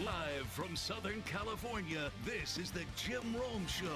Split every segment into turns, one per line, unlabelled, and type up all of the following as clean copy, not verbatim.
Live from Southern California, this is the Jim Rome Show.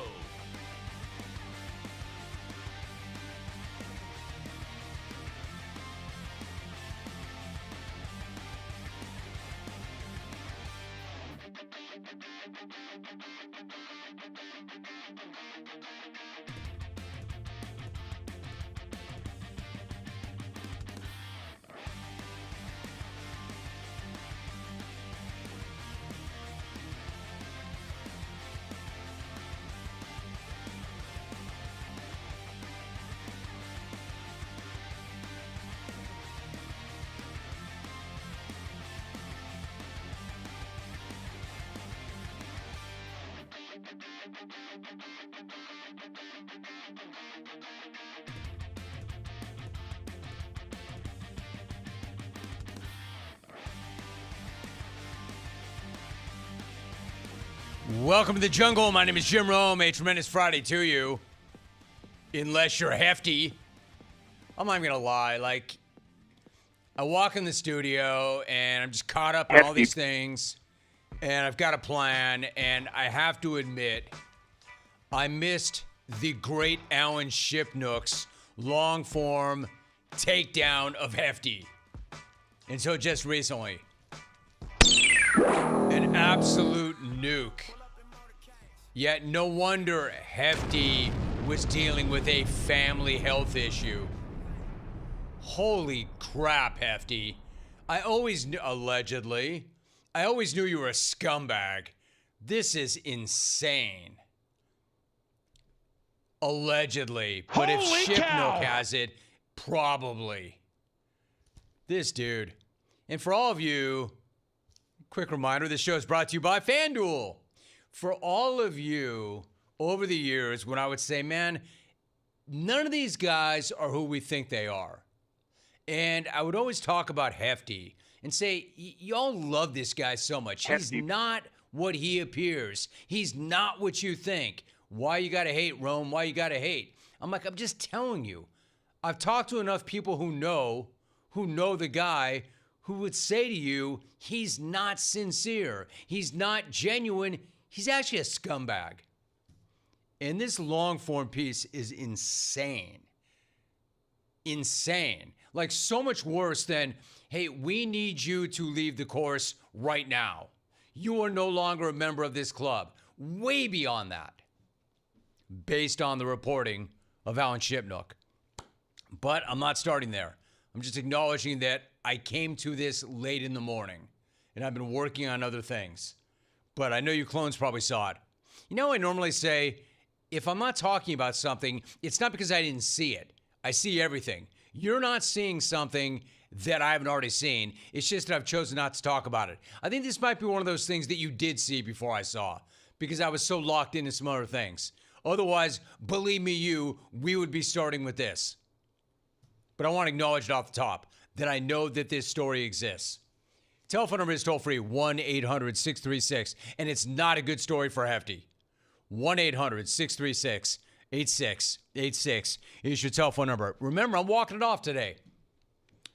Welcome to the jungle. My name is Jim Rome. A tremendous Friday to you. Unless you're hefty. I'm not even going to lie. Like, I walk in the studio and I'm just caught up in all these things. And I've got a plan. And I have to admit, I missed the great Alan Shipnuck's long form takedown of Hefty. Until just recently. An absolute nuke. Yet no wonder Hefty was dealing with a family health issue. Holy crap, Hefty. I always knew, allegedly, I always knew you were a scumbag. This is insane. Allegedly. But if Shipnuck has it, probably. This dude. And for all of you, quick reminder, this show is brought to you by FanDuel. For all of you, over the years, when I would say, man, none of these guys are who we think they are. And I would always talk about Hefty and say, y'all love this guy so much. Hefty. He's not what he appears. He's not what you think. Why you gotta hate, Rome? Why you gotta hate? I'm like, I'm just telling you. I've talked to enough people who know the guy who would say to you, he's not sincere. He's not genuine. He's actually a scumbag. And this long form piece is insane. Insane. Like so much worse than, hey, we need you to leave the course right now. You are no longer a member of this club. Way beyond that. Based on the reporting of Alan Shipnuck. But I'm not starting there. I'm just acknowledging that I came to this late in the morning. And I've been working on other things. But I know you clones probably saw it. You know, I normally say, if I'm not talking about something, it's not because I didn't see it. I see everything. You're not seeing something that I haven't already seen. It's just that I've chosen not to talk about it. I think this might be one of those things that you did see before I saw, because I was so locked into some other things. Otherwise, believe me, we would be starting with this. But I want to acknowledge it off the top that I know that this story exists. Telephone number is toll-free, 1-800-636, and it's not a good story for Hefty. 1-800-636-8686 is your telephone number. Remember, I'm walking it off today.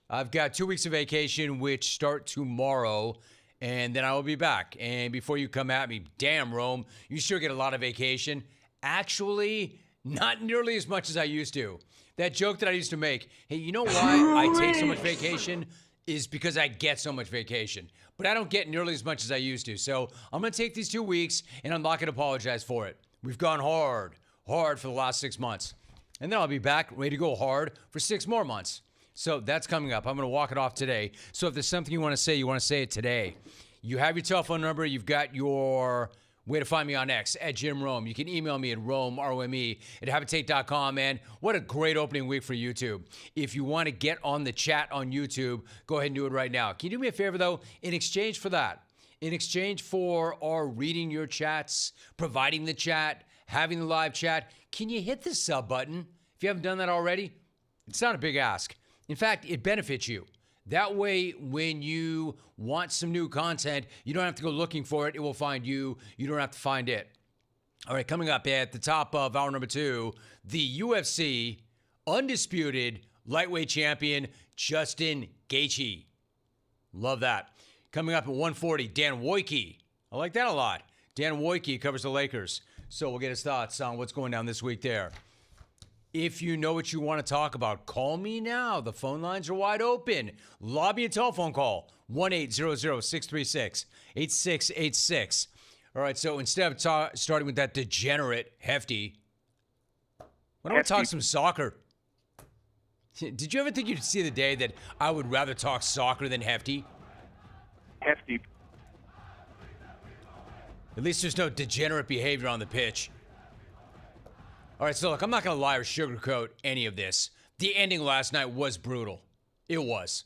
I've got 2 weeks of vacation, which start tomorrow, and then I will be back. And before you come at me, damn, Rome, you sure get a lot of vacation. Actually, not nearly as much as I used to. That joke that I used to make, hey, you know why I take so much vacation? Is because I get so much vacation. But I don't get nearly as much as I used to. So I'm going to take these 2 weeks, and I'm not going to apologize for it. We've gone hard for the last 6 months. And then I'll be back ready to go hard for 6 more months. So that's coming up. I'm going to walk it off today. So if there's something you want to say it today. You have your telephone number. You've got your way to find me on X, at Jim Rome. You can email me at Rome, R-O-M-E, at habitate.com, man. What a great opening week for YouTube. If you want to get on the chat on YouTube, go ahead and do it right now. Can you do me a favor, though? In exchange for that, in exchange for our reading your chats, providing the chat, having the live chat, can you hit the sub button? If you haven't done that already, it's not a big ask. In fact, it benefits you. That way, when you want some new content, you don't have to go looking for it. It will find you. You don't have to find it. All right, coming up at the top of hour number 2, the UFC undisputed lightweight champion, Justin Gaethje. Love that. Coming up at 1:40, Dan Wojcicki. I like that a lot. Dan Wojcicki covers the Lakers. So we'll get his thoughts on what's going down this week there. If you know what you want to talk about, call me now. The phone lines are wide open. Lobby a telephone call, 1-800-636-8686. All right, so instead of starting with that degenerate Hefty, why don't we talk some soccer? Did you ever think you'd see the day that I would rather talk soccer than Hefty?
Hefty.
At least there's no degenerate behavior on the pitch. All right, so look, I'm not going to lie or sugarcoat any of this. The ending last night was brutal. It was.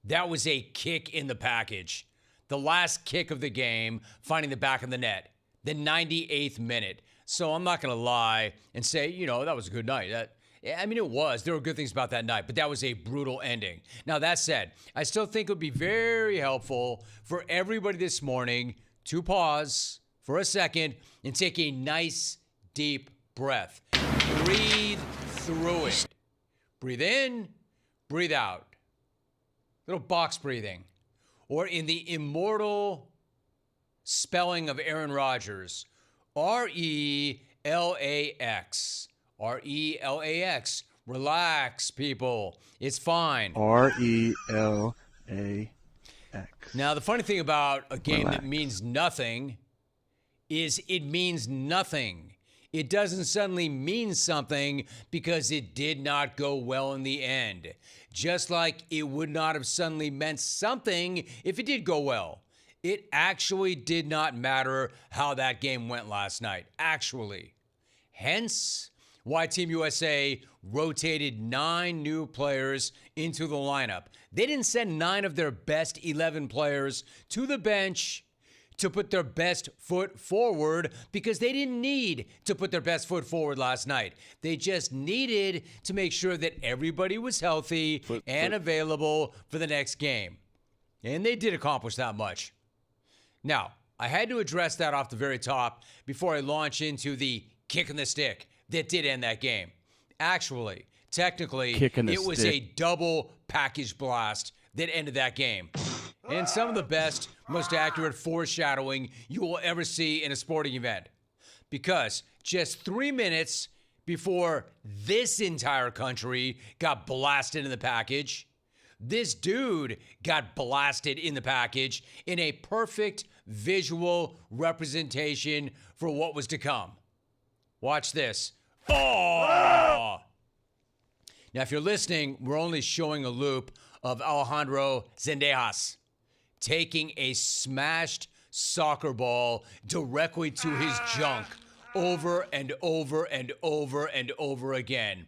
That was a kick in the package. The last kick of the game, finding the back of the net. The 98th minute. So I'm not going to lie and say, that was a good night. It was. There were good things about that night, but that was a brutal ending. Now, that said, I still think it would be very helpful for everybody this morning to pause for a second and take a nice, deep breath. Breathe through it. Breathe in, breathe out. Little box breathing. Or in the immortal spelling of Aaron Rodgers, R-E-L-A-X. R-E-L-A-X. Relax, people. It's fine.
R-E-L-A-X.
Now, the funny thing about a game that means nothing is it means nothing. It doesn't suddenly mean something because it did not go well in the end. Just like it would not have suddenly meant something if it did go well. It actually did not matter how that game went last night. Actually. Hence why Team USA rotated 9 new players into the lineup. They didn't send 9 of their best 11 players to the bench to put their best foot forward because they didn't need to put their best foot forward last night. They just needed to make sure that everybody was healthy and available for the next game. And they did accomplish that much. Now, I had to address that off the very top before I launch into the kick in the stick that did end that game. Actually, technically, it was a double package blast that ended that game. And some of the best, most accurate foreshadowing you will ever see in a sporting event. Because just 3 minutes before this entire country got blasted in the package, this dude got blasted in the package in a perfect visual representation for what was to come. Watch this. Oh! Now, if you're listening, we're only showing a loop of Alejandro Zendejas taking a smashed soccer ball directly to his junk over and over and over and over again.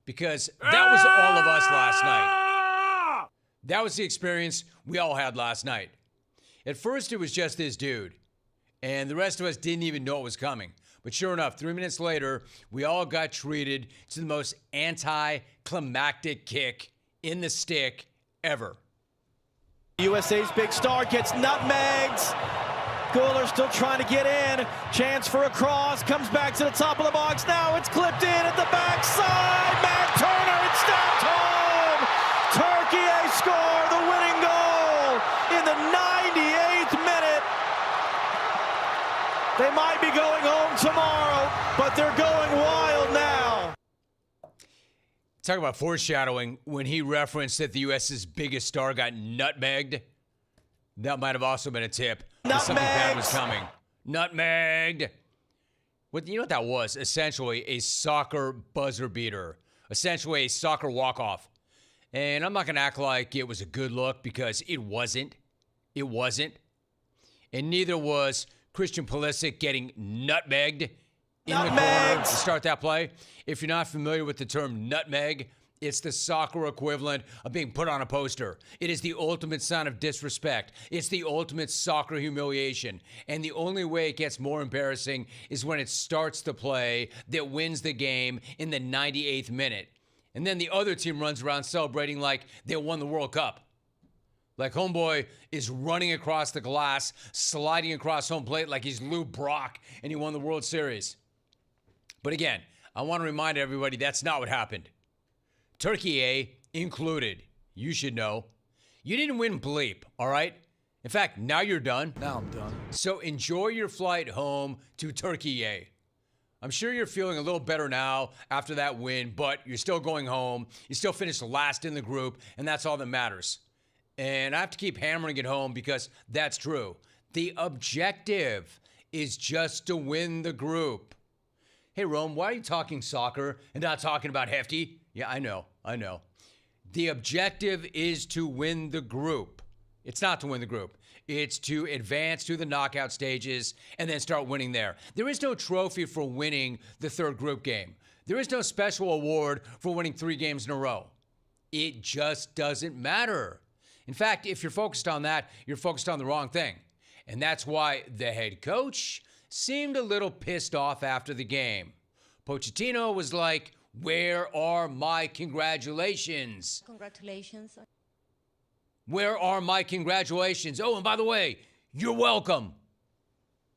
Because that was all of us last night. That was the experience we all had last night. At first, it was just this dude. And the rest of us didn't even know it was coming. But sure enough, 3 minutes later, we all got treated to the most anticlimactic kick in the stick ever.
USA's big star gets nutmegged. Guler still trying to get in. Chance for a cross. Comes back to the top of the box. Now it's clipped in at the backside. Matt Turner, it's stabbed home. Turkey score the winning goal in the 98th minute. They might be going home tomorrow, but they're going wild now.
Talk about foreshadowing when he referenced that the U.S.'s biggest star got nutmegged. That might have also been a tip. That something bad was coming. Nutmegged. You know what that was? Essentially a soccer buzzer beater. Essentially a soccer walk-off. And I'm not going to act like it was a good look because it wasn't. It wasn't. And neither was Christian Pulisic getting nutmegged in the corner to start that play. If you're not familiar with the term nutmeg, it's the soccer equivalent of being put on a poster. It is the ultimate sign of disrespect. It's the ultimate soccer humiliation. And the only way it gets more embarrassing is when it starts the play that wins the game in the 98th minute. And then the other team runs around celebrating like they won the World Cup. Like homeboy is running across the glass, sliding across home plate like he's Lou Brock and he won the World Series. But again, I want to remind everybody that's not what happened. Turkey A included. You should know. You didn't win bleep, all right? In fact, now you're done.
Now I'm done.
So enjoy your flight home to Turkey A. I'm sure you're feeling a little better now after that win, but you're still going home. You still finished last in the group, and that's all that matters. And I have to keep hammering it home because that's true. The objective is just to win the group. Hey, Rome, why are you talking soccer and not talking about Hefty? Yeah, I know. The objective is to win the group. It's not to win the group. It's to advance to the knockout stages and then start winning there. There is no trophy for winning the third group game. There is no special award for winning 3 games in a row. It just doesn't matter. In fact, if you're focused on that, you're focused on the wrong thing. And that's why the head coach seemed a little pissed off after the game. Pochettino was like, "Where are my congratulations?
Congratulations.
Where are my congratulations? Oh, and by the way, you're welcome."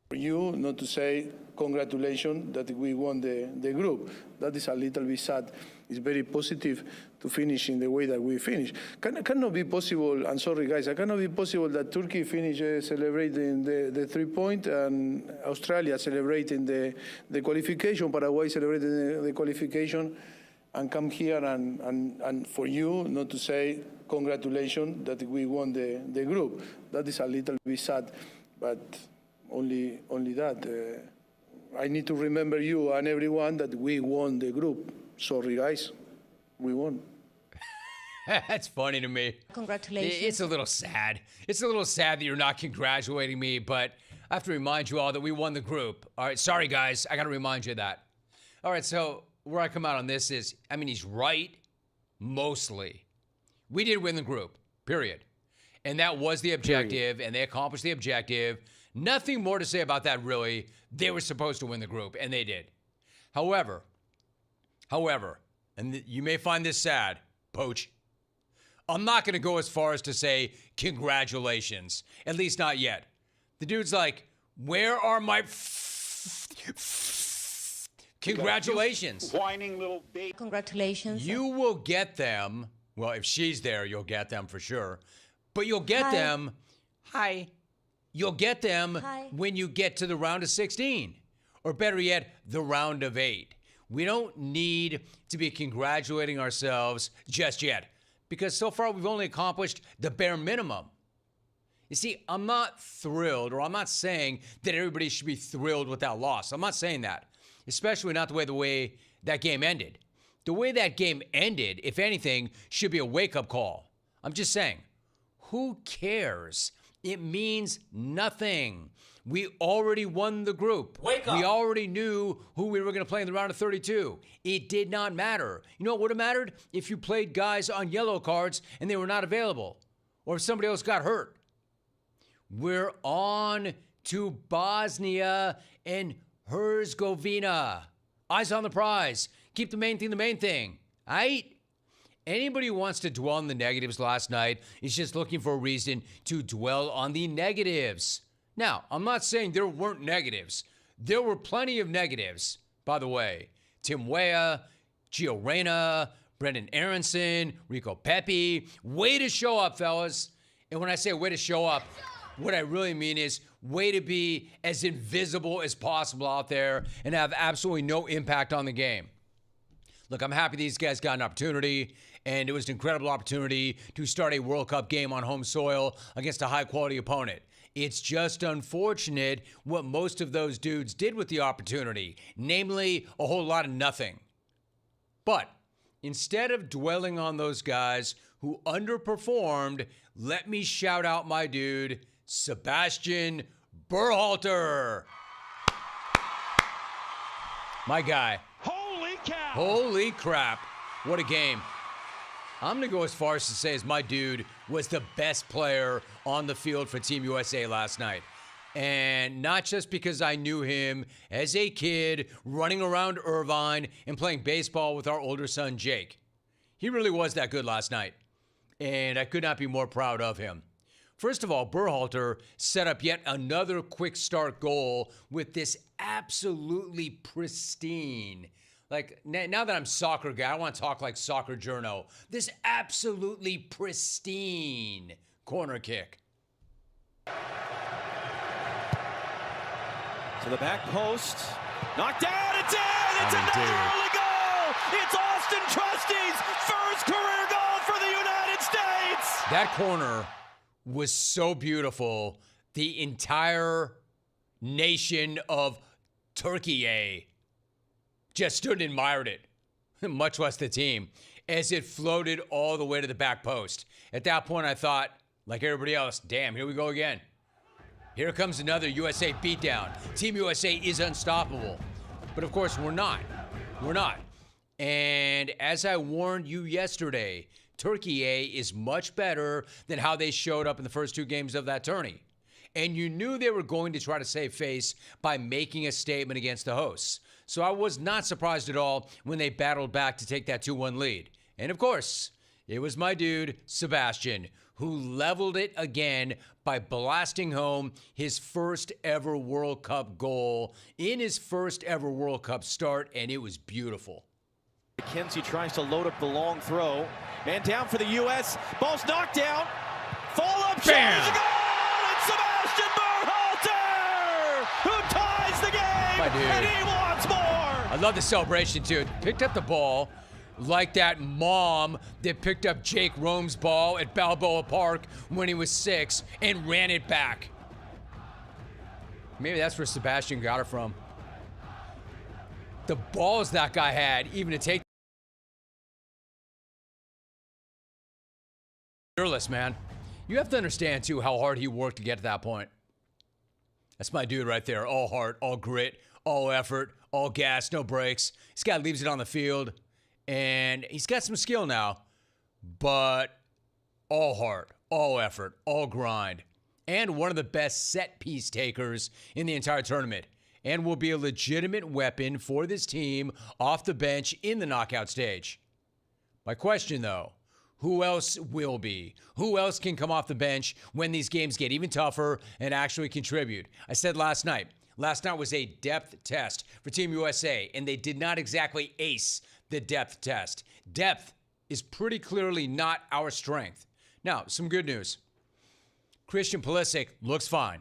For you not to say congratulations that we won the group. That is a little bit sad. It's very positive to finish in the way that we finished. Cannot be possible, I'm sorry guys, it cannot be possible that Turkey finish celebrating the 3-point and Australia celebrating the qualification, Paraguay celebrating the qualification, and come here and for you not to say congratulations that we won the group. That is a little bit sad, but only that. I need to remember you and everyone that we won the group. Sorry, guys, we won.
That's funny to me.
Congratulations.
It's a little sad. It's a little sad that you're not congratulating me, but I have to remind you all that we won the group. All right, sorry, guys. I got to remind you of that. All right, so where I come out on this is, I mean, he's right, mostly. We did win the group, period. And that was the objective, and they accomplished the objective. Nothing more to say about that, really. They were supposed to win the group, and they did. However, and you may find this sad, Poach, I'm not going to go as far as to say congratulations, at least not yet. The dude's like, "Where are my congratulations?"
Whining little baby.
Congratulations.
You will get them. Well, if she's there, you'll get them for sure. But you'll get
Hi.
them. Hi. You'll get them
Hi.
when you get to the round of 16. Or better yet, the round of 8. We don't need to be congratulating ourselves just yet. Because so far we've only accomplished the bare minimum. You see, I'm not thrilled, or I'm not saying that everybody should be thrilled with that loss. I'm not saying that. Especially not the way that game ended. The way that game ended, if anything, should be a wake-up call. I'm just saying, who cares? It means nothing. We already won the group.
Wake up.
We already knew who we were going to play in the round of 32. It did not matter. You know what would have mattered? If you played guys on yellow cards and they were not available, or if somebody else got hurt. We're on to Bosnia and Herzegovina. Eyes on the prize. Keep the main thing the main thing. Aight? Anybody who wants to dwell on the negatives last night is just looking for a reason to dwell on the negatives. Now, I'm not saying there weren't negatives. There were plenty of negatives, by the way. Tim Weah, Gio Reyna, Brendan Aronson, Rico Pepi. Way to show up, fellas. And when I say way to show up, what I really mean is way to be as invisible as possible out there and have absolutely no impact on the game. Look, I'm happy these guys got an opportunity, and it was an incredible opportunity to start a World Cup game on home soil against a high-quality opponent. It's just unfortunate what most of those dudes did with the opportunity, namely a whole lot of nothing. But instead of dwelling on those guys who underperformed, let me shout out my dude, Sebastian Berhalter. My guy.
Holy cow!
Holy crap. What a game. I'm going to go as far as to say as my dude was the best player on the field for Team USA last night. And not just because I knew him as a kid running around Irvine and playing baseball with our older son, Jake. He really was that good last night. And I could not be more proud of him. First of all, Berhalter set up yet another quick start goal with this absolutely pristine, like now that I'm soccer guy, I want to talk like soccer journo. This absolutely pristine corner kick.
To the back post. Knocked down. It's in. It's another early goal. It's Austin Trusty's first career goal for the United States.
That corner was so beautiful. The entire nation of Turkey just stood and admired it, much less the team, as it floated all the way to the back post. At that point, I thought, like everybody else, damn, here we go again. Here comes another USA beatdown. Team USA is unstoppable. But of course, we're not. We're not. And as I warned you yesterday, Turkey is much better than how they showed up in the first two games of that tourney. And you knew they were going to try to save face by making a statement against the hosts. So I was not surprised at all when they battled back to take that 2-1 lead. And of course, it was my dude, Sebastian, who leveled it again by blasting home his first ever World Cup goal in his first ever World Cup start, and it was beautiful.
McKenzie tries to load up the long throw. Man down for the U.S. Ball's knocked down. Fall up,
bam!
Shot, a goal! It's Sebastian Berhalter who ties the game,
My dude.
and he wants more.
I love the celebration, too. Picked up the ball like that mom that picked up Jake Rome's ball at Balboa Park when he was 6 and ran it back. Maybe that's where Sebastian got it from. The balls that guy had, even to take. Fearless, man. You have to understand, too, how hard he worked to get to that point. That's my dude right there. All heart, all grit, all effort, all gas, no brakes. This guy leaves it on the field, and he's got some skill now, but all heart, all effort, all grind, and one of the best set piece takers in the entire tournament, and will be a legitimate weapon for this team off the bench in the knockout stage. My question, though, who else will be? Who else can come off the bench when these games get even tougher and actually contribute? I said last night was a depth test for Team USA, and they did not exactly ace the depth test. Depth is pretty clearly not our strength. Now, some good news. Christian Pulisic looks fine.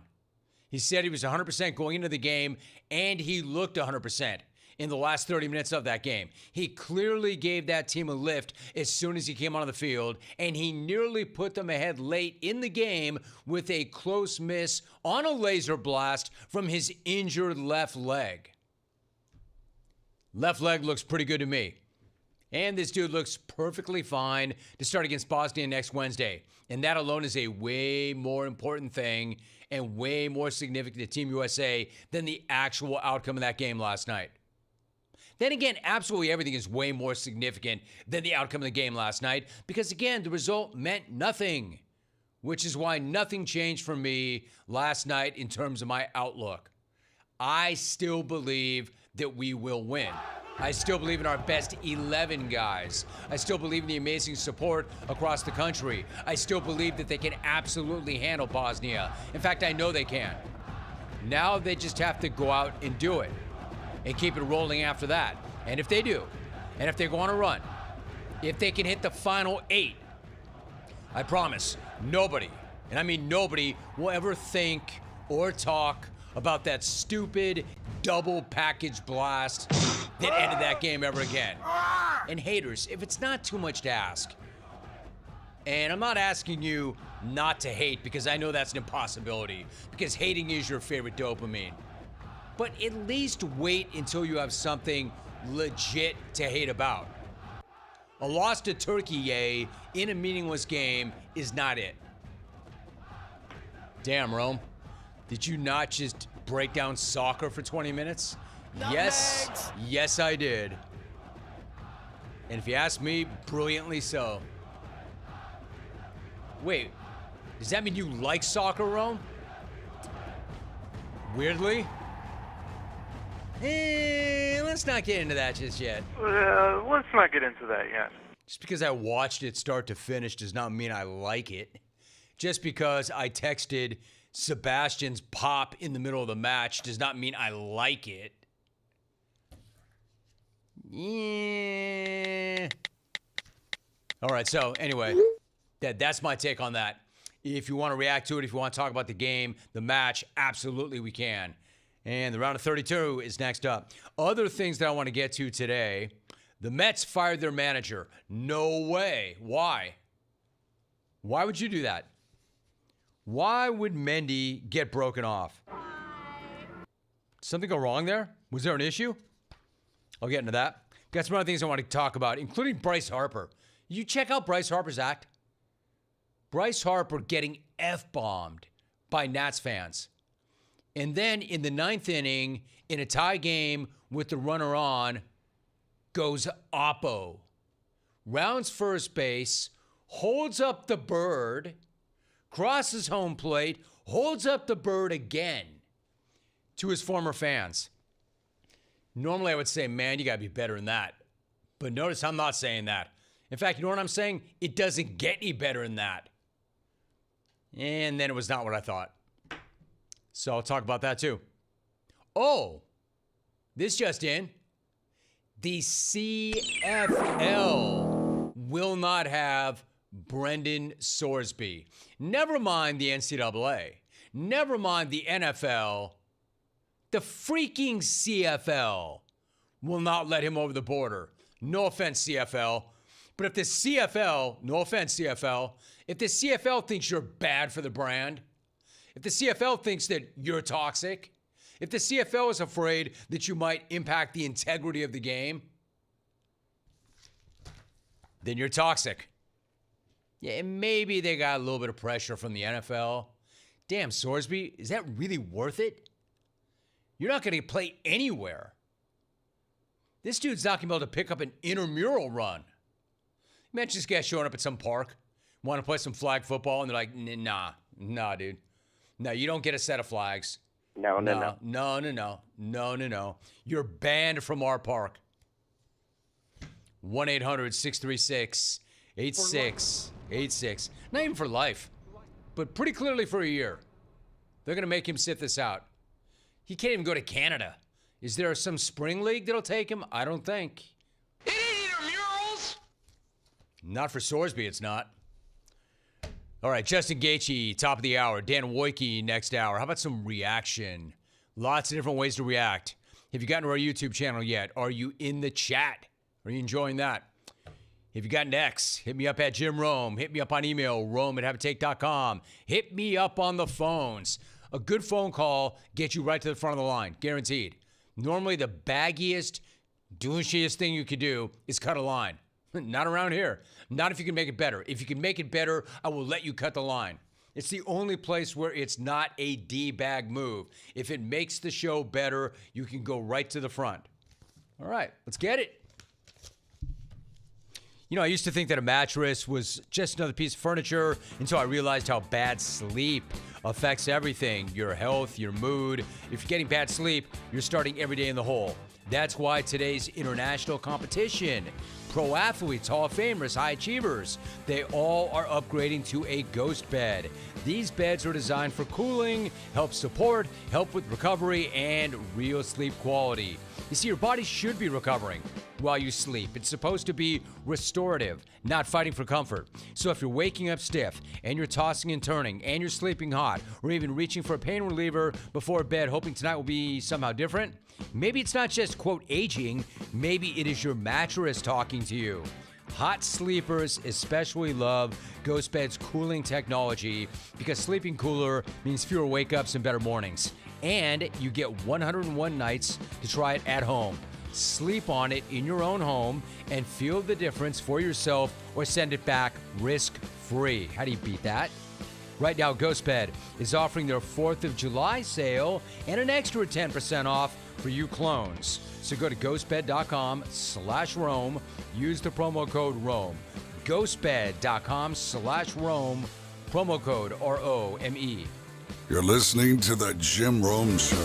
He said he was 100% going into the game, and he looked 100% in the last 30 minutes of that game. He clearly gave that team a lift as soon as he came onto the field, and he nearly put them ahead late in the game with a close miss on a laser blast from his injured left leg. Left leg looks pretty good to me. And this dude looks perfectly fine to start against Bosnia next Wednesday. And that alone is a way more important thing and way more significant to Team USA than the actual outcome of that game last night. Then again, absolutely everything is way more significant than the outcome of the game last night because, again, the result meant nothing, which is why nothing changed for me last night in terms of my outlook. I still believe that we will win. I still believe in our best 11 guys. I still believe in the amazing support across the country. I still believe that they can absolutely handle Bosnia. In fact, I know they can. Now they just have to go out and do it and keep it rolling after that. And if they do, and if they go on a run, if they can hit the final 8, I promise nobody, and I mean nobody, will ever think or talk about that stupid double package blast that ended that game ever again. And haters, if it's not too much to ask, and I'm not asking you not to hate because I know that's an impossibility, because hating is your favorite dopamine. But at least wait until you have something legit to hate about. A loss to Turkey in a meaningless game is not it. Damn, Rome. Did you not just break down soccer for 20 minutes? Yes, I did. And if you ask me, brilliantly so. Wait, does that mean you like soccer, Rome? Weirdly? Let's not get into that just yet.
Let's not get into that yet.
Just because I watched it start to finish does not mean I like it. Just because I texted Sebastian's pop in the middle of the match does not mean I like it. Yeah. All right, so anyway, that's my take on that. If you want to react to it, if you want to talk about the game, the match, absolutely we can. And the round of 32 is next up. Other things that I want to get to today. The Mets fired their manager. No way. Why? Why would you do that? Why would Mendy get broken off? Something go wrong there? Was there an issue? I'll get into that. Got some other things I want to talk about, including Bryce Harper. You check out Bryce Harper's act. Bryce Harper getting F-bombed by Nats fans. And then in the 9th inning, in a tie game with the runner on, goes Oppo. Rounds first base, holds up the bird, crosses home plate, holds up the bird again to his former fans. Normally I would say, man, you got to be better than that. But notice I'm not saying that. In fact, you know what I'm saying? It doesn't get any better than that. And then it was not what I thought. So I'll talk about that too. Oh, this just in. The CFL will not have Brendan Sorsby. Never mind the NCAA. Never mind the NFL. The freaking CFL will not let him over the border. No offense, CFL. But if the CFL, no offense, CFL, if the CFL thinks you're bad for the brand, if the CFL thinks that you're toxic, if the CFL is afraid that you might impact the integrity of the game, then you're toxic. Yeah, and maybe they got a little bit of pressure from the NFL. Damn, Sorsby, is that really worth it? You're not going to play anywhere. This dude's not going to be able to pick up an intramural run. Imagine this guy showing up at some park, want to play some flag football, and they're like, nah, dude. No, you don't get a set of flags.
No.
You're banned from our park. 1-800-636-8686. Not even for life, but pretty clearly for a year. They're going to make him sit this out. He can't even go to Canada. Is there some spring league that'll take him? I don't think.
It ain't intramurals!
Not for Sorsby, it's not. All right, Justin Gaethje, top of the hour. Dan Wojcicki, next hour. How about some reaction? Lots of different ways to react. Have you gotten to our YouTube channel yet? Are you in the chat? Are you enjoying that? If you got an X, hit me up at Jim Rome. Hit me up on email, rome@haveatake.com. Hit me up on the phones. A good phone call gets you right to the front of the line, guaranteed. Normally, the baggiest, douchiest thing you could do is cut a line. Not around here. Not if you can make it better. If you can make it better, I will let you cut the line. It's the only place where it's not a D-bag move. If it makes the show better, you can go right to the front. All right, let's get it. You know, I used to think that a mattress was just another piece of furniture until I realized how bad sleep affects everything. Your health, your mood. If you're getting bad sleep, you're starting every day in the hole. That's why today's international competition, pro athletes, Hall of Famers, high achievers, they all are upgrading to a ghost bed. These beds are designed for cooling, help support, help with recovery, and real sleep quality. You see, your body should be recovering while you sleep. It's supposed to be restorative, not fighting for comfort. So if you're waking up stiff, and you're tossing and turning, and you're sleeping hot, or even reaching for a pain reliever before bed, hoping tonight will be somehow different, maybe it's not just, quote, aging, maybe it is your mattress talking to you. Hot sleepers especially love Ghost Bed's cooling technology because sleeping cooler means fewer wake-ups and better mornings. And you get 101 nights to try it at home. Sleep on it in your own home and feel the difference for yourself or send it back risk-free. How do you beat that? Right now, GhostBed is offering their 4th of July sale and an extra 10% off for you clones. So go to ghostbed.com/Rome. Use the promo code Rome. Ghostbed.com/Rome. Promo code ROME.
You're listening to The Jim Rome Show.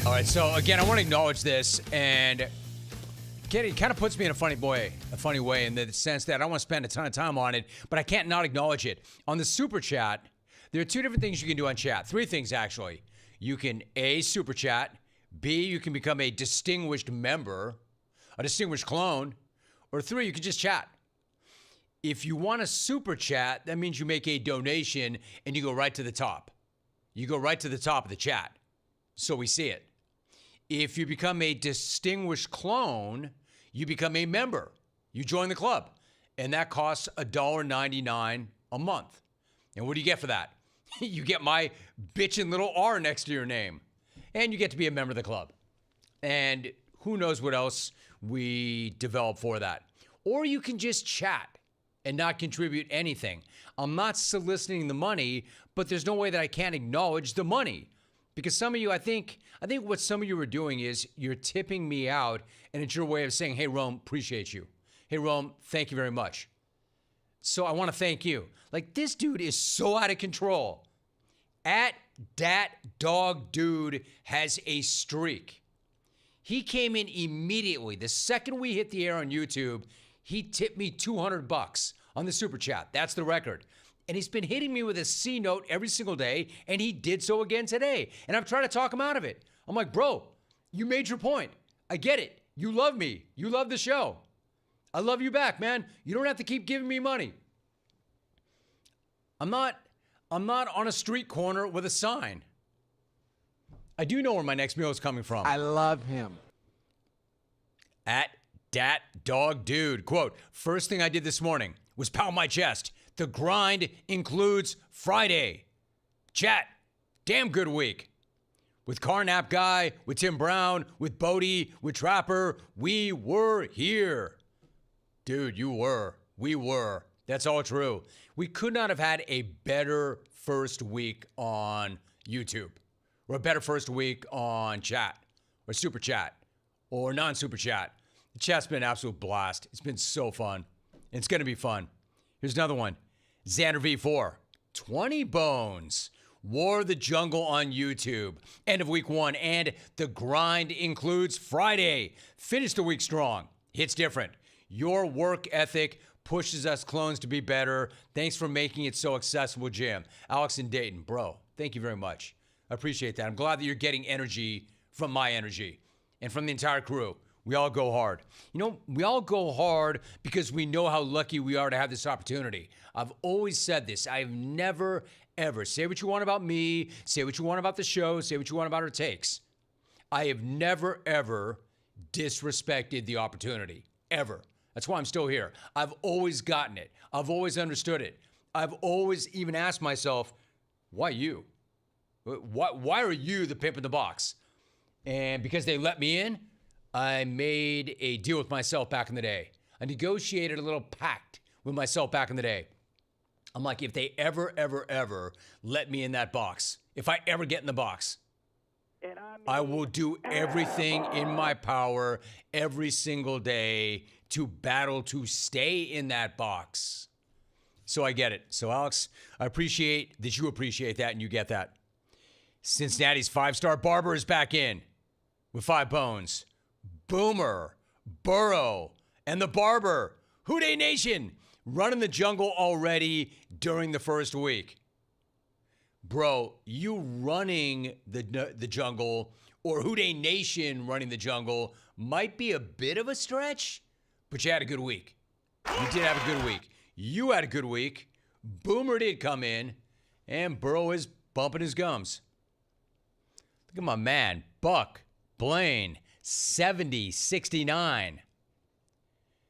All right, so again, I want to acknowledge this, and it kind of puts me in a funny way in the sense that I don't want to spend a ton of time on it, but I can't not acknowledge it. On the Super Chat, there are two different things you can do on chat. Three things, actually. You can A, Super Chat. B, you can become a distinguished member, a distinguished clone. Or 3, you can just chat. If you want a Super Chat, that means you make a donation and you go right to the top. You go right to the top of the chat, so we see it. If you become a distinguished clone, you become a member. You join the club, and that costs $1.99 a month. And what do you get for that? You get my bitchin' little R next to your name, and you get to be a member of the club. And who knows what else we develop for that. Or you can just chat and not contribute anything. I'm not soliciting the money, but there's no way that I can't acknowledge the money. Because some of you, I think what some of you are doing is you're tipping me out, and it's your way of saying, hey, Rome, appreciate you. Hey, Rome, thank you very much. So I want to thank you. Like, this dude is so out of control. At Dat Dog Dude has a streak. He came in immediately. The second we hit the air on YouTube, he tipped me $200 on the Super Chat. That's the record. And he's been hitting me with a C note every single day, and he did so again today. And I'm trying to talk him out of it. I'm like, bro, you made your point. I get it. You love me. You love the show. I love you back, man. You don't have to keep giving me money. I'm not on a street corner with a sign. I do know where my next meal is coming from.
I love him.
At Dat Dog Dude. Quote, first thing I did this morning was pound my chest. The grind includes Friday. Chat, damn good week. With Carnap Guy, with Tim Brown, with Bodie, with Trapper, we were here. Dude, you were. We were. That's all true. We could not have had a better first week on YouTube, or a better first week on chat, or Super Chat, or non-Super Chat. The chat's been an absolute blast. It's been so fun. It's going to be fun. Here's another one. Xander V4, 20 bones. War the Jungle on YouTube. End of week 1, and the grind includes Friday. Finish the week strong. Hits different. Your work ethic pushes us clones to be better. Thanks for making it so accessible, Jim. Alex and Dayton, bro, thank you very much. I appreciate that. I'm glad that you're getting energy from my energy and from the entire crew. We all go hard. You know, we all go hard because we know how lucky we are to have this opportunity. I've always said this. I've never, ever, say what you want about me, say what you want about the show, say what you want about our takes. I have never, ever disrespected the opportunity, ever. That's why I'm still here. I've always gotten it. I've always understood it. I've always even asked myself, why you? Why are you the pimp in the box? And because they let me in, I made a deal with myself back in the day. I negotiated a little pact with myself back in the day. I'm like, if they ever, ever, ever let me in that box, if I ever get in the box, I will do everything in my power every single day to battle to stay in that box. So I get it. So Alex, I appreciate that you appreciate that and you get that. Cincinnati's 5-star barber is back in with 5 bones. Boomer, Burrow, and the Barber, Houday Nation, running the jungle already during the first week. Bro, you running the jungle, or Houday Nation running the jungle, might be a bit of a stretch, but you had a good week. You did have a good week. You had a good week. Boomer did come in, and Burrow is bumping his gums. Look at my man, Buck Blaine. 7069.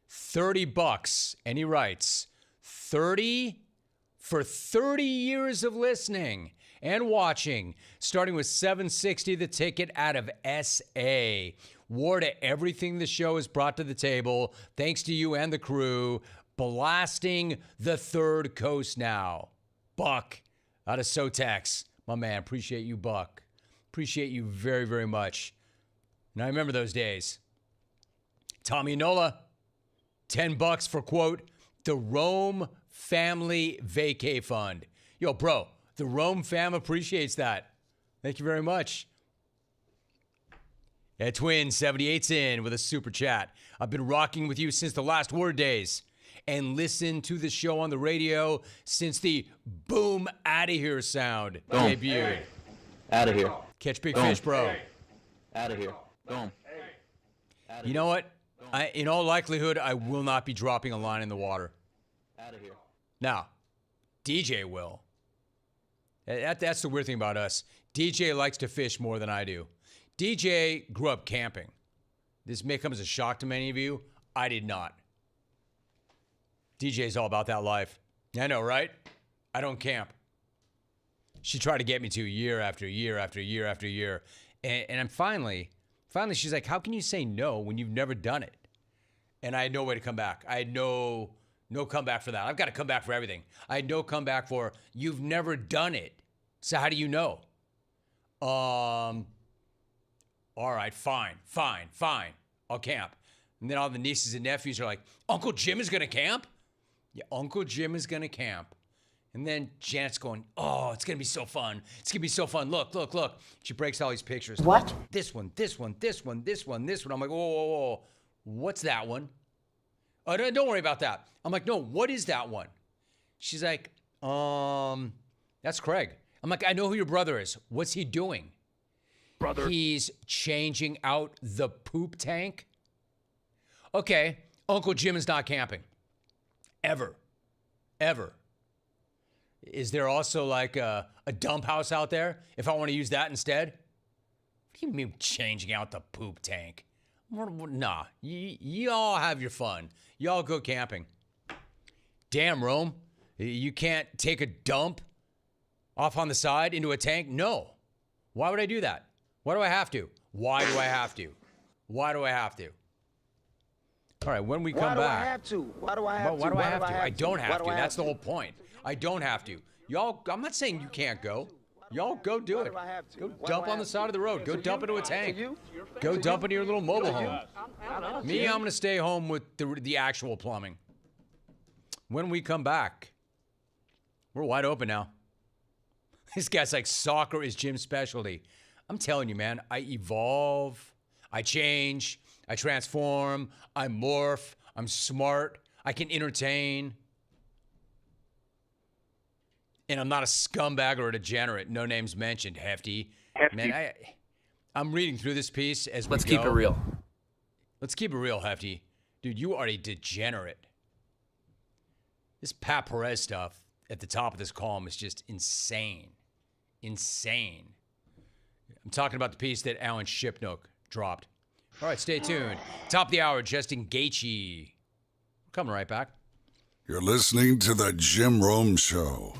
$30. And he writes, 30 for 30 years of listening and watching, starting with $7.60 the ticket out of SA. War to everything the show has brought to the table. Thanks to you and the crew. Blasting the third coast now. Buck out of Sotex. My man, appreciate you, Buck. Appreciate you very, very much. And I remember those days. Tommy Nola, $10 for, quote, the Rome Family Vacay Fund. Yo, bro, the Rome fam appreciates that. Thank you very much. Yeah, Twin 78's in with a super chat. I've been rocking with you since the last Word days and listened to the show on the radio since the boom outta here sound debuted.
Out of here.
Catch big fish, bro.
Out of here. Boom.
You know what? In all likelihood, I will not be dropping a line in the water.
Out of here.
Now, DJ will. That's the weird thing about us. DJ likes to fish more than I do. DJ grew up camping. This may come as a shock to many of you. I did not. DJ's all about that life. I know, right? I don't camp. She tried to get me to year after year after year after year. And I'm finally, she's like, how can you say no when you've never done it? And I had no way to come back. I had no comeback for that. I've got to come back for everything. I had no comeback for, you've never done it. So how do you know? All right, fine. I'll camp. And then all the nieces and nephews are like, Uncle Jim is going to camp? Yeah, Uncle Jim is going to camp. And then Janet's going, oh, it's going to be so fun. It's going to be so fun. Look. She breaks all these pictures.
What?
This one. I'm like, whoa. What's that one? Oh, don't worry about that. I'm like, no, what is that one? She's like, that's Craig. I'm like, I know who your brother is. What's he doing? Brother. He's changing out the poop tank. Okay, Uncle Jim is not camping. Ever. Is there also like a dump house out there if I want to use that instead? What do you mean changing out the poop tank? Nah, y'all have your fun. Y'all go camping. Damn, Rome, you can't take a dump off on the side into a tank? No. Why would I do that? Why do I have to? Why do I have to? All right, when we come back. Why do I have to? I don't have to. That's the whole point. I don't have to. Y'all, I'm not saying you can't go. Y'all go do it. Go dump on the side of the road. Go dump into a tank. Go dump into your little mobile home. Me, I'm going to stay home with the actual plumbing. When we come back, we're wide open now. This guy's like, soccer is Jim's specialty. I'm telling you, man, I evolve, I change, I transform, I morph, I'm smart, I can entertain. And I'm not a scumbag or a degenerate. No names mentioned, Hefty. Man, I'm reading through this piece as we go.
Let's keep it real.
Let's keep it real, Hefty. Dude, you are a degenerate. This Pat Perez stuff at the top of this column is just insane. Insane. I'm talking about the piece that Alan Shipnook dropped. All right, stay tuned. Top of the hour, Justin Gaethje. Coming right back.
You're listening to The Jim Rome Show.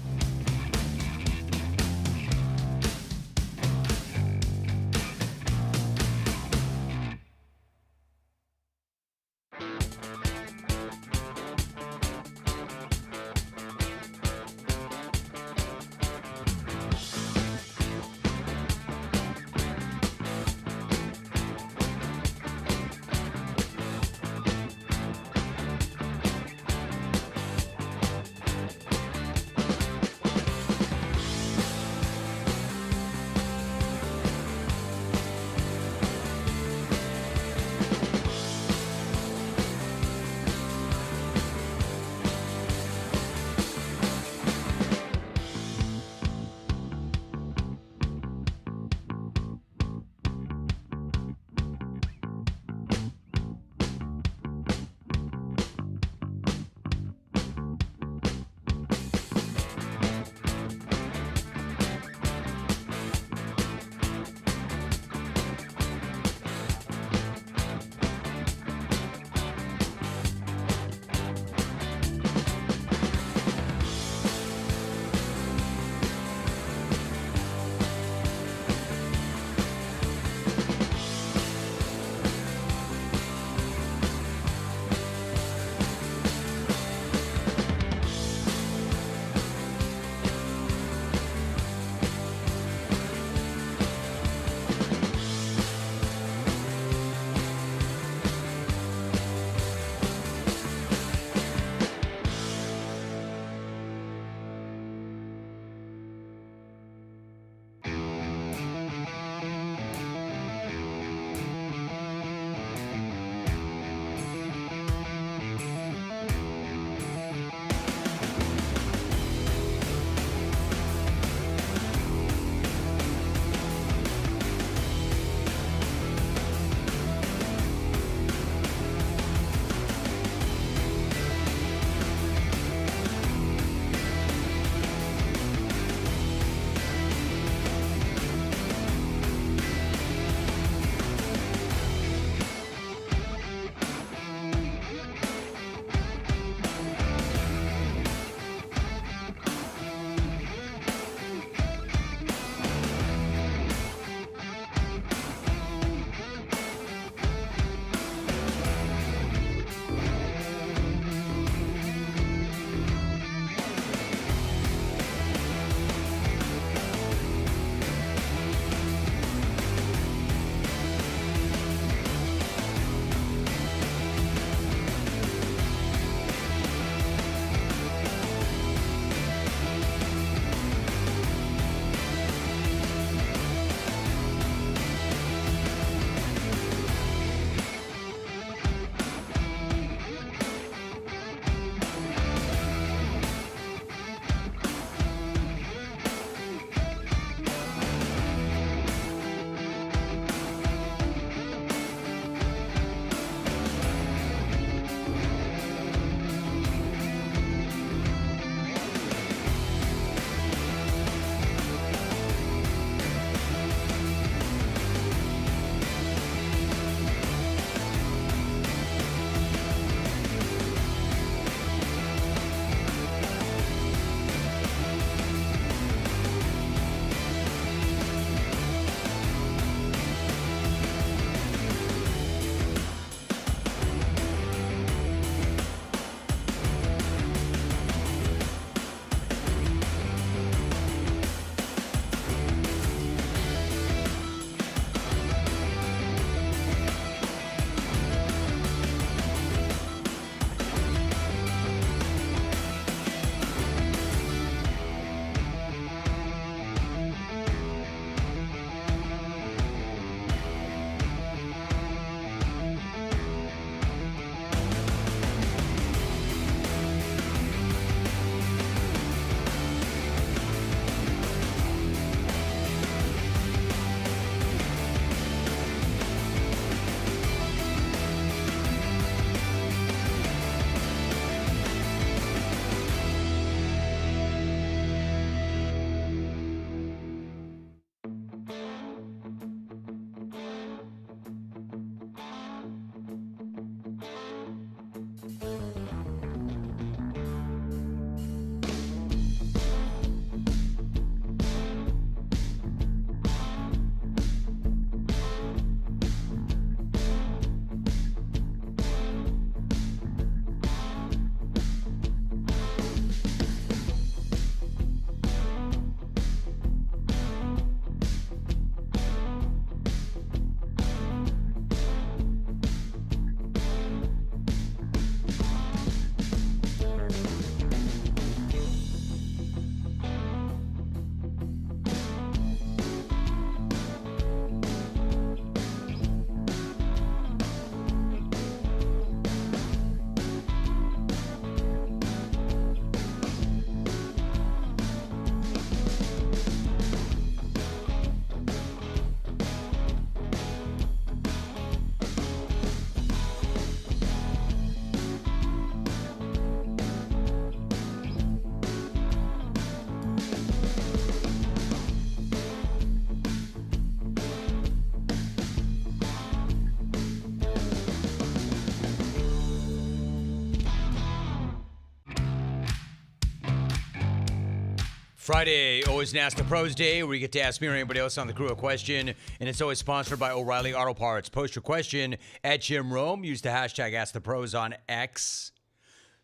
Friday, always an Ask the Pros Day, where you get to ask me or anybody else on the crew a question, and it's always sponsored by O'Reilly Auto Parts. Post your question at Jim Rome. Use the hashtag AskThePros on X.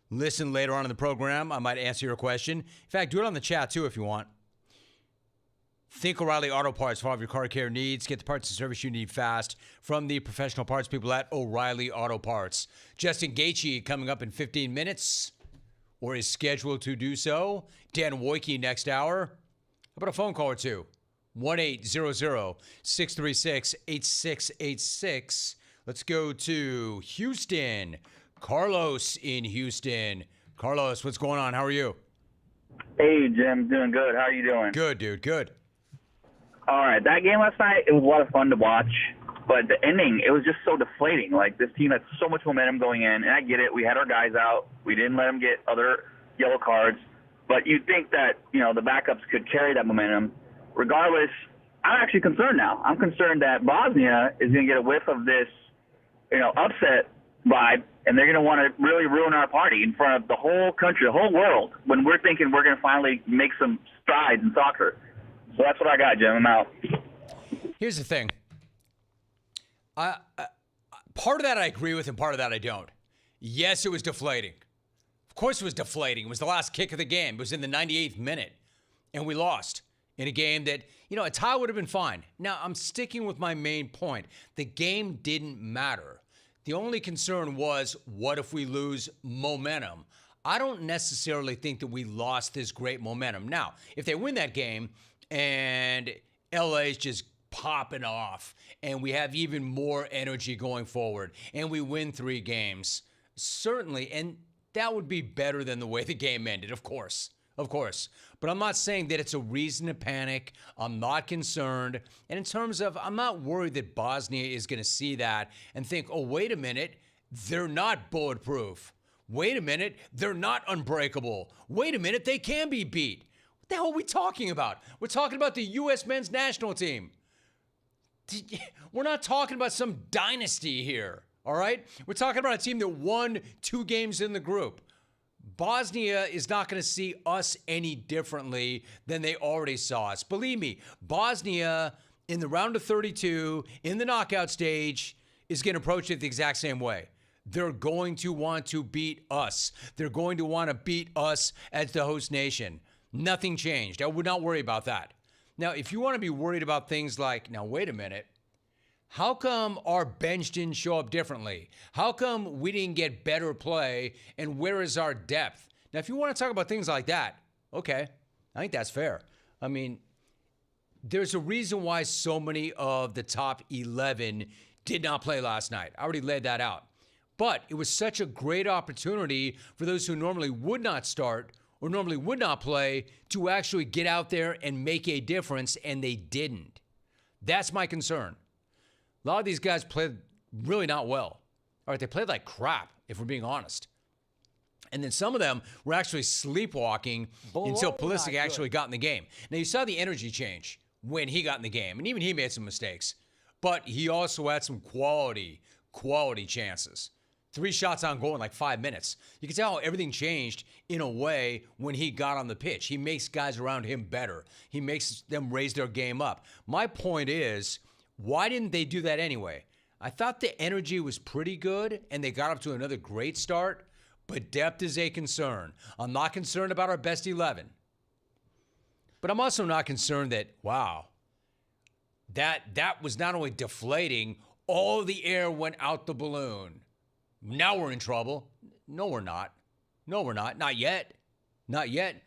Listen later on in the program. I might answer your question. In fact, do it on the chat, too, if you want. Think O'Reilly Auto Parts for all of your car care needs. Get the parts and service you need fast from the professional parts people at O'Reilly Auto Parts. Justin Gaethje coming up in 15 minutes, or is scheduled to do so. Dan Wojcicki next hour. How about a phone call or two? 1-800-636-8686. Let's go to Houston. Carlos in Houston. Carlos, what's going on? How are you?
Hey, Jim. Doing good. How are you doing?
Good, dude. Good.
All right. That game last night, it was a lot of fun to watch. But the ending, it was just so deflating. Like, this team had so much momentum going in, and I get it. We had our guys out. We didn't let them get other yellow cards. But you'd think that, you know, the backups could carry that momentum. Regardless, I'm actually concerned now. I'm concerned that Bosnia is going to get a whiff of this, you know, upset vibe, and they're going to want to really ruin our party in front of the whole country, the whole world, when we're thinking we're going to finally make some strides in soccer. So that's what I got, Jim. I'm out.
Here's the thing. Part of that I agree with, and part of that I don't. Yes, it was deflating. Of course it was deflating. It was the last kick of the game. It was in the 98th minute, and we lost in a game that, you know, a tie would have been fine. Now, I'm sticking with my main point. The game didn't matter. The only concern was, what if we lose momentum? I don't necessarily think that we lost this great momentum. Now, if they win that game and LA's just popping off and we have even more energy going forward and we win 3 games, certainly, and that would be better than the way the game ended, of course. But I'm not saying that it's a reason to panic. I'm not concerned. And in terms of, I'm not worried that Bosnia is going to see that and think, oh, wait a minute, they're not bulletproof. Wait a minute, they're not unbreakable. Wait a minute, they can be beat. What the hell are we talking about? We're talking about the U.S. men's national team. We're not talking about some dynasty here, all right? We're talking about a team that won 2 games in the group. Bosnia is not going to see us any differently than they already saw us. Believe me, Bosnia in the round of 32, in the knockout stage, is going to approach it the exact same way. They're going to want to beat us. They're going to want to beat us as the host nation. Nothing changed. I would not worry about that. Now, if you want to be worried about things like, now, wait a minute, how come our bench didn't show up differently? How come we didn't get better play? And where is our depth? Now, if you want to talk about things like that, okay, I think that's fair. I mean, there's a reason why so many of the top 11 did not play last night. I already laid that out. But it was such a great opportunity for those who normally would not start or normally would not play to actually get out there and make a difference, and they didn't. That's my concern. A lot of these guys played really not well. All right, they played like crap, if we're being honest. And then some of them were actually sleepwalking until Pulisic actually got in the game. Now, you saw the energy change when he got in the game, and even he made some mistakes. But he also had some quality chances. 3 shots on goal in like 5 minutes. You can tell how everything changed in a way when he got on the pitch. He makes guys around him better. He makes them raise their game up. My point is, why didn't they do that anyway? I thought the energy was pretty good, and they got up to another great start, but depth is a concern. I'm not concerned about our best 11. But I'm also not concerned that, wow, that was not only deflating, all the air went out the balloon. Now we're in trouble. No, we're not. No, we're not. Not yet. Not yet.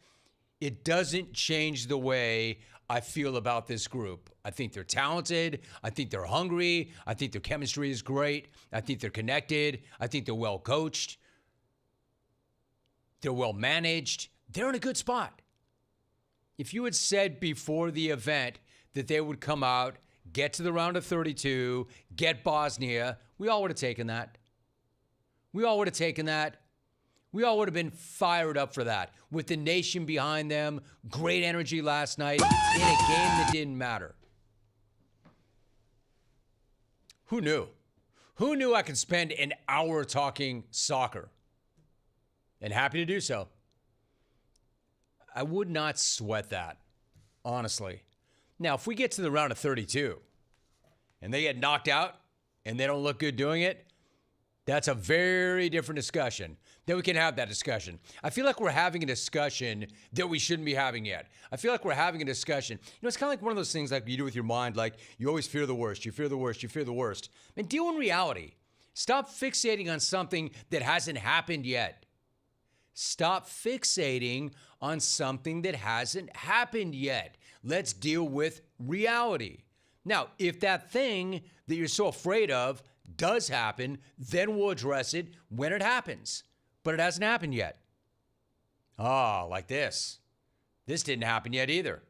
It doesn't change the way I feel about this group. I think they're talented. I think they're hungry. I think their chemistry is great. I think they're connected. I think they're well coached. They're well managed. They're in a good spot. If you had said before the event that they would come out, get to the round of 32, get Bosnia, we all would have taken that. We all would have taken that. We all would have been fired up for that. With the nation behind them, great energy last night in a game that didn't matter. Who knew? Who knew I could spend an hour talking soccer? And happy to do so. I would not sweat that, honestly. Now, if we get to the round of 32 and they get knocked out and they don't look good doing it, that's a very different discussion. Then we can have that discussion. I feel like we're having a discussion that we shouldn't be having yet. I feel like we're having a discussion. You know, it's kind of like one of those things like you do with your mind, like you always fear the worst, you fear the worst, you fear the worst. And deal in reality. Stop fixating on something that hasn't happened yet. Stop fixating on something that hasn't happened yet. Let's deal with reality. Now, if that thing that you're so afraid of does happen, then we'll address it when it happens. But it hasn't happened yet. Like this. This didn't happen yet either.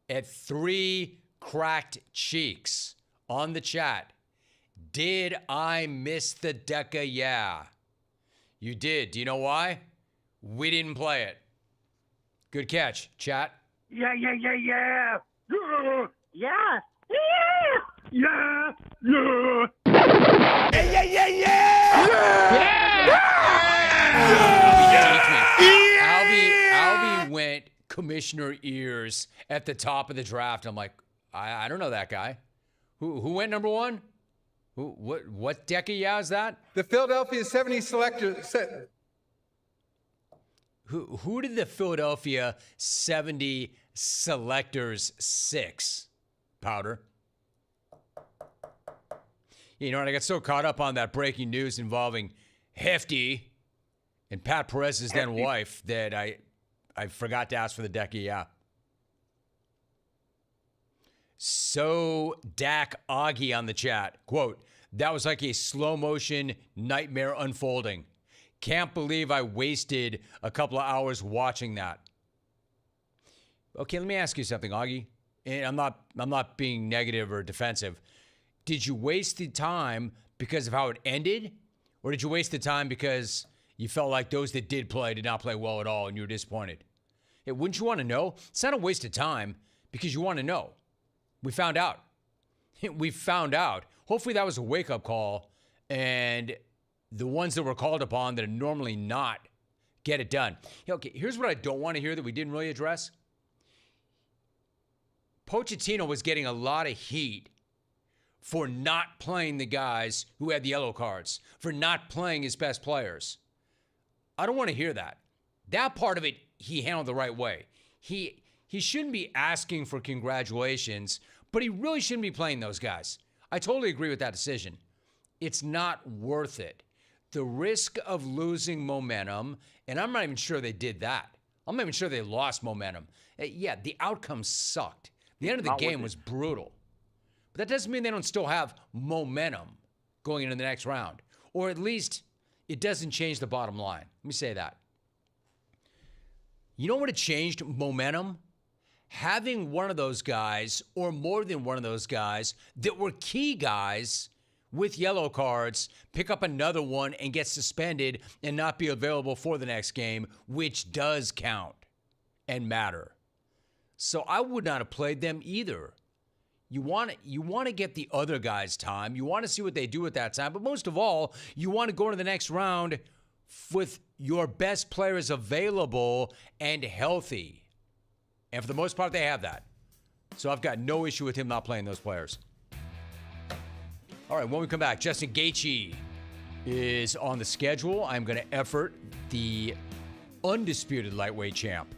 At 3 cracked cheeks on the chat. Did I miss the Deca? Yeah. You did. Do you know why? We didn't play it. Good catch, chat.
Yeah, yeah, yeah, yeah.
Yeah.
Yeah, yeah.
Albie went commissioner ears at the top of the draft. I'm like, I don't know that guy. Who went number 1? What Deca yeah is that?
The Philadelphia 70 selectors.
Who did the Philadelphia 70 selectors 6? Powder. You know, and I got so caught up on that breaking news involving Hefty and Pat Perez's then wife that I forgot to ask for the Deca yeah. So Dak Augie on the chat, quote, that was like a slow motion nightmare unfolding. Can't believe I wasted a couple of hours watching that. Okay, let me ask you something, Augie. And I'm not being negative or defensive. Did you waste the time because of how it ended? Or did you waste the time because you felt like those that did play did not play well at all and you were disappointed? Hey, wouldn't you want to know? It's not a waste of time because you want to know. We found out. We found out. Hopefully that was a wake-up call and the ones that were called upon that are normally not get it done. Okay, here's what I don't want to hear that we didn't really address. Pochettino was getting a lot of heat for not playing the guys who had the yellow cards, for not playing his best players. I don't want to hear that. That part of it, he handled the right way. He shouldn't be asking for congratulations, but he really shouldn't be playing those guys. I totally agree with that decision. It's not worth it. The risk of losing momentum, and I'm not even sure they did that. I'm not even sure they lost momentum. Yeah, the outcome sucked. The end of the game was brutal. But that doesn't mean they don't still have momentum going into the next round. Or at least it doesn't change the bottom line. Let me say that. You know what it changed momentum? Having one of those guys, or more than one of those guys, that were key guys with yellow cards, pick up another one and get suspended and not be available for the next game, which does count and matter. So I would not have played them either. You want to get the other guys time. You want to see what they do at that time. But most of all, you want to go into the next round with your best players available and healthy. And for the most part, they have that. So I've got no issue with him not playing those players. All right, when we come back, Justin Gaethje is on the schedule. I'm going to effort the undisputed lightweight champ.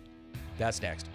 That's next.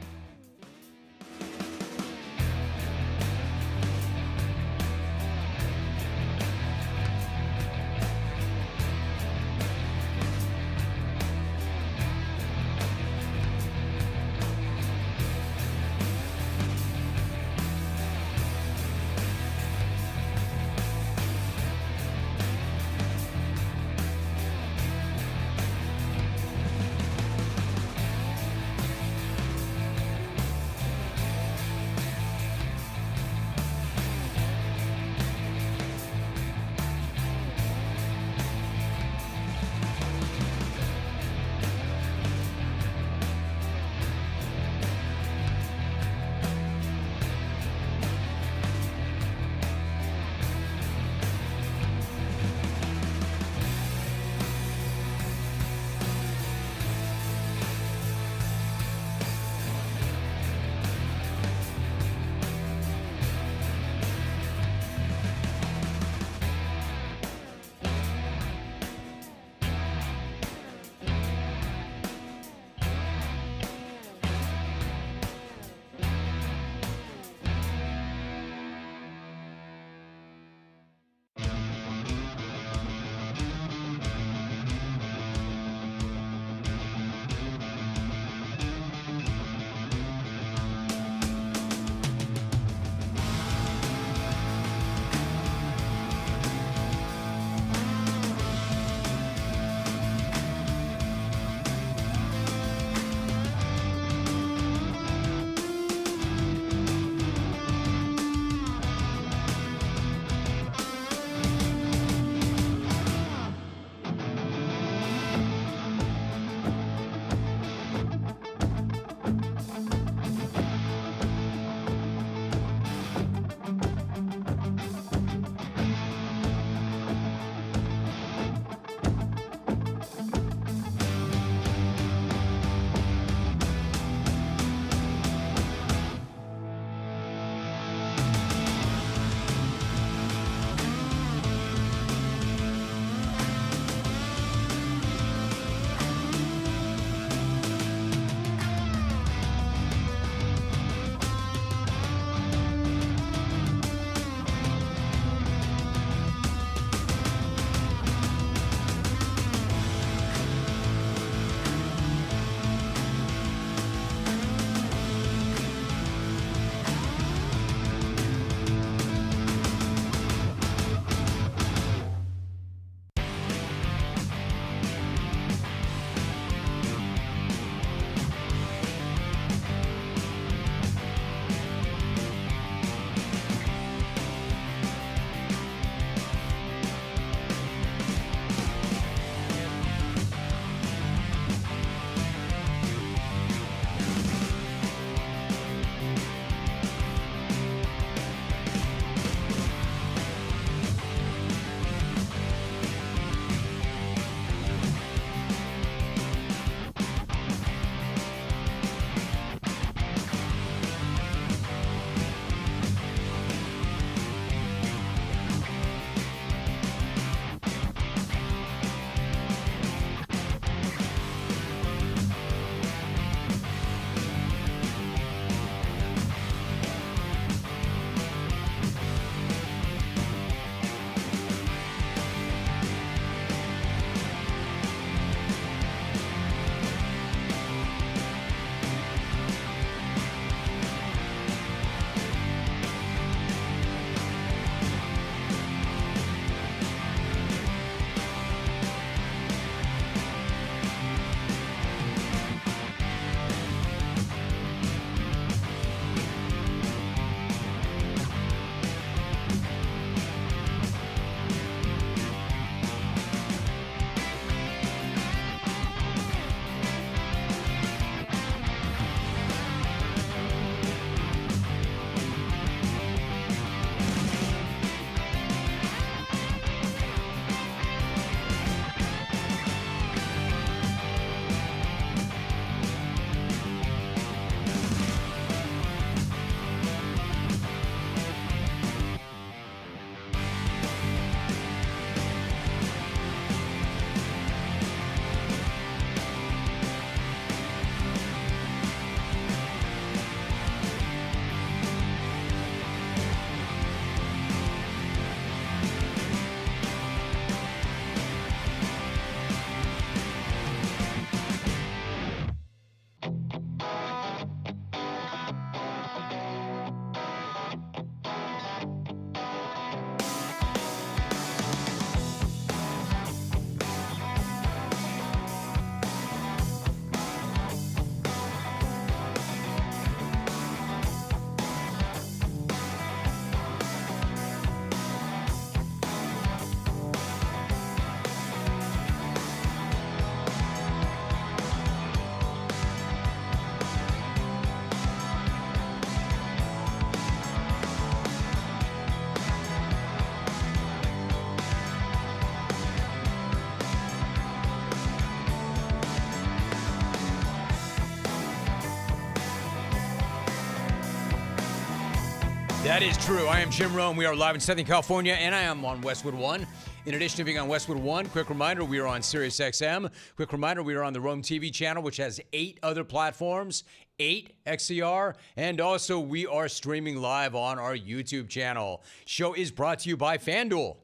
That is true. I am Jim Rome. We are live in Southern California, and I am on Westwood One. In addition to being on Westwood One, quick reminder, we are on Sirius XM. Quick reminder, we are on the Rome TV channel, which has 8 other platforms, 8 XCR, and also we are streaming live on our YouTube channel. Show is brought to you by FanDuel.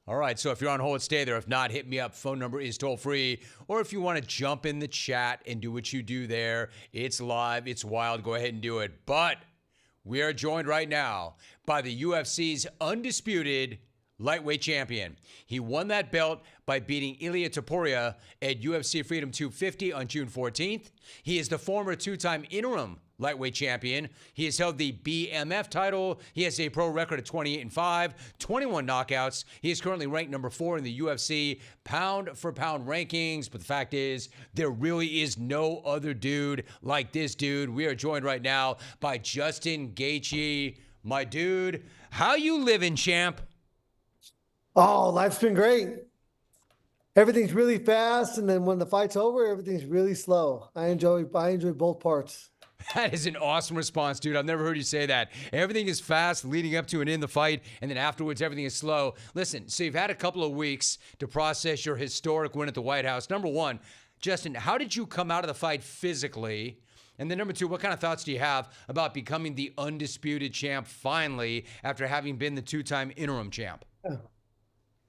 All right, so if you're on hold, stay there. If not, hit me up. Phone number is toll free. Or if you want to jump in the chat and do what you do there, it's live, it's wild, go ahead and do it. But we are joined right now by the UFC's undisputed lightweight champion. He won that belt by beating Ilia Topuria at UFC Freedom 250 on June 14th. He is the former 2-time interim lightweight champion. He has held the BMF title. He has a pro record of 28-5, 21 knockouts. He is currently ranked number 4 in the UFC pound-for-pound rankings. But the fact is, there really is no other dude like this dude. We are joined right now by Justin Gaethje. My dude, how you living, champ?
Oh, life's been great. Everything's really fast, and then when the fight's over, everything's really slow. I enjoy both parts.
That is an awesome response, dude. I've never heard you say that. Everything is fast leading up to and in the fight, and then afterwards, everything is slow. Listen, so you've had a couple of weeks to process your historic win at the White House. Number one, Justin, how did you come out of the fight physically? And then number two, what kind of thoughts do you have about becoming the undisputed champ finally after having been the 2-time interim champ?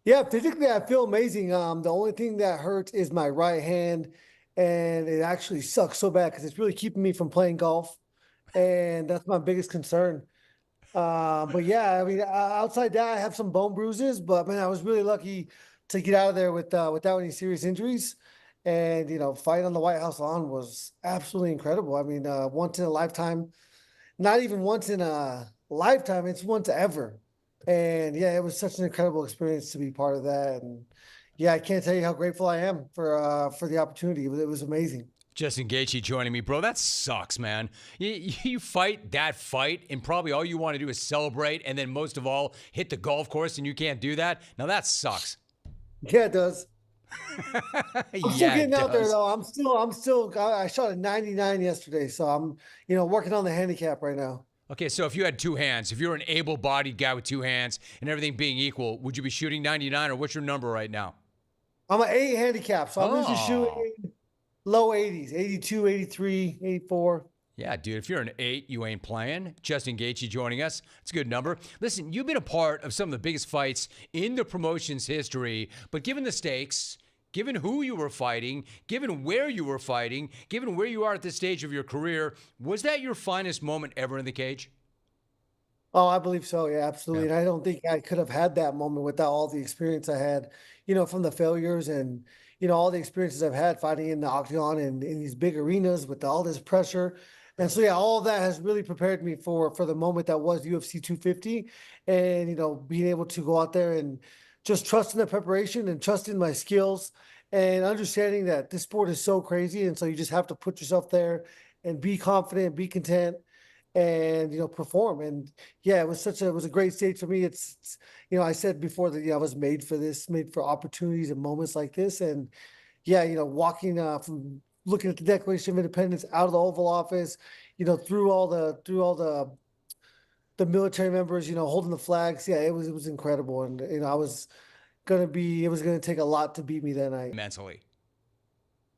Yeah, physically, I feel amazing. The only thing that hurts is my right hand, and it actually sucks so bad because it's really keeping me from playing golf, and that's my biggest concern. But yeah, I mean, outside that, I have some bone bruises, but man, I was really lucky to get out of there without any serious injuries. And fighting on the White House lawn was absolutely incredible. I mean, once in a lifetime, not even once in a lifetime, it's once ever. And yeah, it was such an incredible experience to be part of that. And yeah, I can't tell you how grateful I am for the opportunity. It was amazing.
Justin Gaethje joining me, bro. That sucks, man. You fight that fight, and probably all you want to do is celebrate, and then most of all, hit the golf course, and you can't do that. Now that sucks.
Yeah, it does. I'm still getting out there though. I shot a 99 yesterday, so I'm working on the handicap right now.
Okay, so if you had 2 hands, if you're an able-bodied guy with 2 hands and everything being equal, would you be shooting 99, or what's your number right now?
I'm an 8 handicap, so I'm usually shooting low 80s, 82, 83, 84.
Yeah, dude, if you're an 8, you ain't playing. Justin Gaethje joining us. It's a good number. Listen, you've been a part of some of the biggest fights in the promotion's history, but given the stakes, given who you were fighting, given where you were fighting, given where you are at this stage of your career, was that your finest moment ever in the cage?
Oh, I believe so. Yeah, absolutely. And I don't think I could have had that moment without all the experience I had, from the failures and, all the experiences I've had fighting in the octagon and in these big arenas with all this pressure. And so, yeah, all of that has really prepared me for the moment that was UFC 250 and, being able to go out there and just trusting the preparation and trusting my skills and understanding that this sport is so crazy. And so you just have to put yourself there and be confident, be content, and, perform. And yeah, it was a great stage for me. It's I said before that, I was made for this, made for opportunities and moments like this. And yeah, walking from looking at the Declaration of Independence out of the Oval Office, through all the military members, holding the flags. Yeah, it was incredible. And, it was going to take a lot to beat me that night.
Mentally.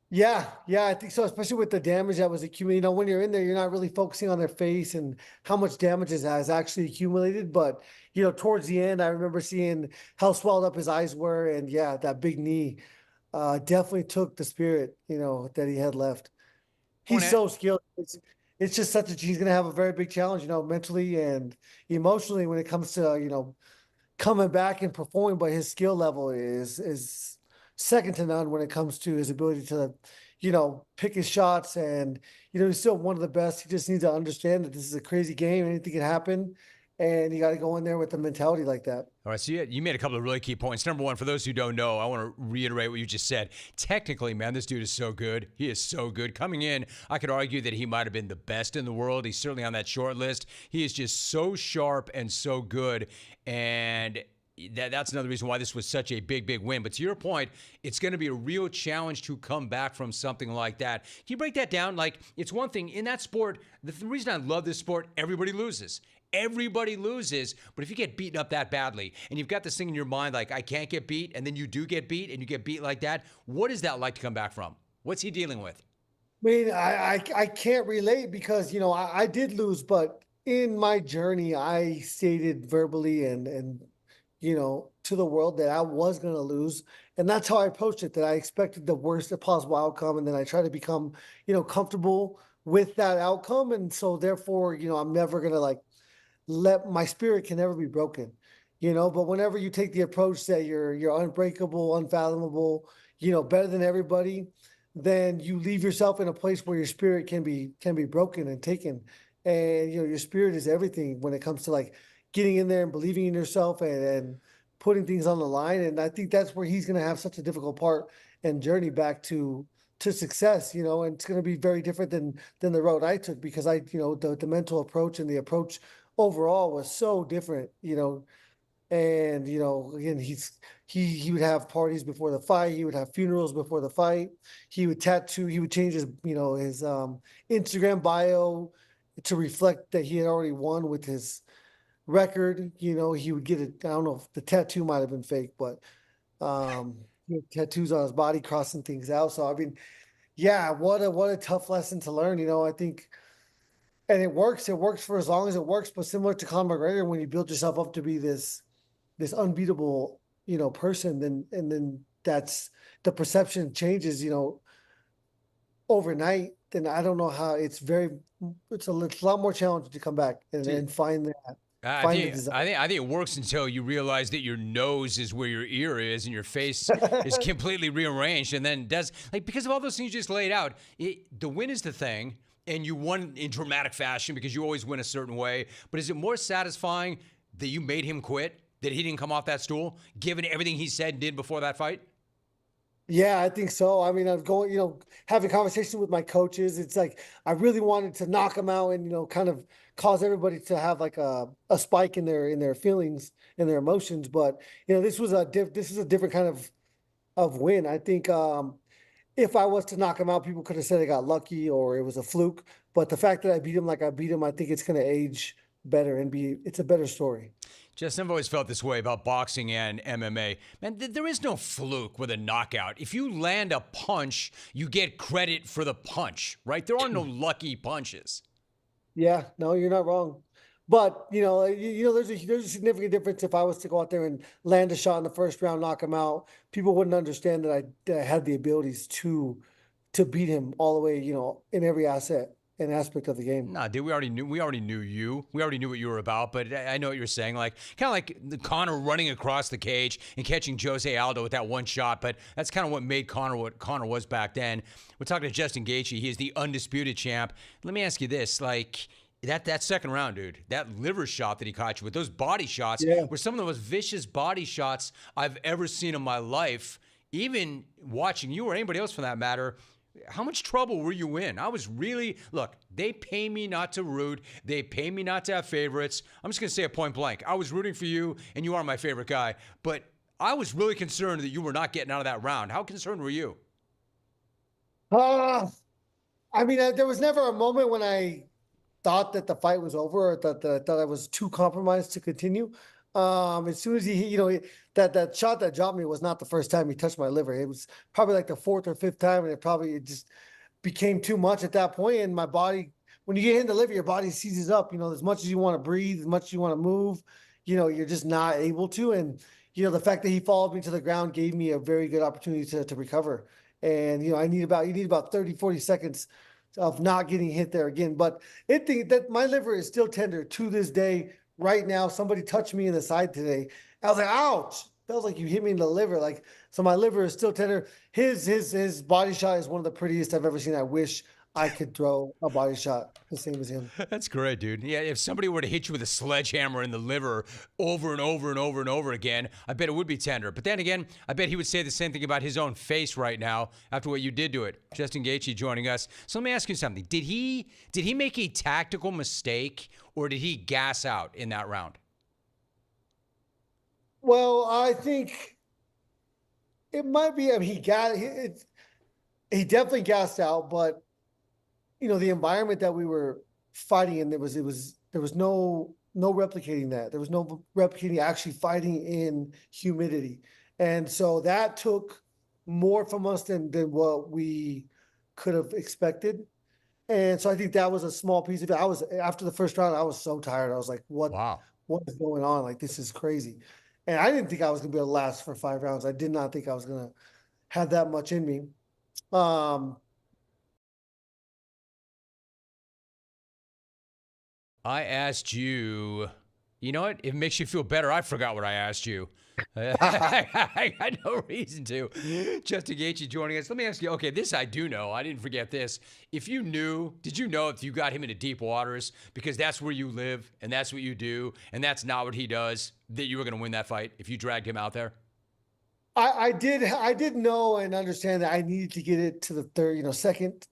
Yeah, I think so, especially with the damage that was accumulated. When you're in there, you're not really focusing on their face and how much damage has actually accumulated. But, towards the end, I remember seeing how swelled up his eyes were. And yeah, that big knee definitely took the spirit, that he had left. He's so skilled. It's just he's going to have a very big challenge, mentally and emotionally when it comes to, coming back and performing. But his skill level is second to none when it comes to his ability to, pick his shots. And, he's still one of the best. He just needs to understand that this is a crazy game. Anything can happen. And you got to go in there with a mentality like that.
All right, so you made a couple of really key points. Number one, for those who don't know, I want to reiterate what you just said. Technically, man, this dude is so good. He is so good. Coming in, I could argue that he might have been the best in the world. He's certainly on that short list. He is just so sharp and so good. And that's another reason why this was such a big, big win. But to your point, it's going to be a real challenge to come back from something like that. Can you break that down? Like, it's one thing in that sport. The reason I love this sport, everybody loses. Everybody loses, but if you get beaten up that badly and you've got this thing in your mind like, I can't get beat, and then you do get beat and you get beat like that, what is that like to come back from? What's he dealing with?
I mean, I can't relate because, you know, I did lose, but in my journey, I stated verbally and, you know, to the world that I was going to lose. And that's how I approached it, that I expected the worst possible outcome. And then I try to become, you know, comfortable with that outcome. And so therefore, you know, I'm never going to like my spirit can never be broken, you know, but whenever you take the approach that you're unbreakable, unfathomable, you know, better than everybody, then you leave yourself in a place where your spirit can be broken and taken. And, you know, your spirit is everything when it comes to like getting in there and believing in yourself and putting things on the line. And I think that's where he's going to have such a difficult part and journey back to success, you know, and it's going to be very different than the road I took because you know, the mental approach and the approach overall was so different, you know. And, you know, again, he would have parties before the fight. He would have funerals before the fight. He would change his, you know, his Instagram bio to reflect that he had already won with his record. You know, he would get it. I don't know if the tattoo might have been fake, but he had tattoos on his body crossing things out. So, I mean, yeah, what a tough lesson to learn, you know, I think. And it works for as long as it works, but similar to Conor McGregor, when you build yourself up to be this unbeatable, you know, person, then that's the perception changes, you know, overnight. Then I don't know how it's a lot more challenging to come back and find that.
I think it works until you realize that your nose is where your ear is and your face is completely rearranged. And then because of all those things you just laid out, the win is the thing. And you won in dramatic fashion because you always win a certain way. But is it more satisfying that you made him quit, that he didn't come off that stool, given everything he said and did before that fight?
Yeah, I think so. I mean, I'm going, you know, having conversations with my coaches. It's like I really wanted to knock him out and, you know, kind of cause everybody to have like a spike in their feelings and their emotions. But, you know, this is a different kind of win. I think if I was to knock him out, people could have said I got lucky or it was a fluke. But the fact that I beat him like I beat him, I think it's going to age better and it's a better story.
Justin, I've always felt this way about boxing and MMA. Man, there is no fluke with a knockout. If you land a punch, you get credit for the punch, right? There are no lucky punches.
Yeah, no, you're not wrong. But, you know, there's a significant difference if I was to go out there and land a shot in the first round, knock him out. People wouldn't understand that I had the abilities to beat him all the way, you know, in every aspect of the game.
Nah, dude, we already knew you. We already knew what you were about, but I know what you're saying. Like, kind of like the Conor running across the cage and catching Jose Aldo with that one shot, but that's kind of what made Conor what Conor was back then. We're talking to Justin Gaethje. He is the undisputed champ. Let me ask you this, like, that second round, dude, that liver shot that he caught you with, those body shots were some of the most vicious body shots I've ever seen in my life. Even watching you or anybody else for that matter, how much trouble were you in? I was really, look, they pay me not to root. They pay me not to have favorites. I'm just going to say it point blank. I was rooting for you, and you are my favorite guy. But I was really concerned that you were not getting out of that round. How concerned were you?
I mean, there was never a moment when I thought that the fight was over or that I thought I was too compromised to continue. As soon as he, you know, that shot that dropped me was not the first time he touched my liver. It was probably like the fourth or fifth time, and it just became too much at that point. And my body, when you get hit in the liver, your body seizes up. You know, as much as you want to breathe, as much as you want to move, you know, you're just not able to. And you know, the fact that he followed me to the ground gave me a very good opportunity to recover. And you know, you need about 30, 40 seconds of not getting hit there again. But that my liver is still tender to this day. Right now, somebody touched me in the side today. I was like, ouch. Feels like you hit me in the liver. Like, so my liver is still tender. His body shot is one of the prettiest I've ever seen. I wish I could throw a body shot the same as him.
That's great, dude. Yeah, if somebody were to hit you with a sledgehammer in the liver over and over and over and over again, I bet it would be tender. But then again, I bet he would say the same thing about his own face right now after what you did to it. Justin Gaethje joining us. So let me ask you something. Did he make a tactical mistake or did he gas out in that round?
Well, I think it might be. I mean, he definitely gassed out, but you know, the environment that we were fighting in, there was no no replicating that. There was no replicating actually fighting in humidity. And so that took more from us than what we could have expected. And so I think that was a small piece of it. After the first round, I was so tired. I was like, what is going on? Like, this is crazy. And I didn't think I was going to be able to last for 5 rounds. I did not think I was going to have that much in me.
I asked you, you know what? It makes you feel better. I forgot what I asked you. I had no reason to. Justin Gaethje joining us. Let me ask you, okay, this I do know. I didn't forget this. Did you know if you got him into deep waters, because that's where you live and that's what you do and that's not what he does, that you were going to win that fight if you dragged him out there?
I did know and understand that I needed to get it to the third,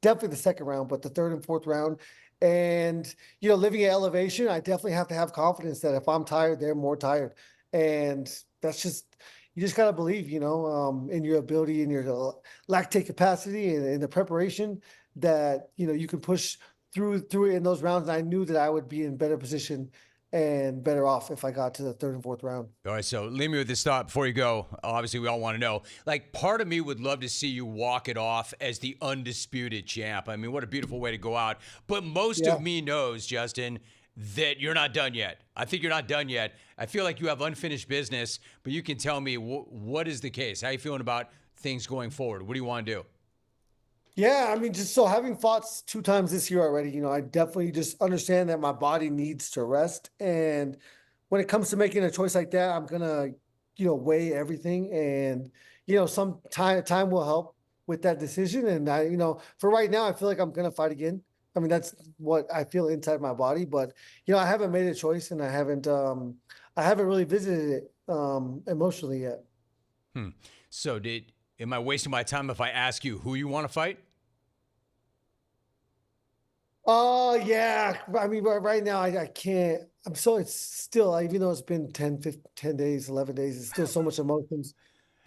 definitely the second round, but the third and fourth round. And, living at elevation, I definitely have to have confidence that if I'm tired, they're more tired. And that's you just got to believe, in your ability and your lactate capacity and the preparation that, you can push through it in those rounds. And I knew that I would be in better position and better off if I got to the third and fourth round.
All right, so leave me with this thought before you go. Obviously, we all want to know. Like, part of me would love to see you walk it off as the undisputed champ. I mean, what a beautiful way to go out. But most of me knows, Justin, that you're not done yet. I think you're not done yet. I feel like you have unfinished business, but you can tell me what is the case. How are you feeling about things going forward? What do you want to do?
Yeah, I mean, just so having fought 2 times this year already, I definitely just understand that my body needs to rest. And when it comes to making a choice like that, I'm gonna, weigh everything, and some time will help with that decision. And for right now, I feel like I'm gonna fight again. I mean, that's what I feel inside my body. But I haven't made a choice, and I haven't really visited it emotionally yet.
So am I wasting my time if I ask you who you want to fight?
Yeah. I mean, right now I can't. It's still, even though it's been 10 days, 11 days, it's still so much emotions.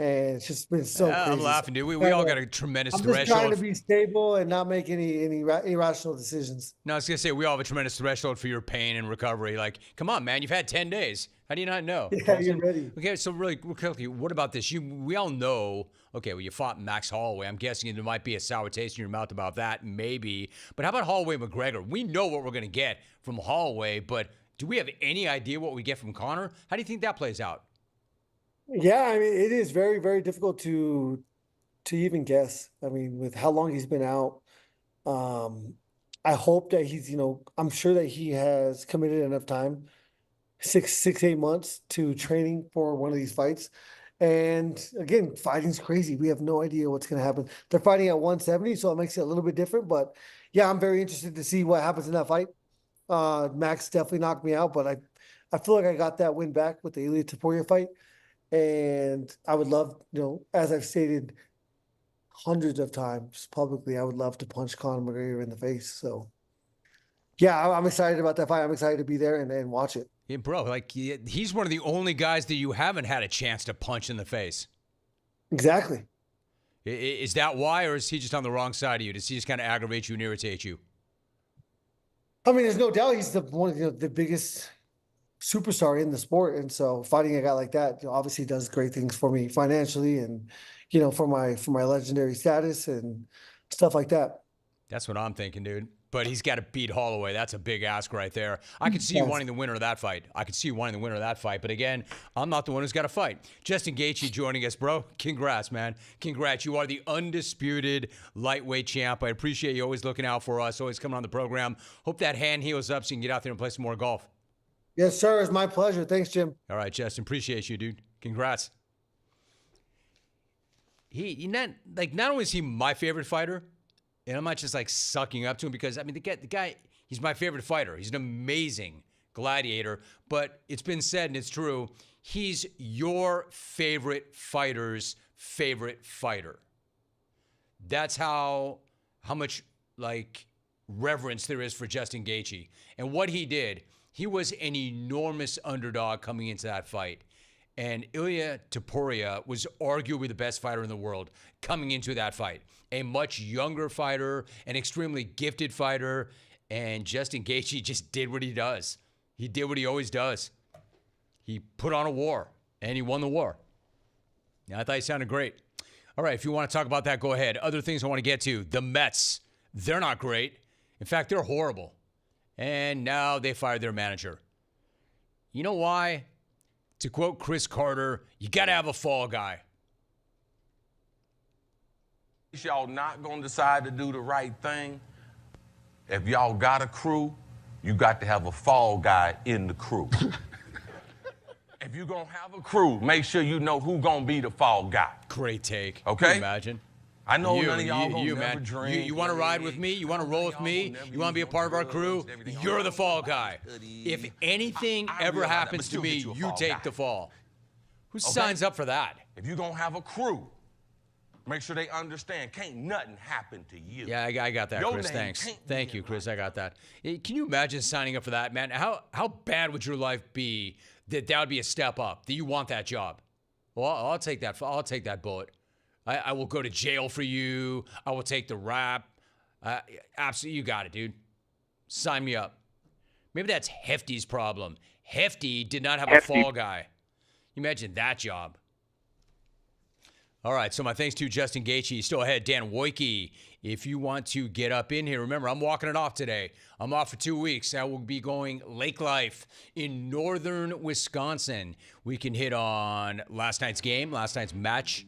And it's just been so crazy.
I'm laughing, dude. We all got a tremendous threshold.
I'm just trying to be stable and not make any irrational decisions.
No, I was going to say, we all have a tremendous threshold for your pain and recovery. Like, come on, man. You've had 10 days. How do you not know?
Yeah, you're ready.
Okay, so really quickly, what about this? We all know, okay, well, you fought Max Holloway. I'm guessing there might be a sour taste in your mouth about that, maybe. But how about Holloway-McGregor? We know what we're going to get from Holloway, but do we have any idea what we get from Conor? How do you think that plays out?
Yeah, I mean, it is very, very difficult to even guess. I mean, with how long he's been out, I hope that he's, I'm sure that he has committed enough time, 8 months to training for one of these fights. And again, fighting's crazy. We have no idea what's going to happen. They're fighting at 170, so it makes it a little bit different. But yeah, I'm very interested to see what happens in that fight. Max definitely knocked me out, but I feel like I got that win back with the Ilia Topuria fight. And I would love, as I've stated hundreds of times publicly, I would love to punch Conor McGregor in the face. So, yeah, I'm excited about that fight. I'm excited to be there and watch it.
Yeah, bro, like he's one of the only guys that you haven't had a chance to punch in the face.
Exactly.
Is that why, or is he just on the wrong side of you? Does he just kind of aggravate you and irritate you?
I mean, there's no doubt he's one of the biggest superstar in the sport, and so fighting a guy like that obviously does great things for me financially, and for my legendary status and stuff like that.
That's what I'm thinking, dude. But he's got to beat Holloway. That's a big ask right there. I could see you wanting the winner of that fight. But again, I'm not the one who's got to fight. Justin Gaethje joining us, bro. Congrats, man. Congrats. You are the undisputed lightweight champ. I appreciate you always looking out for us, always coming on the program. Hope that hand heals up so you can get out there and play some more golf.
Yes, sir. It's my pleasure. Thanks, Jim.
All right, Justin. Appreciate you, dude. Congrats. Not only is he my favorite fighter, and I'm not just like sucking up to him because, I mean, the guy, he's my favorite fighter. He's an amazing gladiator, but it's been said, and it's true, he's your favorite fighter's favorite fighter. That's how much, reverence there is for Justin Gaethje. And what he did, he was an enormous underdog coming into that fight. And Ilia Topuria was arguably the best fighter in the world coming into that fight. A much younger fighter, an extremely gifted fighter, and Justin Gaethje just did what he does. He did what he always does. He put on a war, and he won the war. Yeah, I thought he sounded great. All right, if you want to talk about that, go ahead. Other things I want to get to. The Mets, they're not great. In fact, they're horrible. And now they fired their manager. You know why? To quote Chris Carter, you got to have a fall guy.
Y'all not going to decide to do the right thing. If y'all got a crew, you got to have a fall guy in the crew. If you're going to have a crew, make sure you know who's going to be the fall guy.
Great take.
Okay?
Can you imagine?
I know none of y'all gonna never drink.
You want to ride with me? You want to roll with me? You want to be a part of our crew? You're the fall guy. If anything ever happens to me, you take the fall. Who signs up for that?
If you're going to have a crew, make sure they understand. Can't nothing happen to you.
Yeah, I got that, Chris. Thanks. Thank you, Chris. I got that. Can you imagine signing up for that, man? How bad would your life be that would be a step up, that you want that job? Well, I'll take that. I'll take that bullet. I will go to jail for you. I will take the rap. Absolutely, you got it, dude. Sign me up. Maybe that's Hefty's problem. Hefty did not have a fall guy. You imagine that job. All right, so my thanks to Justin Gaethje. Still ahead, Dan Wojcicki. If you want to get up in here, remember, I'm walking it off today. I'm off for 2 weeks. I will be going lake life in northern Wisconsin. We can hit on last night's game, last night's match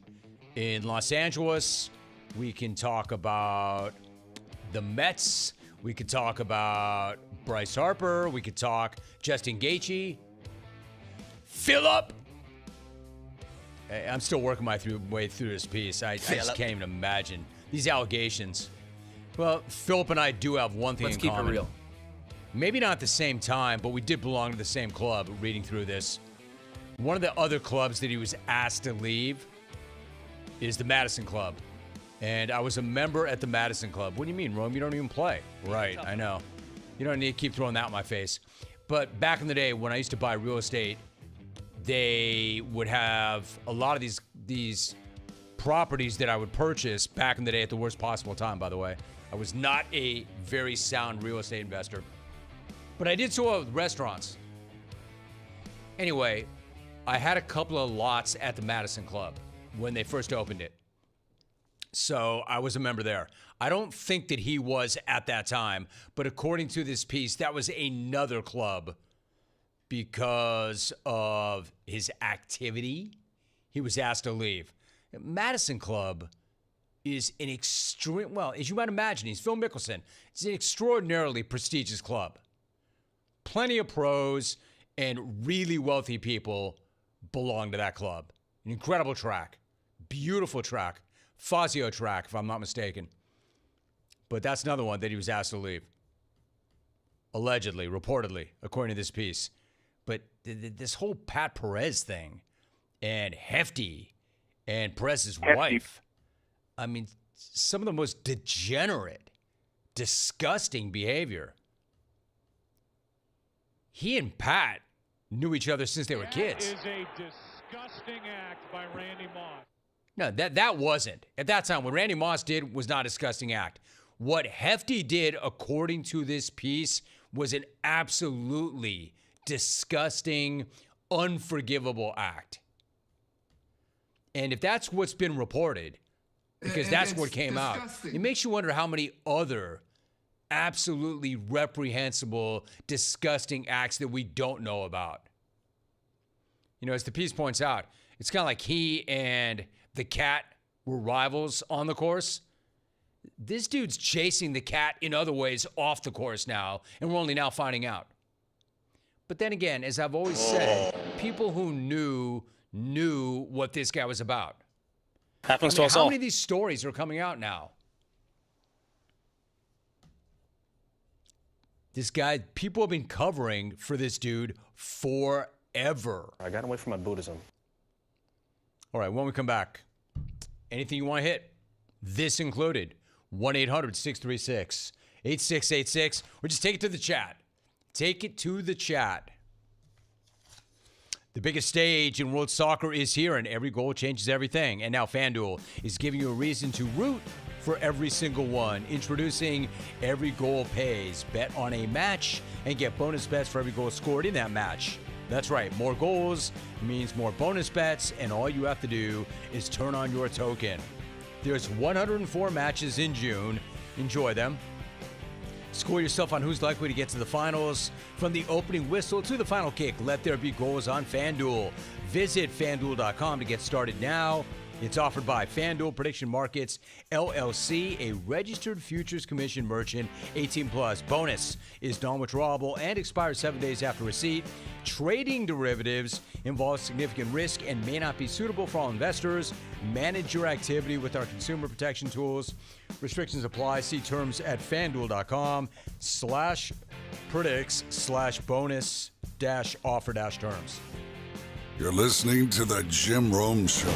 in Los Angeles. We can talk about the Mets. We could talk about Bryce Harper. We could talk Justin Gaethje. Philip. I'm still working my way through this piece. I just can't even imagine these allegations. Well, Philip and I do have one thing in common.
Let's keep it real.
Maybe not at the same time, but we did belong to the same club reading through this. One of the other clubs that he was asked to leave is the Madison Club. And I was a member at the Madison Club. What do you mean, Rome? You don't even play. Right, I know. You don't need to keep throwing that in my face. But back in the day when I used to buy real estate, they would have a lot of these properties that I would purchase back in the day at the worst possible time, by the way. I was not a very sound real estate investor. But I did so with restaurants. Anyway, I had a couple of lots at the Madison Club when they first opened it. So I was a member there. I don't think that he was at that time, but according to this piece, that was another club because of his activity. He was asked to leave. Madison Club is an extreme, well, as you might imagine, he's Phil Mickelson. It's an extraordinarily prestigious club. Plenty of pros and really wealthy people belong to that club. An incredible track. Beautiful track. Fazio track, if I'm not mistaken. But that's another one that he was asked to leave. Allegedly, reportedly, according to this piece. But this whole Pat Perez thing and Hefty and Perez's wife, I mean, some of the most degenerate, disgusting behavior. He and Pat knew each other since they were kids.
That is a disgusting act by Randy Moss.
No, that wasn't. At that time, what Randy Moss did was not a disgusting act. What Hefty did, according to this piece, was an absolutely disgusting, unforgivable act. And if that's what's been reported, because that's what came disgusting out, it makes you wonder how many other absolutely reprehensible, disgusting acts that we don't know about. You know, as the piece points out, it's kind of like he and the cat were rivals on the course. This dude's chasing the cat in other ways off the course now, and we're only now finding out. But then again, as I've always said, people who knew what this guy was about.
Happens to us all.
How many of these stories are coming out now? This guy, people have been covering for this dude forever.
I got away from my Buddhism.
All right, when we come back, anything you want to hit, this included, 1-800-636-8686, or just take it to the chat. Take it to the chat. The biggest stage in world soccer is here, and every goal changes everything. And now FanDuel is giving you a reason to root for for every single one. Introducing Every Goal Pays. Bet on a match and get bonus bets for every goal scored in that match. That's right, more goals means more bonus bets, and all you have to do is turn on your token. There's 104 matches in June. Enjoy them. Score yourself on who's likely to get to the finals. From the opening whistle to the final kick, let there be goals on FanDuel. Visit FanDuel.com to get started now. It's offered by FanDuel Prediction Markets, LLC, a registered futures commission merchant, 18+. Bonus is non-withdrawable and expires 7 days after receipt. Trading derivatives involves significant risk and may not be suitable for all investors. Manage your activity with our consumer protection tools. Restrictions apply. See terms at FanDuel.com/predicts/bonus-offer-terms.
You're listening to The Jim Rome Show.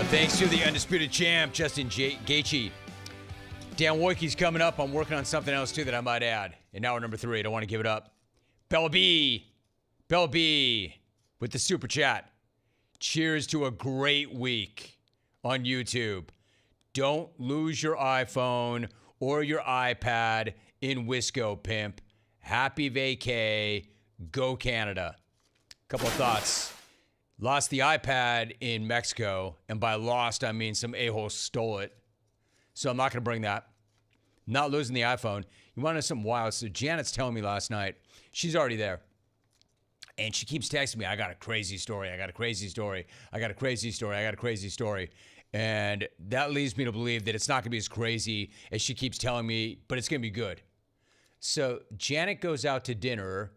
Thanks to the undisputed champ, Justin Gaethje. Dan Wojcicki's coming up. I'm working on something else, too, that I might add. And now we're number 3. I don't want to give it up. Bella B with the super chat. Cheers to a great week on YouTube. Don't lose your iPhone or your iPad in Wisco, pimp. Happy vacay. Go Canada. Couple of thoughts. Lost the iPad in Mexico, and by lost, I mean some a-hole stole it. So I'm not going to bring that. Not losing the iPhone. You want to know something wild? So Janet's telling me last night, she's already there. And she keeps texting me, I got a crazy story. I got a crazy story. I got a crazy story. I got a crazy story. And that leads me to believe that it's not going to be as crazy as she keeps telling me, but it's going to be good. So Janet goes out to dinner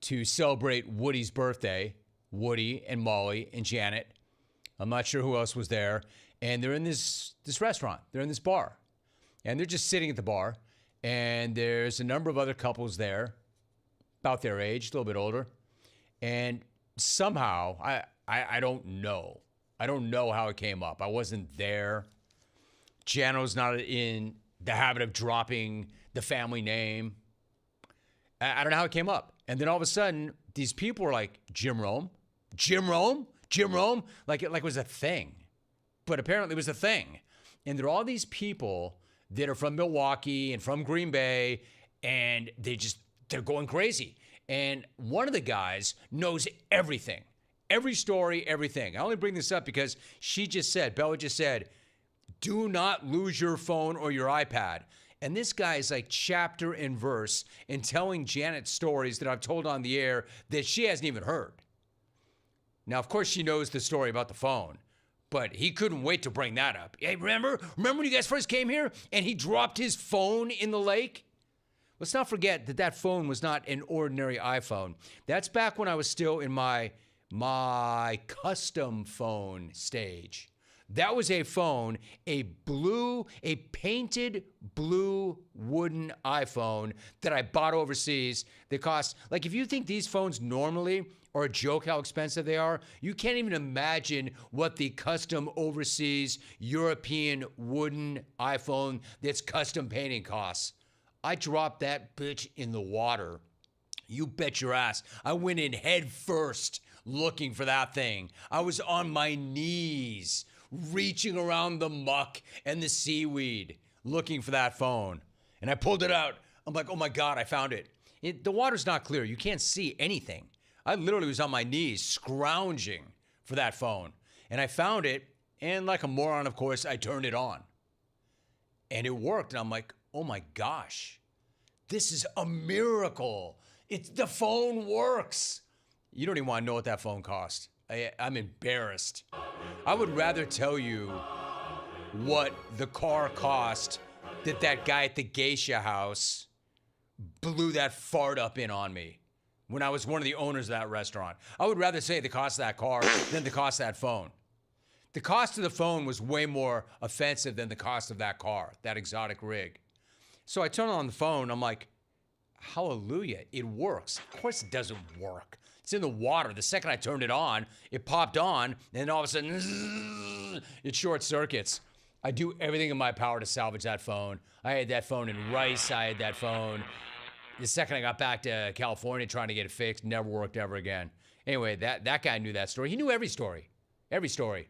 to celebrate Woody's birthday. Woody and Molly and Janet. I'm not sure who else was there. And they're in this restaurant. They're in this bar. And they're just sitting at the bar. And there's a number of other couples there, about their age, a little bit older. And somehow, I don't know. I don't know how it came up. I wasn't there. Jano's not in the habit of dropping the family name. I don't know how it came up. And then all of a sudden, these people were like, Jim Rome? Jim Rome? Jim Rome? Like it was a thing. But apparently it was a thing. And there are all these people that are from Milwaukee and from Green Bay, and they're going crazy. And one of the guys knows everything. Every story, everything. I only bring this up because Bella just said, do not lose your phone or your iPad. And this guy is like chapter and verse in telling Janet stories that I've told on the air that she hasn't even heard. Now, of course, she knows the story about the phone, but he couldn't wait to bring that up. Hey, remember when you guys first came here and he dropped his phone in the lake? Let's not forget that phone was not an ordinary iPhone. That's back when I was still in my custom phone stage. That was a phone, a painted blue wooden iPhone that I bought overseas that cost, like if you think these phones normally are a joke how expensive they are, you can't even imagine what the custom overseas European wooden iPhone that's custom painting costs. I dropped that bitch in the water. You bet your ass. I went in head first looking for that thing. I was on my knees, reaching around the muck and the seaweed, looking for that phone. And I pulled it out. I'm like, oh my God, I found it. The water's not clear. You can't see anything. I literally was on my knees, scrounging for that phone. And I found it, and like a moron, of course, I turned it on. And it worked. And I'm like, oh my gosh, this is a miracle. The phone works. You don't even want to know what that phone cost. I'm embarrassed. I would rather tell you what the car cost that guy at the geisha house blew that fart up in on me when I was one of the owners of that restaurant. I would rather say the cost of that car than the cost of that phone. The cost of the phone was way more offensive than the cost of that car, that exotic rig. So I turn on the phone. I'm like, hallelujah, it works. Of course it doesn't work. It's in the water. The second I turned it on, it popped on, and then all of a sudden, it short circuits. I do everything in my power to salvage that phone. I had that phone in Rice. I had that phone. The second I got back to California trying to get it fixed, never worked ever again. Anyway, that guy knew that story. He knew every story. Every story.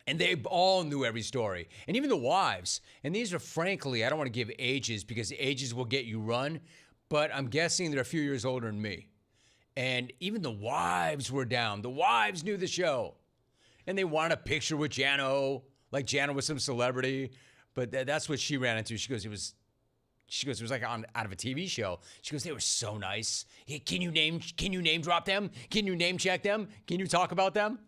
And they all knew every story. And even the wives. And these are, frankly, I don't want to give ages because ages will get you run, but I'm guessing they're a few years older than me. And even the wives were down. The wives knew the show. And they wanted a picture with Jano, like Jano was some celebrity. But that's what she ran into. She goes, it was like out of a TV show. She goes, they were so nice. Hey, can you name drop them? Can you name check them? Can you talk about them?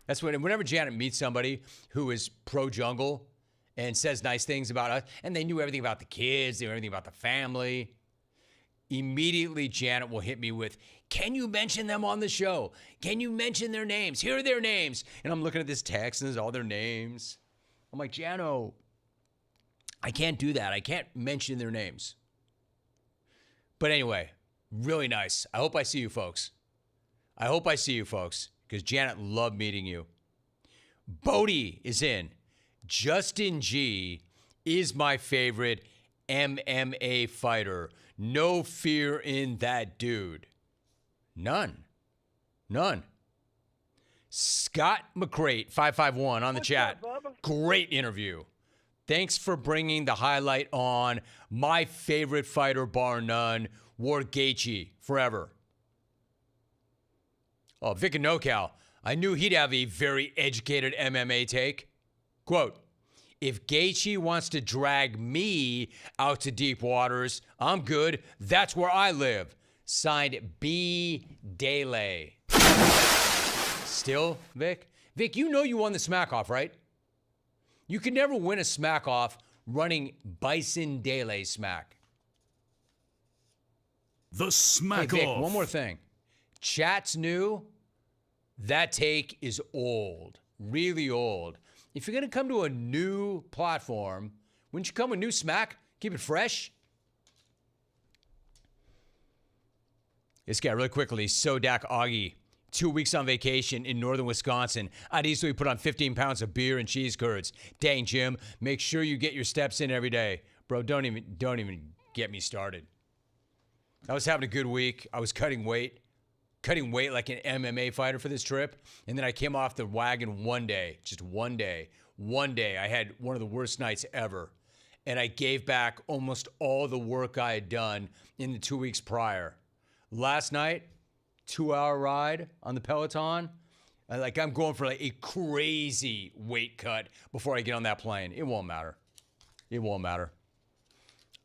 That's whenever Janet meets somebody who is pro-jungle and says nice things about us, and they knew everything about the kids, they knew everything about the family, immediately Janet will hit me with, can you mention them on the show? Can you mention their names? Here are their names. And I'm looking at this text, and there's all their names. I'm like, Jano, I can't do that. I can't mention their names. But anyway, really nice. I hope I see you folks. Because Janet loved meeting you. Bodie is in. Justin G is my favorite MMA fighter. No fear in that dude. None. Scott McCrate, 551 on the chat. Great interview. Thanks for bringing the highlight on. My favorite fighter, bar none, Ward Gaethje, forever. Oh, Vic and NoCal. I knew he'd have a very educated MMA take. Quote, if Gaethje wants to drag me out to deep waters, I'm good. That's where I live. Signed B. Dele. Still, Vic? Vic, you know you won the smack off, right? You can never win a smack off running Bison Dele smack.
The smack
hey, Vic,
off.
One more thing. Chat's new. That take is old. Really old. If you're going to come to a new platform, wouldn't you come with new smack? Keep it fresh? This guy, really quickly, Sodak Augie. 2 weeks on vacation in northern Wisconsin. I'd easily put on 15 pounds of beer and cheese curds. Dang, Jim, make sure you get your steps in every day. Bro, don't even get me started. I was having a good week. I was cutting weight like an MMA fighter for this trip. And then I came off the wagon one day, just one day. One day, I had one of the worst nights ever. And I gave back almost all the work I had done in the 2 weeks prior. Last night, 2-hour ride on the Peloton. I'm going for like a crazy weight cut before I get on that plane. It won't matter. It won't matter.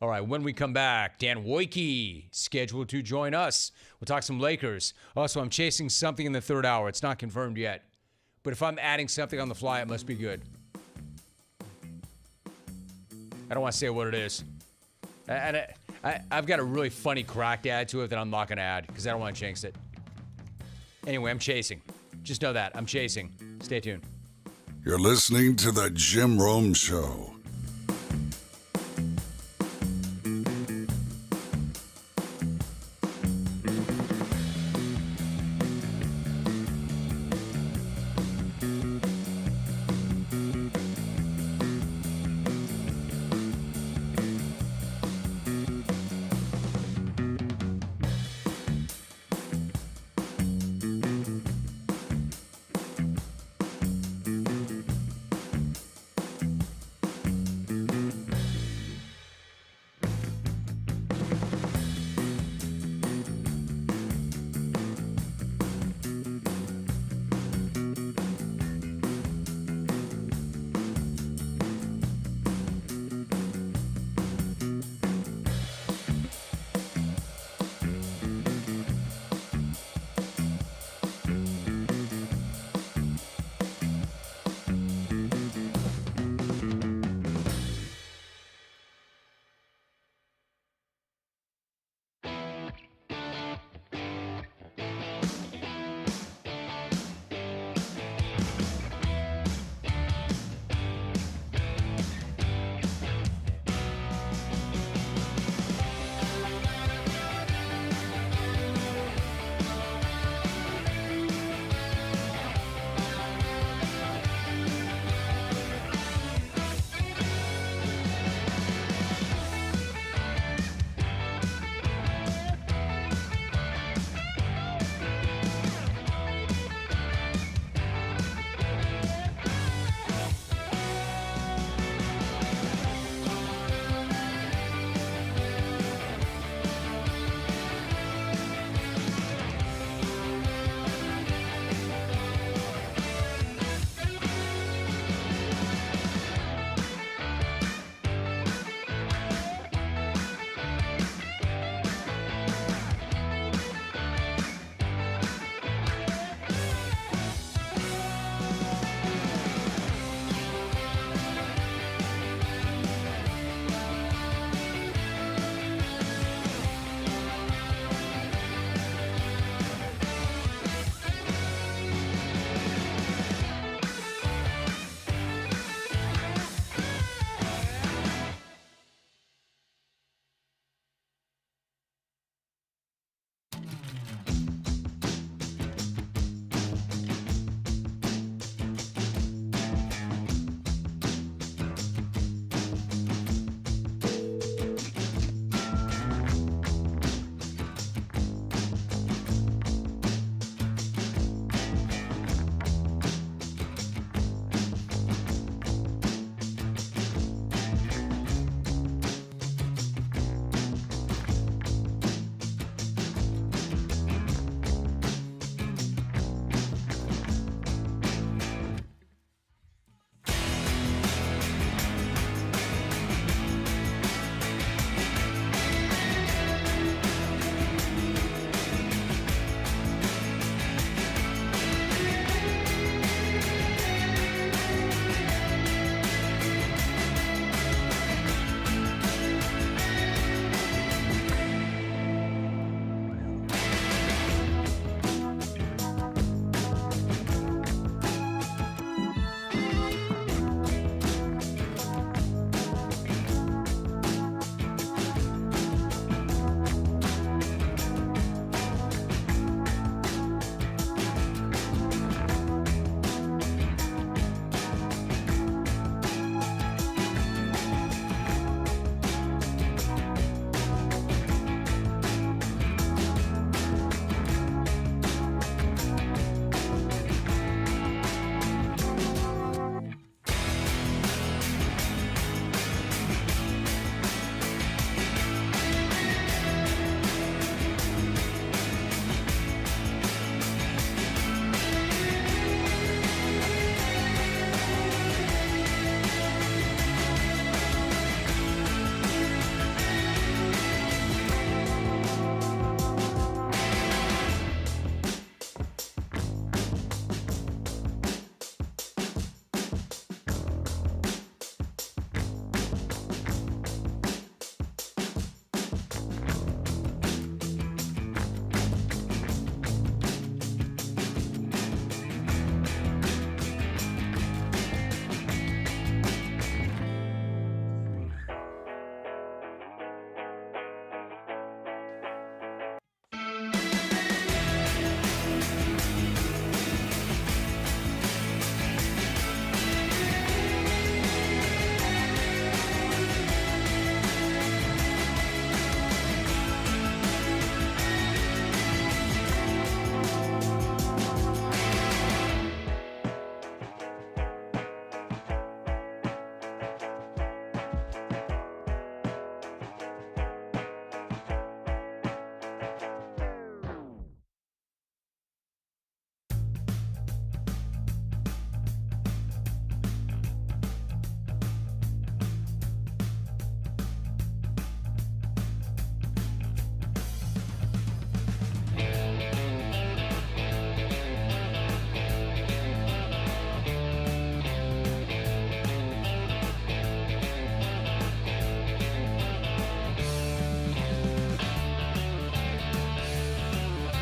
All right, when we come back, Dan Wojcicki scheduled to join us. We'll talk some Lakers. Also, I'm chasing something in the third hour. It's not confirmed yet. But if I'm adding something on the fly, it must be good. I don't want to say what it is. I've got a really funny crack to add to it that I'm not going to add because I don't want to jinx it. Anyway, I'm chasing. Just know that. I'm chasing. Stay tuned.
You're listening to The Jim Rome Show.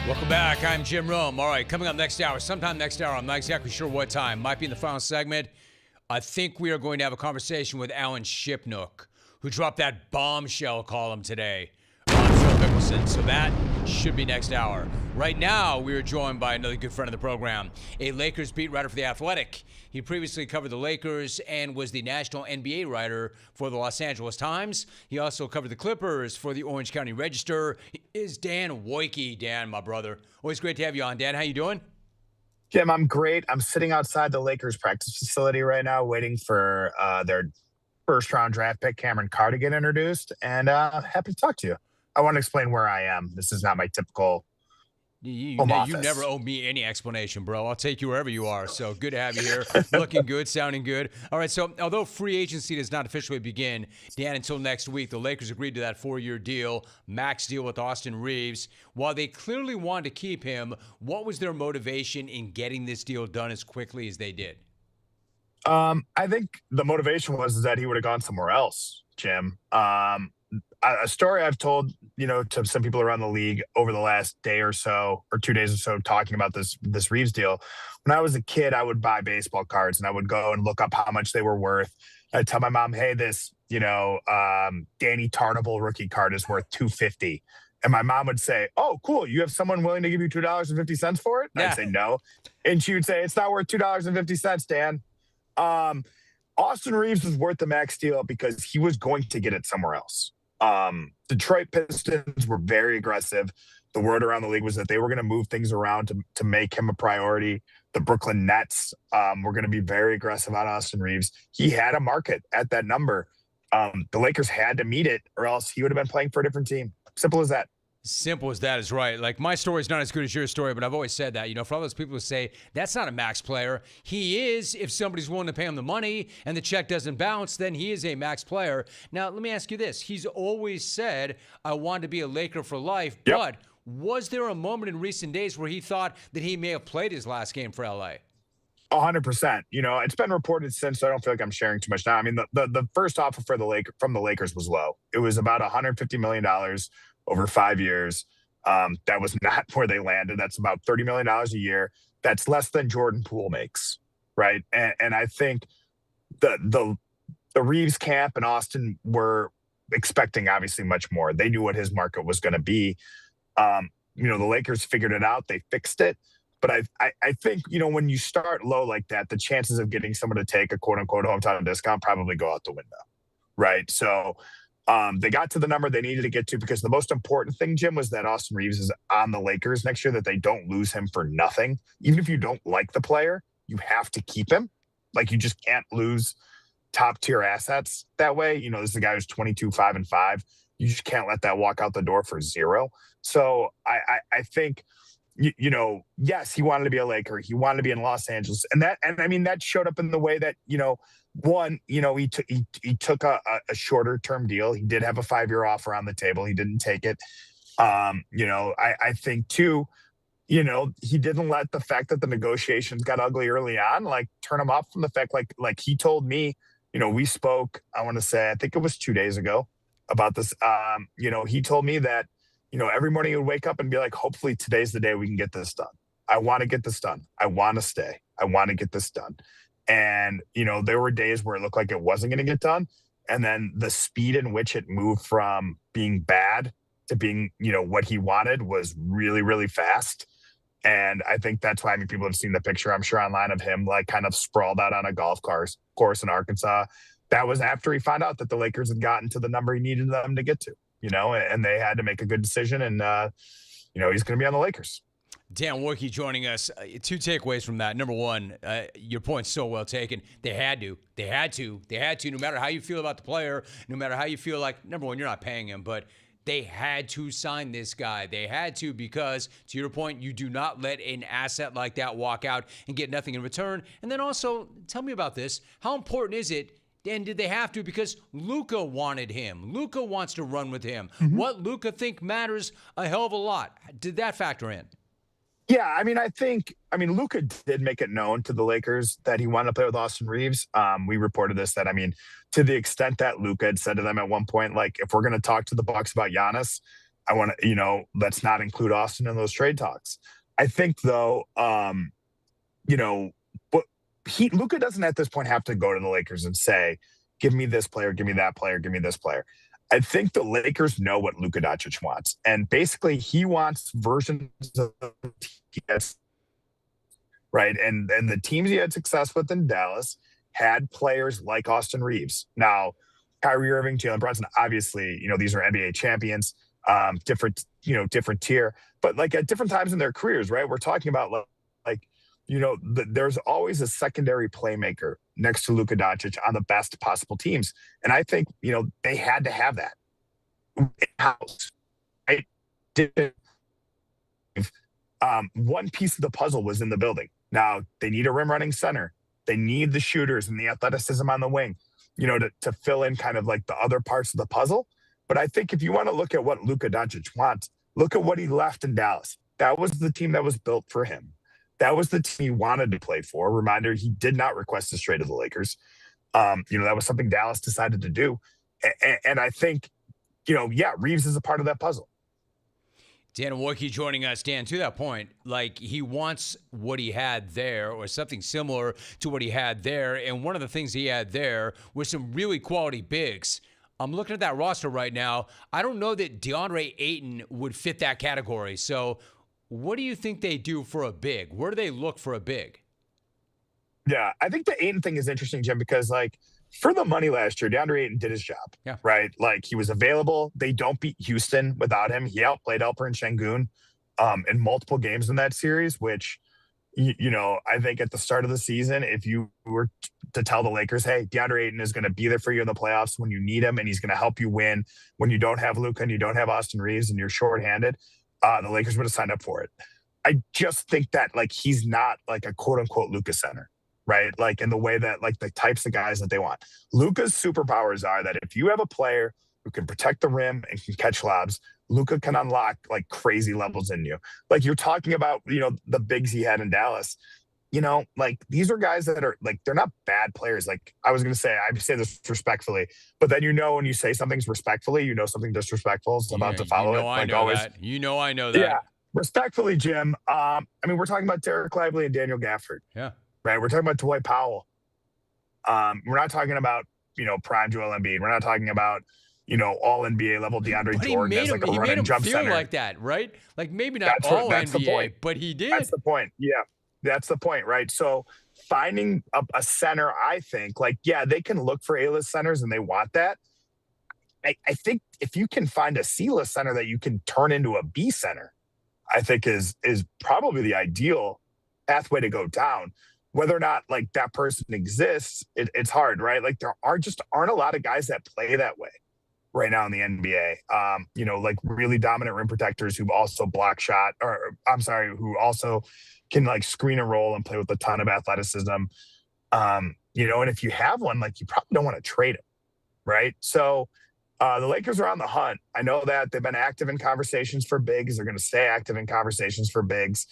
Welcome back. I'm Jim Rome. All right, coming up next hour, sometime next hour, I'm not exactly sure what time. Might be in the final segment. I think we are going to have a conversation with Alan Shipnook, who dropped that bombshell column today on Phil Mickelson. So that should be next hour. Right now, we are joined by another good friend of the program, a Lakers beat writer for The Athletic. He previously covered the Lakers and was the national NBA writer for the Los Angeles Times. He also covered the Clippers for the Orange County Register. He is Dan Woike. Dan, my brother. Always great to have you on. Dan, how you doing?
Jim, I'm great. I'm sitting outside the Lakers practice facility right now waiting for their first-round draft pick, Cameron Carr, to get introduced, and happy to talk to you. I want to explain where I am. This is not my typical home office.
You never owe me any explanation, bro. I'll take you wherever you are. So good to have you here. Looking good, sounding good. All right, so although free agency does not officially begin, Dan, until next week, the Lakers agreed to that 4-year deal, max deal with Austin Reeves. While they clearly wanted to keep him, what was their motivation in getting this deal done as quickly as they did?
I think the motivation was that he would have gone somewhere else, Jim. A story I've told, to some people around the league over the last day or so, or 2 days or so, talking about this Reeves deal. When I was a kid, I would buy baseball cards and I would go and look up how much they were worth. I'd tell my mom, hey, this, Danny Tarnable rookie card is worth $250. And my mom would say, oh, cool. You have someone willing to give you $2.50 for it? And I'd say no. And she would say, it's not worth $2.50, Dan. Austin Reeves was worth the max deal because he was going to get it somewhere else. Detroit Pistons were very aggressive. The word around the league was that they were going to move things around to make him a priority. The Brooklyn Nets were going to be very aggressive on Austin Reeves. He had a market at that number. The Lakers had to meet it, or else he would have been playing for a different team. Simple as that.
Simple as that is right. Like, my story is not as good as your story, but I've always said that, for all those people who say that's not a max player, he is. If somebody's willing to pay him the money and the check doesn't bounce, then he is a max player. Now, let me ask you this. He's always said, I want to be a Laker for life, but was there a moment in recent days where he thought that he may have played his last game for LA?
100%. It's been reported since, so I don't feel like I'm sharing too much now. I mean, the first offer for from the Lakers was low. It was about $150 million over 5 years. That was not where they landed. That's about $30 million a year. That's less than Jordan Poole makes, right? And I think the Reeves camp and Austin were expecting obviously much more. They knew what his market was going to be. The Lakers figured it out. They fixed it. But I think, when you start low like that, the chances of getting someone to take a quote-unquote hometown discount probably go out the window, right? So they got to the number they needed to get to, because the most important thing, Jim, was that Austin Reeves is on the Lakers next year, that they don't lose him for nothing. Even if you don't like the player, you have to keep him. Like, you just can't lose top-tier assets that way. This is a guy who's 22, 5-5. You just can't let that walk out the door for zero. So I think, yes, he wanted to be a Laker. He wanted to be in Los Angeles. And I mean, that showed up in the way that, one, he took a shorter term deal. He did have a 5-year offer on the table. He didn't take it. I think too, he didn't let the fact that the negotiations got ugly early on, like, turn him off from the fact, like he told me, we spoke, I want to say, I think it was 2 days ago about this. He told me that, every morning he would wake up and be like, hopefully today's the day we can get this done. I want to get this done. I want to stay. I want to get this done. And, there were days where it looked like it wasn't going to get done. And then the speed in which it moved from being bad to being, what he wanted was really, really fast. And I think that's why, people have seen the picture, I'm sure, online of him, like, kind of sprawled out on a golf course in Arkansas. That was after he found out that the Lakers had gotten to the number he needed them to get to, and they had to make a good decision. And, he's going to be on the Lakers.
Dan Woike joining us. 2 takeaways from that. Number one, your point's so well taken. They had to. No matter how you feel about the player, no matter how you feel like, number one, you're not paying him, but they had to sign this guy. They had to, because, to your point, you do not let an asset like that walk out and get nothing in return. And then also, tell me about this. How important is it? And did they have to? Because Luka wanted him. Luka wants to run with him. Mm-hmm. What Luka think matters a hell of a lot. Did that factor in?
Yeah, I think Luka did make it known to the Lakers that he wanted to play with Austin Reeves. We reported this, that, to the extent that Luka had said to them at one point, like, if we're going to talk to the Bucks about Giannis, I want to, let's not include Austin in those trade talks. I think though, but Luka doesn't at this point have to go to the Lakers and say, give me this player, give me that player, give me this player. I think the Lakers know what Luka Doncic wants. And basically he wants versions of TS, right? And the teams he had success with in Dallas had players like Austin Reeves. Now, Kyrie Irving, Jalen Brunson, obviously, these are NBA champions, different tier, but like at different times in their careers, right? We're talking about there's always a secondary playmaker next to Luka Doncic on the best possible teams. And I think, they had to have that in-house. Right? One piece of the puzzle was in the building. Now they need a rim running center. They need the shooters and the athleticism on the wing, to fill in kind of like the other parts of the puzzle. But I think if you want to look at what Luka Doncic wants, look at what he left in Dallas. That was the team that was built for him. That was the team he wanted to play for. Reminder, he did not request a trade to the Lakers. That was something Dallas decided to do. And I think, Reeves is a part of that puzzle.
Dan Wojcicki joining us. Dan, to that point, like he wants what he had there or something similar to what he had there. And one of the things he had there was some really quality bigs. I'm looking at that roster right now. I don't know that DeAndre Ayton would fit that category. So what do you think they do for a big? Where do they look for a big?
Yeah, I think the Ayton thing is interesting, Jim, because for the money last year, DeAndre Ayton did his job.
Yeah.
Right? Like he was available. They don't beat Houston without him. He outplayed Alperen Şengün in multiple games in that series, which, I think at the start of the season, if you were to tell the Lakers, hey, DeAndre Ayton is going to be there for you in the playoffs when you need him, and he's going to help you win when you don't have Luka and you don't have Austin Reeves and you're shorthanded, the Lakers would have signed up for it. I just think that he's not like a quote unquote Luka center, right? Like in the way that the types of guys that they want. Luka's superpowers are that if you have a player who can protect the rim and can catch lobs, Luka can unlock crazy levels in you. Like you're talking about, the bigs he had in Dallas. These are guys that are they're not bad players. I was going to say, I say this respectfully, but then when you say something's respectfully, something disrespectful is about to follow it.
I know that. I know that.
Yeah, respectfully, Jim. We're talking about Derek Lively and Daniel Gafford.
Yeah.
Right. We're talking about Dwight Powell. We're not talking about, prime Joel Embiid. We're not talking about, all NBA level DeAndre Jordan as a run and jump center.
Like that, right? Like maybe not all NBA, but he did.
That's the point. Yeah. That's the point, right? So finding a center, I think, they can look for A-list centers and they want that. I think if you can find a C-list center that you can turn into a B center, I think is probably the ideal pathway to go down. Whether or not that person exists, it's hard, right? There aren't a lot of guys that play that way right now in the NBA. Really dominant rim protectors who also block shot, who also can screen and roll and play with a ton of athleticism. And if you have one, you probably don't want to trade him, right? So the Lakers are on the hunt. I know that they've been active in conversations for bigs. They're going to stay active in conversations for bigs.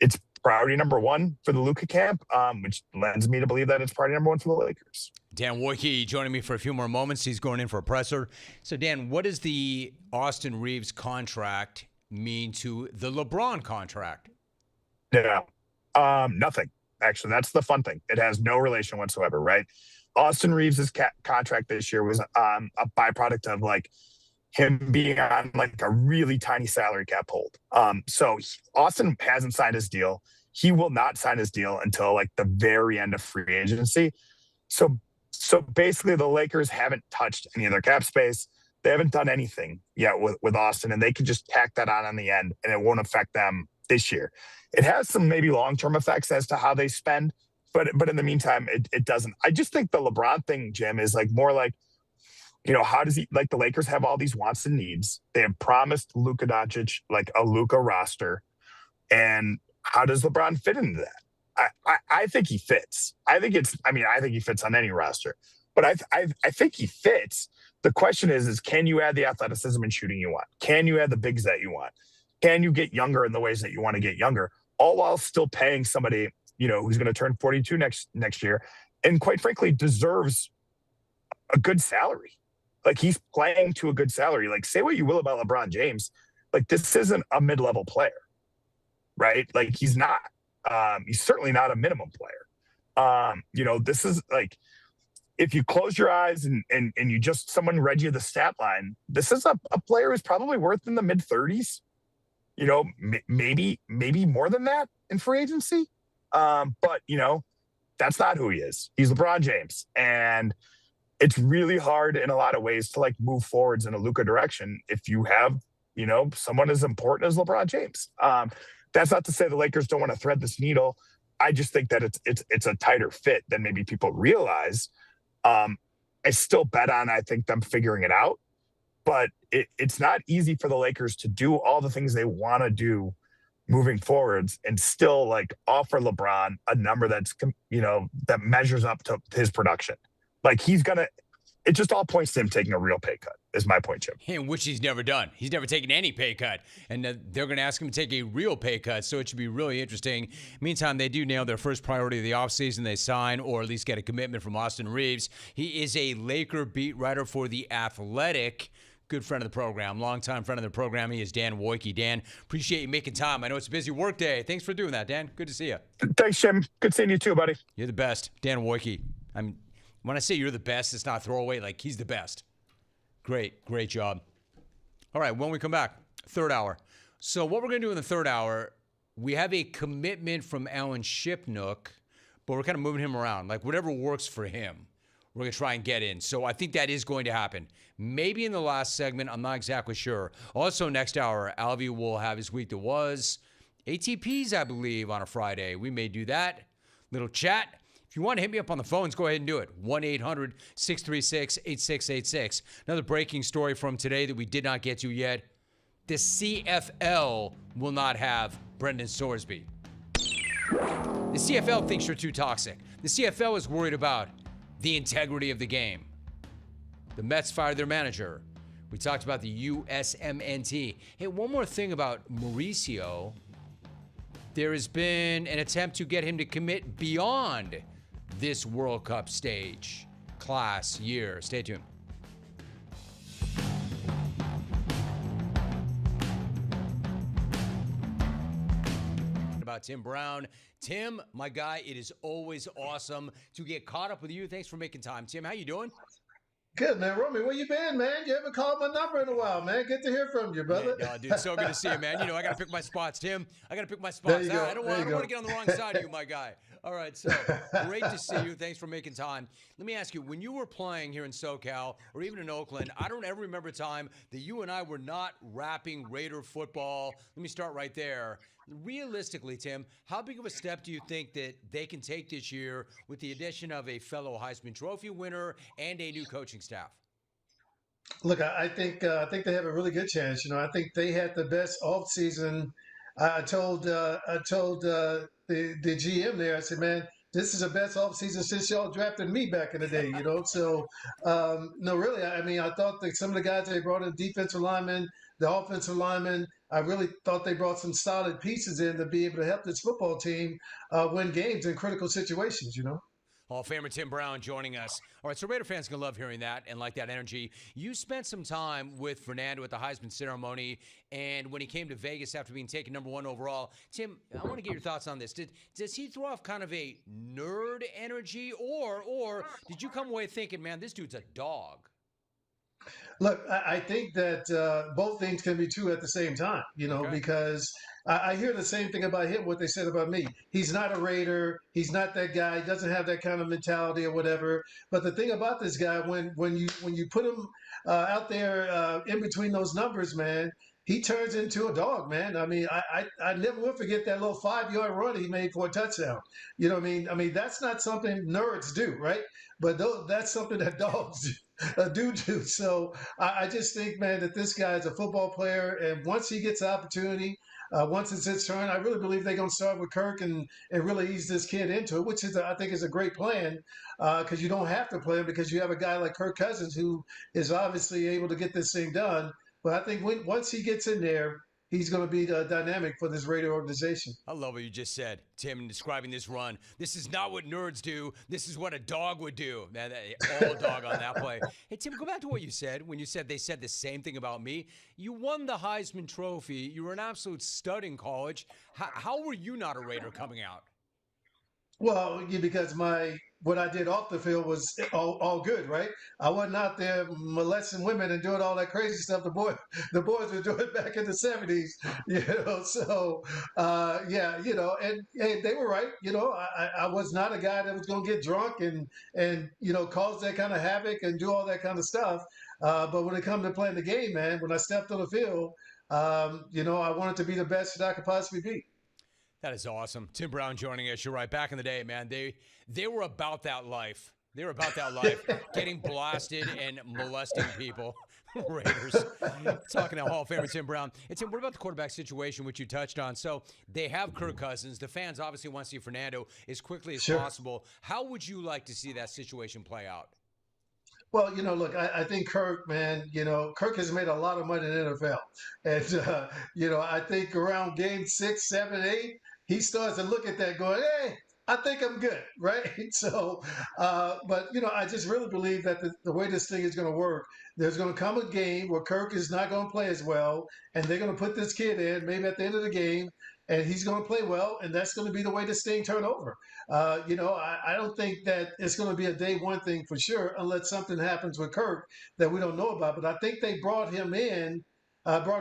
It's priority number one for the Luka camp, which lends me to believe that it's priority number one for the Lakers.
Dan Wojcicki joining me for a few more moments. He's going in for a presser. So, Dan, what does the Austin Reeves contract mean to the LeBron contract?
Yeah, nothing. Actually, that's the fun thing. It has no relation whatsoever, right? Austin Reeves' contract this year was a byproduct of him being on a really tiny salary cap hold. So Austin hasn't signed his deal. He will not sign his deal until the very end of free agency. So basically the Lakers haven't touched any of their cap space. They haven't done anything yet with Austin, and they can just tack that on the end and it won't affect them this year. It has some maybe long-term effects as to how they spend, but in the meantime, it doesn't. I just think the LeBron thing, Jim, is more how does he the Lakers have all these wants and needs? They have promised Luka Doncic a Luka roster, and how does LeBron fit into that? I think he fits. I think he fits on any roster, but I think he fits. The question is can you add the athleticism and shooting you want? Can you add the bigs that you want? Can you get younger in the ways that you want to get younger, all while still paying somebody who's going to turn 42 next year, and quite frankly deserves a good salary? He's playing to a good salary. Say what you will about LeBron James. like this isn't a mid-level player, right? Like he's not. He's certainly not a minimum player. This is like, if you close your eyes and you just, someone read you the stat line, this is a player who's probably worth in the mid-30s, maybe more than that in free agency. But that's not who he is. He's LeBron James. And it's really hard in a lot of ways to like move forwards in a Luka direction if you have, someone as important as LeBron James. That's not to say the Lakers don't want to thread this needle. I just think that it's a tighter fit than maybe people realize. I still bet on, I think, them figuring it out, but it's not easy for the Lakers to do all the things they want to do moving forwards and still like offer LeBron a number that's, that measures up to his production. Like it just all points to him taking a real pay cut is my point, Jim.
And which he's never done. He's never taken any pay cut. And they're going to ask him to take a real pay cut, so it should be really interesting. Meantime, they do nail their first priority of the offseason. They sign or at least get a commitment from Austin Reeves. He is a Laker beat writer for The Athletic. Good friend of the program, longtime friend of the program. He is Dan Wojcicki. Dan, appreciate you making time. I know it's a busy work day. Thanks for doing that, Dan. Good to see you.
Thanks, Jim. Good seeing you too, buddy.
You're the best. Dan Wojcicki. When I say you're the best, it's not throwaway. Like, he's the best. Great job. All right, when we come back, third hour. So what we're going to do in the third hour, we have a commitment from Alan Shipnook, but we're kind of moving him around. Like, whatever works for him, we're going to try and get in. So I think that is going to happen. Maybe in the last segment, I'm not exactly sure. Also, next hour, Alvy will have his week that was. ATPs, I believe, on a Friday. We may do that. Little chat. If you want to hit me up on the phones, go ahead and do it. 1-800-636-8686. Another breaking story from today that we did not get to yet. The CFL will not have Brendan Sorsby. The CFL thinks you're too toxic. The CFL is worried about the integrity of the game. The Mets fired their manager. We talked about the USMNT. Hey, one more thing about Mauricio. There has been an attempt to get him to commit beyond this World Cup stage, class, year. Stay tuned. About Tim Brown. Tim, my guy, it is always awesome to get caught up with you. Thanks for making time. Tim, how you doing?
Good, man. Romy, where you been, man? You haven't called my number in a while, man. Good to hear from you, brother.
Yeah, dude, so good to see you, man. I got to pick my spots, Tim. I got to pick my spots. I don't want to get on the wrong side of you, my guy. All right, so great to see you. Thanks for making time. Let me ask you, when you were playing here in SoCal or even in Oakland, I don't ever remember a time that you and I were not rapping Raider football. Let me start right there. Realistically, Tim, how big of a step do you think that they can take this year with the addition of a fellow Heisman Trophy winner and a new coaching staff?
Look, I think they have a really good chance. I think they had the best offseason. I told the GM there, I said, man, this is the best offseason since y'all drafted me back in the day, So, no, really, I thought that some of the guys they brought in, defensive linemen, the offensive linemen, I really thought they brought some solid pieces in to be able to help this football team win games in critical situations,
Hall of Famer Tim Brown joining us. All right, so Raider fans can love hearing that and like that energy. You spent some time with Fernando at the Heisman ceremony, and when he came to Vegas after being taken #1 overall. Tim, I want to get your thoughts on this. Does he throw off kind of a nerd energy, or did you come away thinking, man, this dude's a dog?
Look, I think that both things can be true at the same time, because I hear the same thing about him, what they said about me. He's not a Raider. He's not that guy. He doesn't have that kind of mentality or whatever. But the thing about this guy, when you put him out there in between those numbers, man, he turns into a dog, man. I never will forget that little 5-yard run he made for a touchdown. You know what I mean? That's not something nerds do, right? But that's something that dogs do. So I just think, man, that this guy is a football player. And once he gets the opportunity, once it's his turn, I really believe they're going to start with Kirk and really ease this kid into it, which I think is a great plan because you don't have to play him because you have a guy like Kirk Cousins who is obviously able to get this thing done. But I think once he gets in there, he's going to be the dynamic for this Raider organization.
I love what you just said, Tim, in describing this run. This is not what nerds do. This is what a dog would do. Man, all dog on that play. Hey, Tim, go back to what you said when you said they said the same thing about me. You won the Heisman Trophy. You were an absolute stud in college. How were you not a Raider coming out?
Well, because what I did off the field was all good, right? I wasn't out there molesting women and doing all that crazy stuff the boys were doing back in the 70s, So, and hey, they were right. I was not a guy that was going to get drunk and cause that kind of havoc and do all that kind of stuff. But when it comes to playing the game, man, when I stepped on the field, I wanted to be the best that I could possibly be.
That is awesome. Tim Brown joining us. You're right. Back in the day, man, they were about that life. They were about that life, getting blasted and molesting people. Raiders. Talking to Hall of Famer Tim Brown. And Tim, what about the quarterback situation, which you touched on? So they have Kirk Cousins. The fans obviously want to see Fernando as quickly as possible. How would you like to see that situation play out?
Well, look, I think Kirk, man, Kirk has made a lot of money in the NFL. And, I think around game 6, 7, 8, he starts to look at that going, hey, I think I'm good, right? So, but, I just really believe that the way this thing is going to work, there's going to come a game where Kirk is not going to play as well, and they're going to put this kid in maybe at the end of the game, and he's going to play well, and that's going to be the way this thing turn over. I don't think that it's going to be a day one thing for sure, unless something happens with Kirk that we don't know about. But I think they brought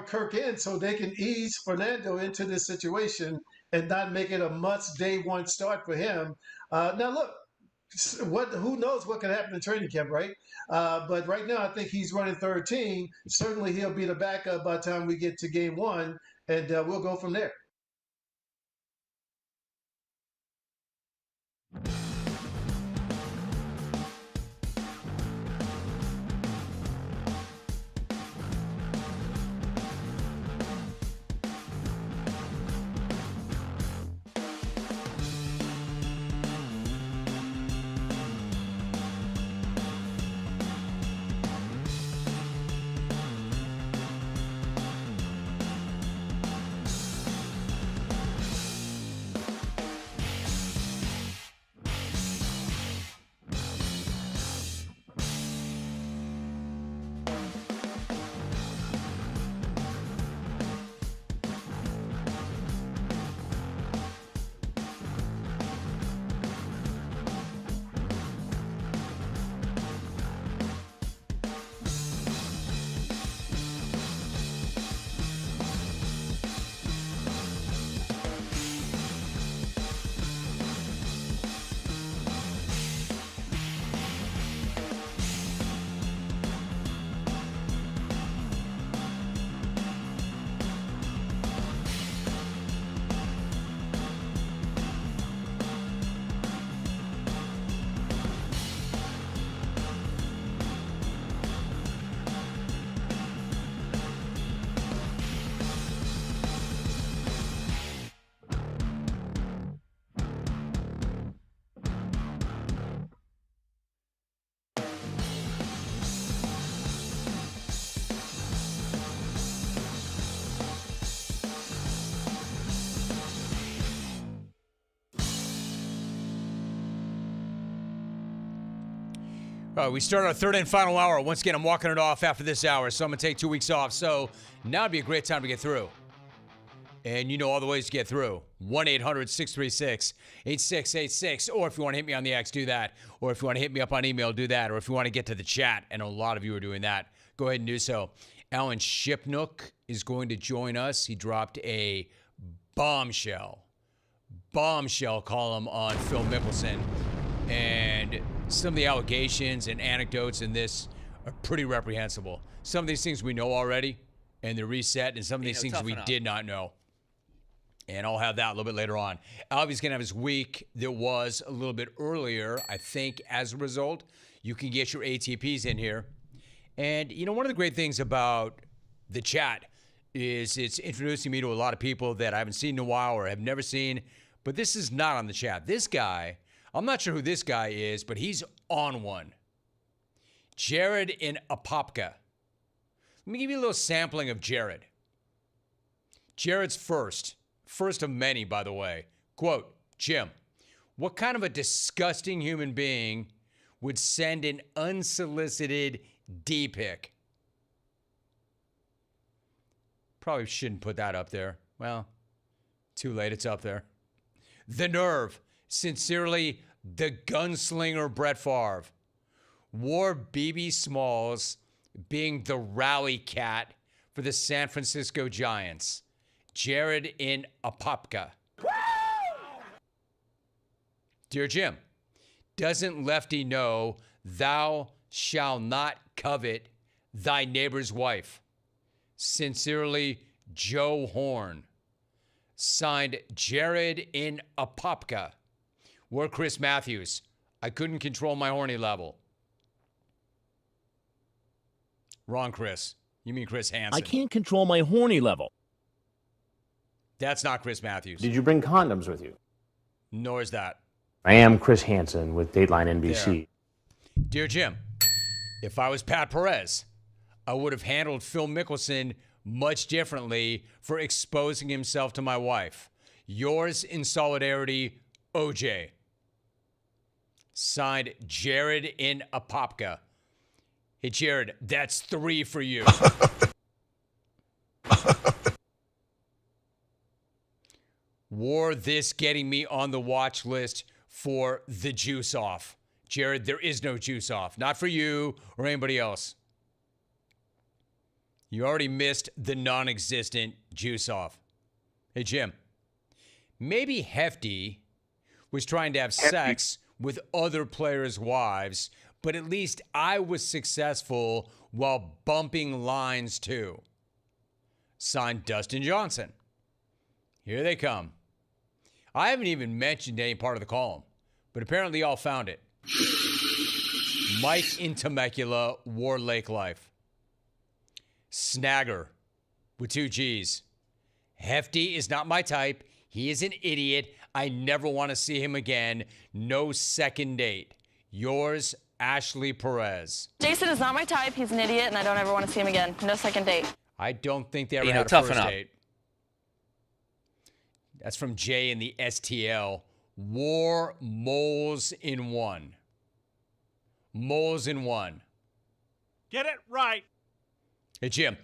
Kirk in so they can ease Fernando into this situation and not make it a must day one start for him. Now, look, who knows what can happen in training camp, right? But right now, I think he's running third team. Certainly, he'll be the backup by the time we get to game one, and we'll go from there.
All right, we start our third and final hour. Once again, I'm walking it off after this hour, so I'm going to take 2 weeks off. So now would be a great time to get through. And you know all the ways to get through. 1-800-636-8686. Or if you want to hit me on the X, do that. Or if you want to hit me up on email, do that. Or if you want to get to the chat, and a lot of you are doing that, go ahead and do so. Alan Shipnook is going to join us. He dropped a bombshell column on Phil Mickelson. And some of the allegations and anecdotes in this are pretty reprehensible. Some of these things we know already, and they're reset, and some of these things we did not know. And I'll have that a little bit later on. Alvy's going to have his week that was a little bit earlier, I think, as a result. You can get your ATPs in here. And, one of the great things about the chat is it's introducing me to a lot of people that I haven't seen in a while or have never seen. But this is not on the chat. This guy, I'm not sure who this guy is, but he's on one. Jared in Apopka. Let me give you a little sampling of Jared. Jared's first of many, by the way. Quote, Jim, what kind of a disgusting human being would send an unsolicited D-pic? Probably shouldn't put that up there. Well, too late, it's up there. The nerve. Sincerely, the gunslinger Brett Favre. Wore BB Smalls being the rally cat for the San Francisco Giants. Jared in Apopka. Dear Jim, doesn't Lefty know thou shalt not covet thy neighbor's wife? Sincerely, Joe Horn. Signed, Jared in Apopka. Wore Chris Matthews. I couldn't control my horny level. Wrong, Chris. You mean Chris Hansen.
I can't control my horny level.
That's not Chris Matthews.
Did you bring condoms with you?
Nor is that.
I am Chris Hansen with Dateline NBC.
There. Dear Jim, if I was Pat Perez, I would have handled Phil Mickelson much differently for exposing himself to my wife. Yours in solidarity, OJ. Signed, Jared in Apopka. Hey, Jared, that's 3 for you. Wore this getting me on the watch list for the juice off. Jared, there is no juice off. Not for you or anybody else. You already missed the non-existent juice off. Hey, Jim, maybe Hefty was trying to have sex with other players' wives, but at least I was successful while bumping lines too. Signed, Dustin Johnson. Here they come. I haven't even mentioned any part of the column, but apparently y'all found it. Mike in Temecula, War Lake Life. Snagger with 2 G's. Hefty is not my type. He is an idiot. I never want to see him again. No second date. Yours, Ashley Perez.
Jason is not my type. He's an idiot, and I don't ever want to see him again. No second date.
I don't think they ever had a first date. That's from Jay in the STL. War moles in one. Moles in one.
Get it right.
Hey, Jim,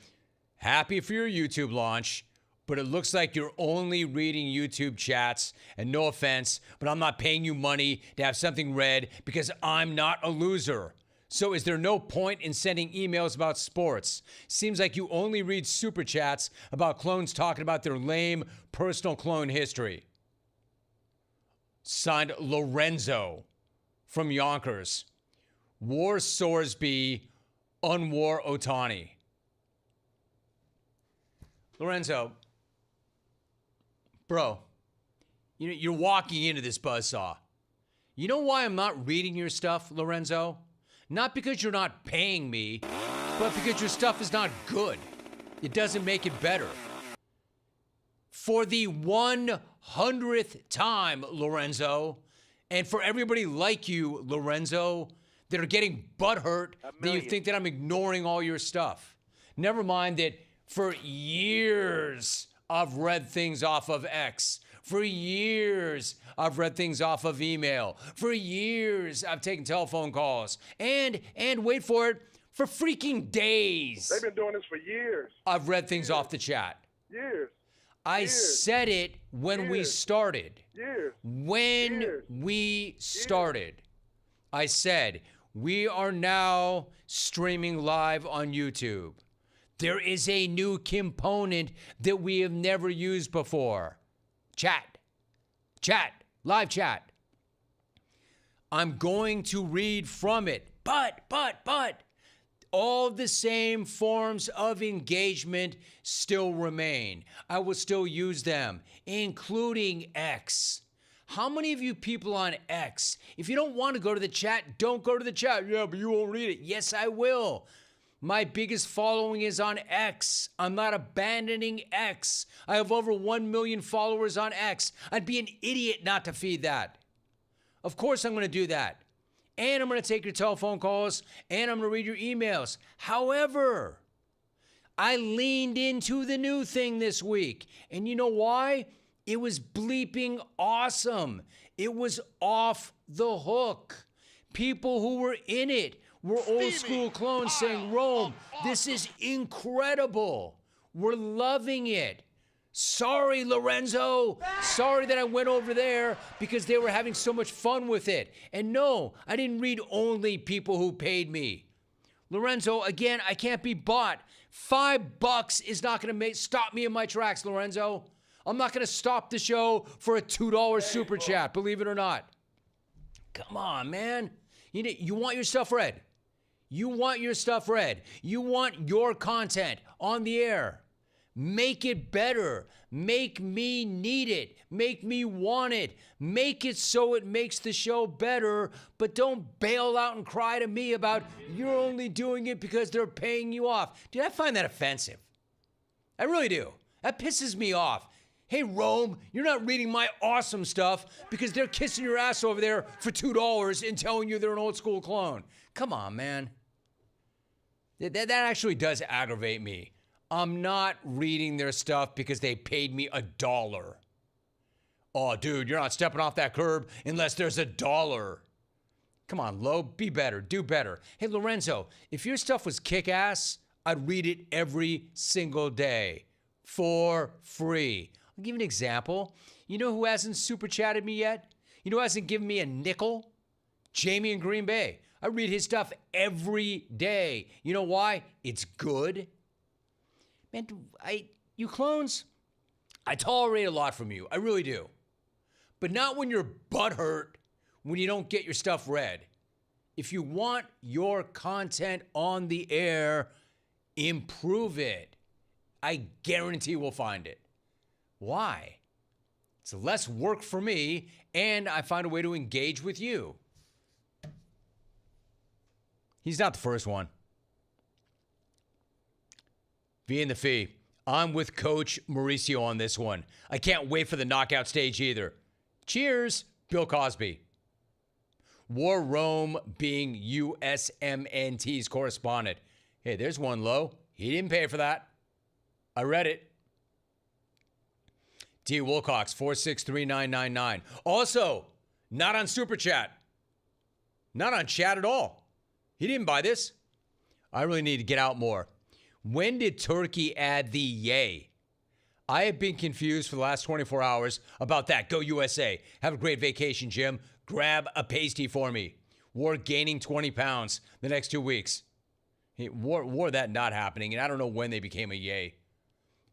happy for your YouTube launch, but it looks like you're only reading YouTube chats. And no offense, but I'm not paying you money to have something read because I'm not a loser. So is there no point in sending emails about sports? Seems like you only read super chats about clones talking about their lame personal clone history. Signed, Lorenzo from Yonkers. War Sorsby, unwar Otani. Lorenzo, bro, you're walking into this buzzsaw. You know why I'm not reading your stuff, Lorenzo? Not because you're not paying me, but because your stuff is not good. It doesn't make it better. For the 100th time, Lorenzo, and for everybody like you, Lorenzo, that are getting butthurt that you think that I'm ignoring all your stuff. Never mind that for years I've read things off of X. For years, I've read things off of email. For years, I've taken telephone calls. And wait for it, for freaking days.
They've been doing this for years.
I've read things off the chat.
Years.
I said it when we started.
Years.
When we started. I said, we are now streaming live on YouTube. There is a new component that we have never used before. Chat, live chat. I'm going to read from it, but, all the same forms of engagement still remain. I will still use them, including X. How many of you people on X, if you don't want to go to the chat, don't go to the chat. Yeah, but you won't read it. Yes, I will. My biggest following is on X. I'm not abandoning X. I have over 1 million followers on X. I'd be an idiot not to feed that. Of course I'm going to do that. And I'm going to take your telephone calls, and I'm going to read your emails. However, I leaned into the new thing this week. And you know why? It was bleeping awesome. It was off the hook. People who were in it were old school clones saying, Rome, this is incredible. We're loving it. Sorry, Lorenzo. Sorry that I went over there because they were having so much fun with it. And no, I didn't read only people who paid me. Lorenzo, again, I can't be bought. $5 is not going to stop me in my tracks, Lorenzo. I'm not going to stop the show for a $2 super chat, believe it or not. Come on, man. You want your stuff read. You want your stuff read. You want your content on the air. Make it better. Make me need it. Make me want it. Make it so it makes the show better, but don't bail out and cry to me about you're only doing it because they're paying you off. Dude, I find that offensive. I really do. That pisses me off. Hey, Rome, you're not reading my awesome stuff because they're kissing your ass over there for $2 and telling you they're an old school clone. Come on, man. That actually does aggravate me. I'm not reading their stuff because they paid me $1. Oh, dude, you're not stepping off that curb unless there's $1. Come on, Lo, be better, do better. Hey, Lorenzo, if your stuff was kick-ass, I'd read it every single day for free. I'll give you an example. You know who hasn't super chatted me yet? You know who hasn't given me a nickel? Jamie in Green Bay. I read his stuff every day. You know why? It's good. Man, you clones, I tolerate a lot from you. I really do. But not when you're butthurt when you don't get your stuff read. If you want your content on the air, improve it. I guarantee we'll find it. Why? It's less work for me, and I find a way to engage with you. He's not the first one. V in the fee. I'm with Coach Mauricio on this one. I can't wait for the knockout stage either. Cheers, Bill Cosby. War Rome being USMNT's correspondent. Hey, there's one low. He didn't pay for that. I read it. D. Wilcox, 463999. Also, not on Super Chat. Not on chat at all. He didn't buy this. I really need to get out more. When did Turkey add the yay? I have been confused for the last 24 hours about that. Go USA. Have a great vacation, Jim. Grab a pasty for me. War gaining 20 pounds the next 2 weeks. War that not happening, and I don't know when they became a yay.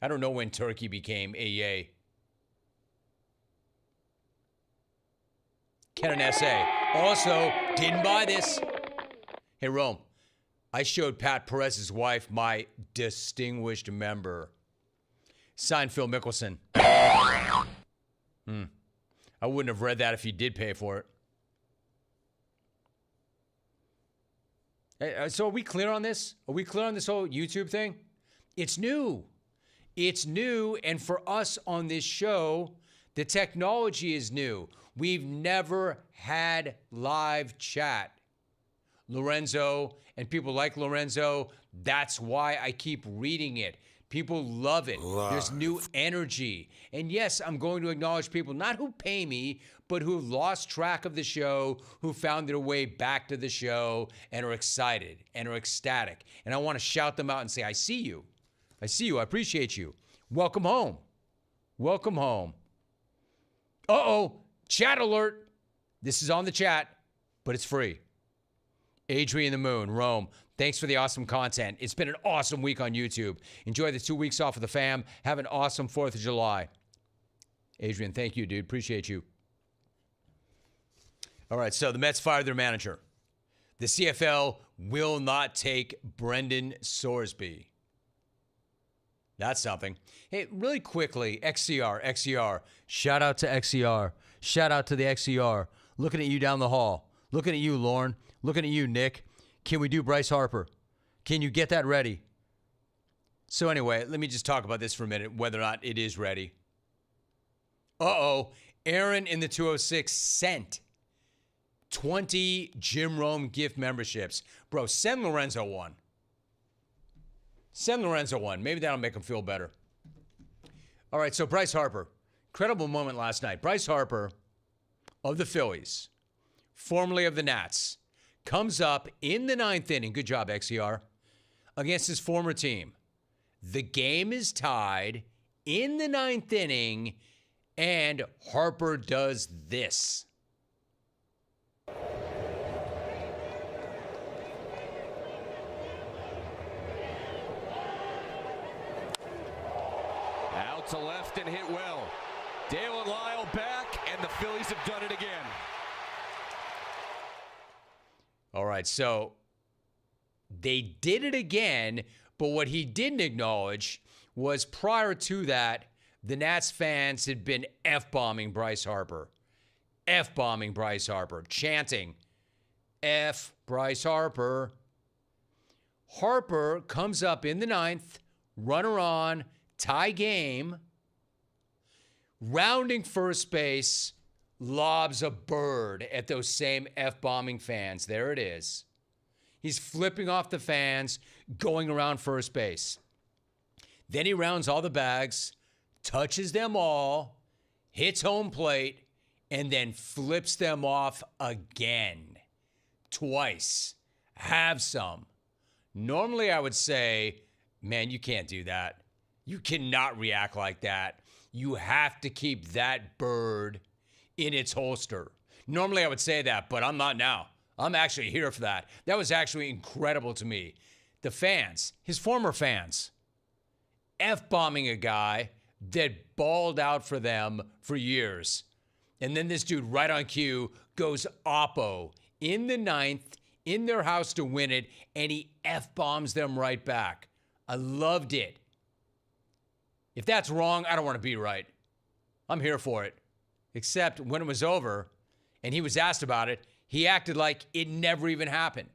I don't know when Turkey became a yay. Ken and SA. Also, didn't buy this. Hey, Rome. I showed Pat Perez's wife my distinguished member. Signed Phil Mickelson. I wouldn't have read that if you did pay for it. Hey, so are we clear on this? Are we clear on this whole YouTube thing? It's new. It's new, and for us on this show, the technology is new. We've never had live chat. Lorenzo and people like Lorenzo, that's why I keep reading it. People love it. There's new energy. And yes, I'm going to acknowledge people, not who pay me, but who lost track of the show, who found their way back to the show and are excited and are ecstatic. And I want to shout them out and say, I see you. I see you. I appreciate you. Welcome home. Welcome home. Uh-oh. Chat alert. This is on the chat, but it's free. Adrian the Moon, Rome. Thanks for the awesome content. It's been an awesome week on YouTube. Enjoy the 2 weeks off with the fam. Have an awesome 4th of July. Adrian, thank you, dude. Appreciate you. All right, so the Mets fired their manager. The CFL will not take Brendan Sorsby. That's something. Hey, really quickly, XCR. Shout out to XCR. Shout out to the XCR. Looking at you down the hall. Looking at you, Lauren. Looking at you, Nick. Can we do Bryce Harper? Can you get that ready? So anyway, let me just talk about this for a minute, whether or not it is ready. Uh-oh. Aaron in the 206 sent 20 Jim Rome gift memberships. Bro, send Lorenzo one. Send Lorenzo one. Maybe that'll make him feel better. All right, so Bryce Harper. Incredible moment last night. Bryce Harper of the Phillies, formerly of the Nats, comes up in the 9th inning. Good job, XCR. Against his former team. The game is tied in the 9th inning, and Harper does this.
Out to left and hit well. Dale and Lyle back, and the Phillies have done it again.
All right, so they did it again, but what he didn't acknowledge was prior to that, the Nats fans had been F-bombing Bryce Harper. F-bombing Bryce Harper, chanting, F Bryce Harper. Harper comes up in the 9th, runner on, tie game, rounding first base, lobs a bird at those same F-bombing fans. There it is. He's flipping off the fans, going around first base. Then he rounds all the bags, touches them all, hits home plate, and then flips them off again. Twice. Have some. Normally I would say, man, you can't do that. You cannot react like that. You have to keep that bird in its holster. Normally I would say that, but I'm not now. I'm actually here for that. That was actually incredible to me. The fans, his former fans, F-bombing a guy that balled out for them for years. And then this dude right on cue goes oppo in the 9th, in their house to win it, and he F-bombs them right back. I loved it. If that's wrong, I don't want to be right. I'm here for it. Except when it was over and he was asked about it, he acted like it never even happened.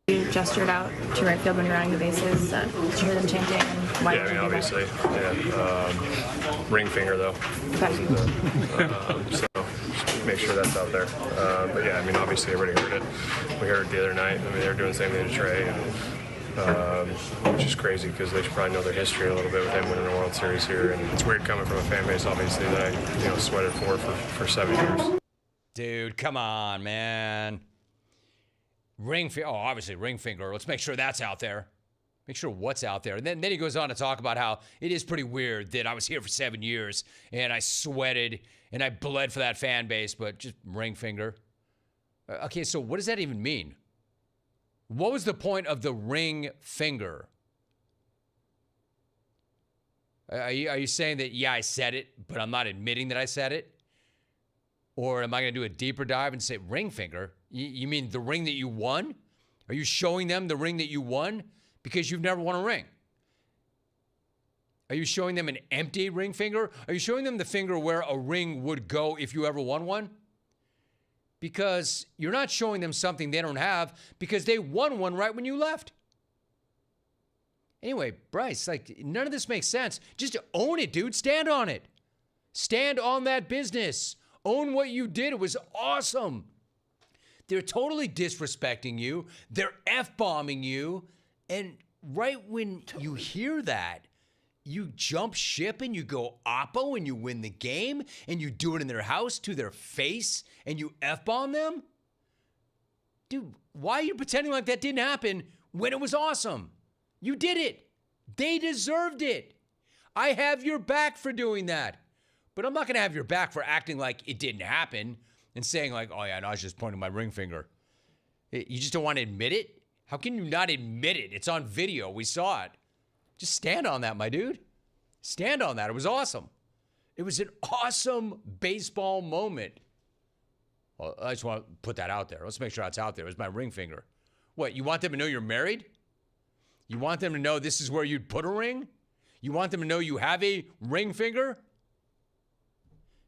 You gestured out to right field when you're running the bases. Did you hear them chanting? And why did you do that?
Obviously. Yeah. Ring finger, though. So just make sure that's out there. But yeah, I mean, obviously everybody heard it. We heard it the other night. I mean, they were doing the same thing to Trey. Which is crazy because they should probably know their history a little bit with him winning a World Series here. And it's weird coming from a fan base, obviously, that I sweated for 7 years.
Dude, come on, man. Ring finger. Oh, obviously ring finger. Let's make sure that's out there. Make sure what's out there. And then he goes on to talk about how it is pretty weird that I was here for 7 years and I sweated and I bled for that fan base, but just ring finger. Okay, so what does that even mean? What was the point of the ring finger? Are you saying that, yeah, I said it, but I'm not admitting that I said it? Or am I going to do a deeper dive and say ring finger? You mean the ring that you won? Are you showing them the ring that you won? Because you've never won a ring. Are you showing them an empty ring finger? Are you showing them the finger where a ring would go if you ever won one? Because you're not showing them something they don't have because they won one right when you left. Anyway, Bryce, none of this makes sense. Just own it, dude. Stand on it. Stand on that business. Own what you did. It was awesome. They're totally disrespecting you. They're F-bombing you. And right when you hear that, you jump ship and you go oppo and you win the game and you do it in their house to their face and you F-bomb them? Dude, why are you pretending like that didn't happen when it was awesome? You did it. They deserved it. I have your back for doing that. But I'm not going to have your back for acting like it didn't happen and saying like, oh yeah, no, I was just pointing my ring finger. You just don't want to admit it? How can you not admit it? It's on video. We saw it. Just stand on that, my dude. Stand on that. It was awesome. It was an awesome baseball moment. Well, I just want to put that out there. Let's make sure that's out there. It was my ring finger. What, you want them to know you're married? You want them to know this is where you'd put a ring? You want them to know you have a ring finger?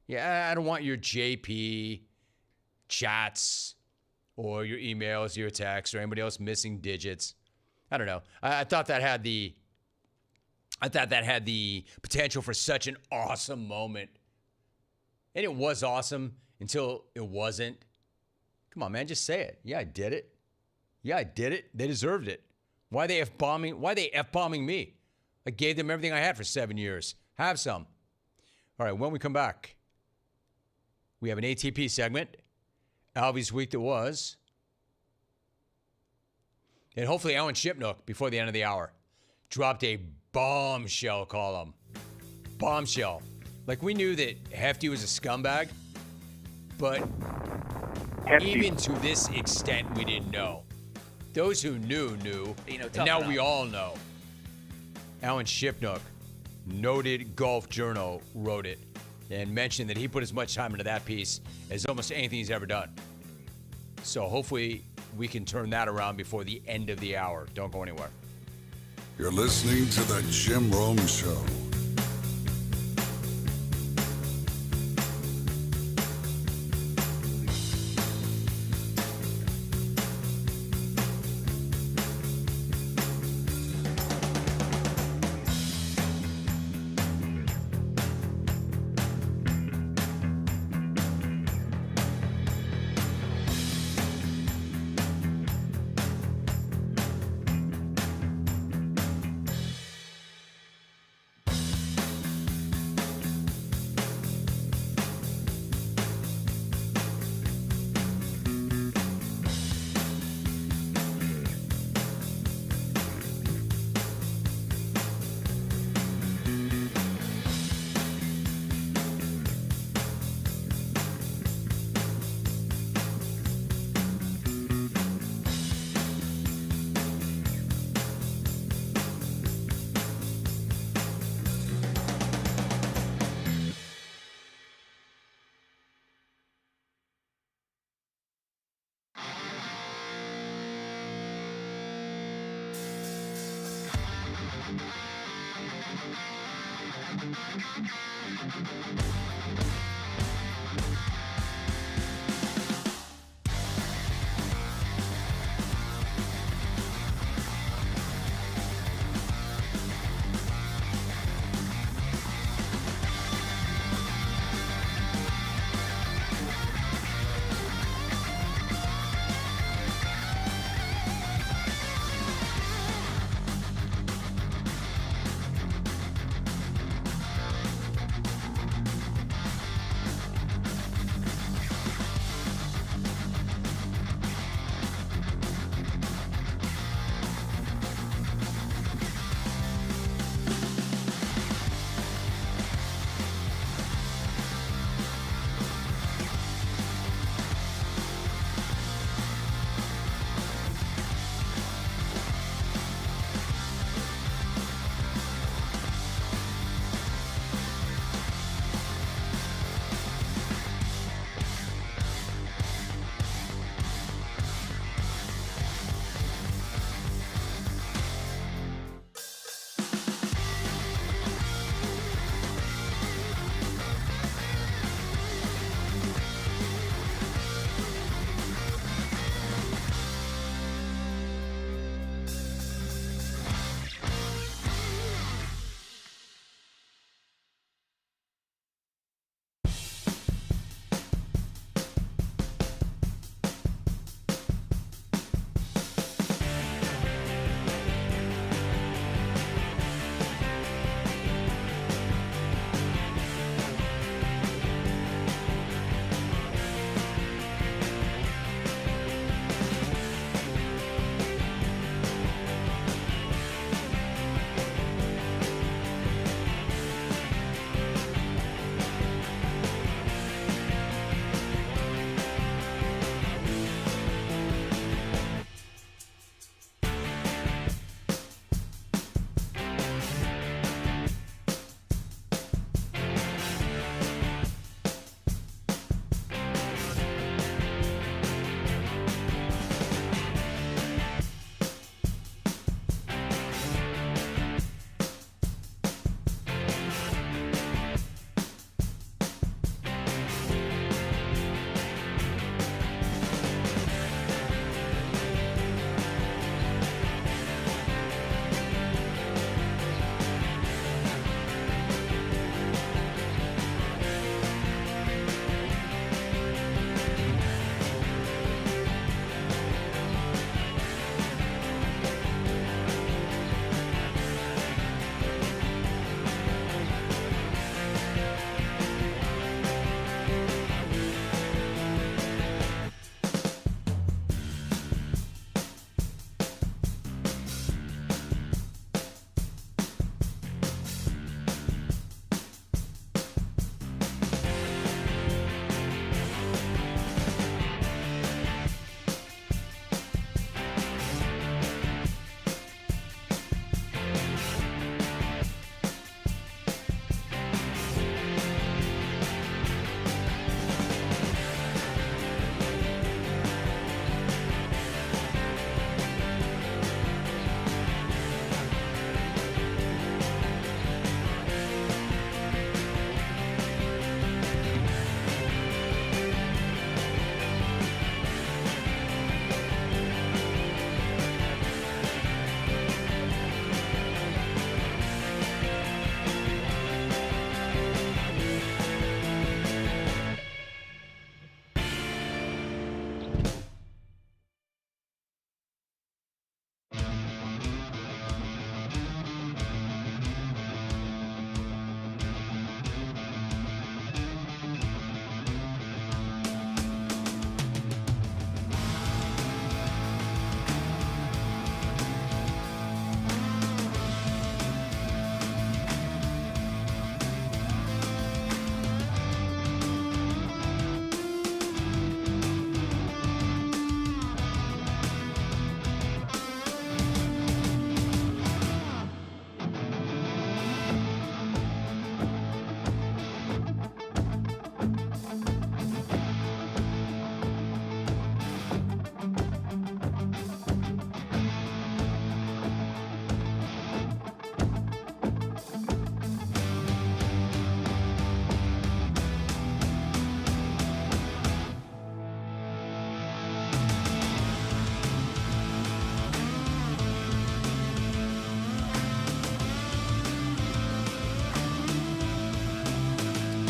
Yeah, I don't want your JP chats or your emails, your texts, or anybody else missing digits. I don't know. I thought that had the potential for such an awesome moment. And it was awesome until it wasn't. Come on, man, just say it. Yeah, I did it. Yeah, I did it. They deserved it. Why they F-bombing me? I gave them everything I had for 7 years. Have some. All right, when we come back, we have an ATP segment. Alvy's Week That Was. And hopefully Alan Shipnook, before the end of the hour, dropped a bombshell column. Bombshell. Like, we knew that Hefty was a scumbag, but even to this extent, we didn't know. Those who knew. And now we all know. Alan Shipnook, noted golf journal, wrote it and mentioned that he put as much time into that piece as almost anything he's ever done. So hopefully we can turn that around before the end of the hour. Don't go anywhere.
You're listening to The Jim Rome Show.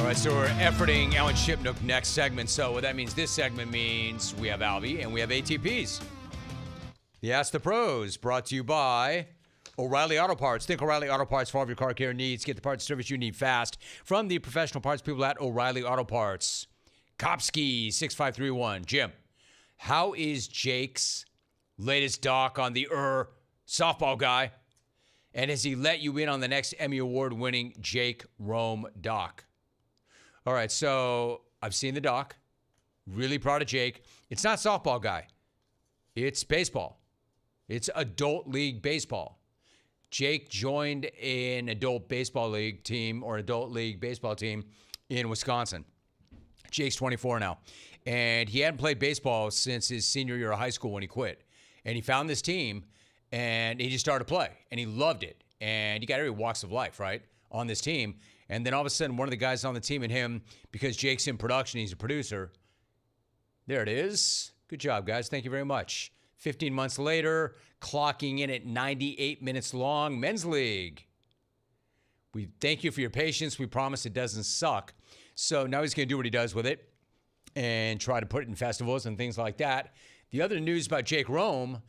All right, so we're efforting Alan Shipnook next segment. So what that means, this segment means we have Alvy and we have ATPs. The Ask the Pros, brought to you by O'Reilly Auto Parts. Think O'Reilly Auto Parts for all of your car care needs. Get the parts service you need fast from the professional parts people at O'Reilly Auto Parts. Kopsky 6531. Jim, how is Jake's latest doc on the softball guy? And has he let you in on the next Emmy Award-winning Jake Rome doc? All right, so I've seen the doc. Really proud of Jake. It's not softball guy. It's baseball. It's adult league baseball. Jake joined an adult baseball league team or adult league baseball team in Wisconsin. Jake's 24 now. And he hadn't played baseball since his senior year of high school when he quit. And he found this team, and he just started to play. And he loved it. And you got every walks of life, right, on this team. And then all of a sudden, one of the guys on the team and him, because Jake's in production, he's a producer. There it is. Good job, guys. Thank you very much. 15 months later, clocking in at 98 minutes long, Men's League. We thank you for your patience. We promise it doesn't suck. So now he's going to do what he does with it and try to put it in festivals and things like that. The other news about Jake Rome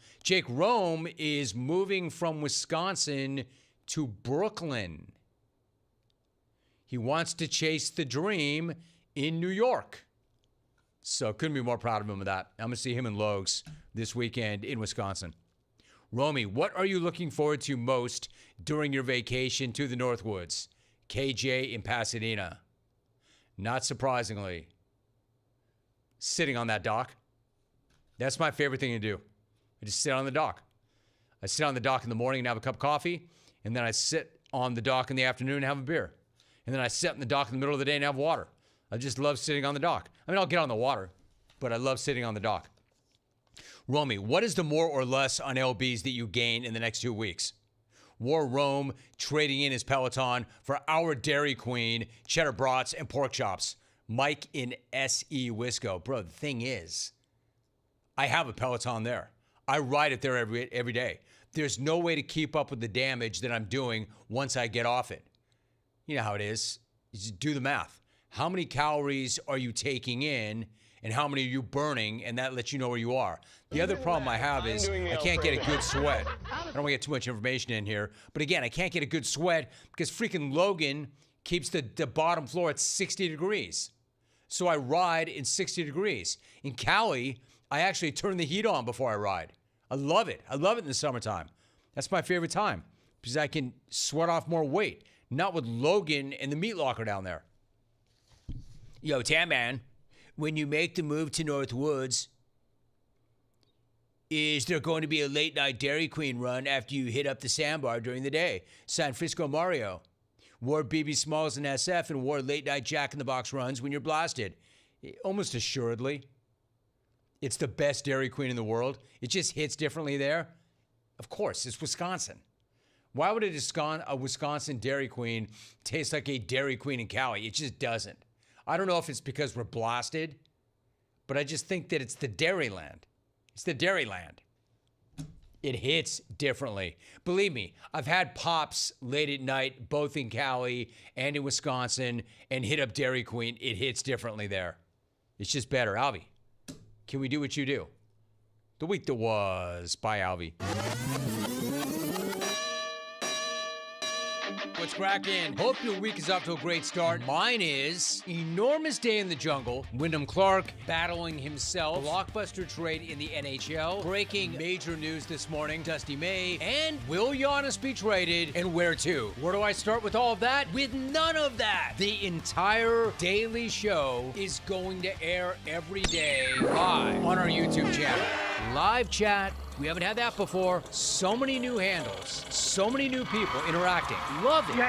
is moving from Wisconsin to Brooklyn. He wants to chase the dream in New York. So couldn't be more proud of him of that. I'm going to see him in Logs this weekend in Wisconsin. Romy, what are you looking forward to most during your vacation to the Northwoods? KJ in Pasadena. Not surprisingly, sitting on that dock. That's my favorite thing to do. I just sit on the dock. I sit on the dock in the morning and have a cup of coffee, and then I sit on the dock in the afternoon and have a beer. And then I sit on the dock in the middle of the day and have water. I just love sitting on the dock. I mean, I'll get on the water, but I love sitting on the dock. Romy, what is the more or less on LBs that you gain in the next 2 weeks? War Rome trading in his Peloton for our Dairy Queen, cheddar brats, and pork chops. Mike in SE Wisco. Bro, the thing is, I have a Peloton there. I ride it there every day. There's no way to keep up with the damage that I'm doing once I get off it. You know how it is. You just do the math. How many calories are you taking in and how many are you burning? And that lets you know where you are. The other problem I have is I can't get a good sweat. I don't want to get too much information in here. But again, I can't get a good sweat because freaking Logan keeps the bottom floor at 60 degrees. So I ride in 60 degrees. In Cali, I actually turn the heat on before I ride. I love it. I love it in the summertime. That's my favorite time because I can sweat off more weight. Not with Logan and the meat locker down there. Yo, Tam Man, when you make the move to Northwoods, is there going to be a late night Dairy Queen run after you hit up the sandbar during the day? San Francisco Mario. Wore BB Smalls and SF and wore late night Jack in the Box runs when you're blasted. Almost assuredly. It's the best Dairy Queen in the world. It just hits differently there. Of course, it's Wisconsin. Why would a Wisconsin Dairy Queen taste like a Dairy Queen in Cali? It just doesn't. I don't know if it's because we're blasted, but I just think that it's the Dairyland. It's the Dairyland. It hits differently. Believe me, I've had pops late at night, both in Cali and in Wisconsin, and hit up Dairy Queen. It hits differently there. It's just better. Alvy, can we do what you do? The week that was. Bye, Alvy. What's cracking? Hope your week is off to a great start. Mine is enormous day in the jungle. Wyndham Clark battling himself. Blockbuster trade in the NHL. Breaking major news this morning. Dusty May. And will Giannis be traded? And where to? Where do I start with all of that? With none of that. The entire daily show is going to air every day live on our YouTube channel. Live chat. We haven't had that before. So many new handles. So many new people interacting. Love it.
Yeah.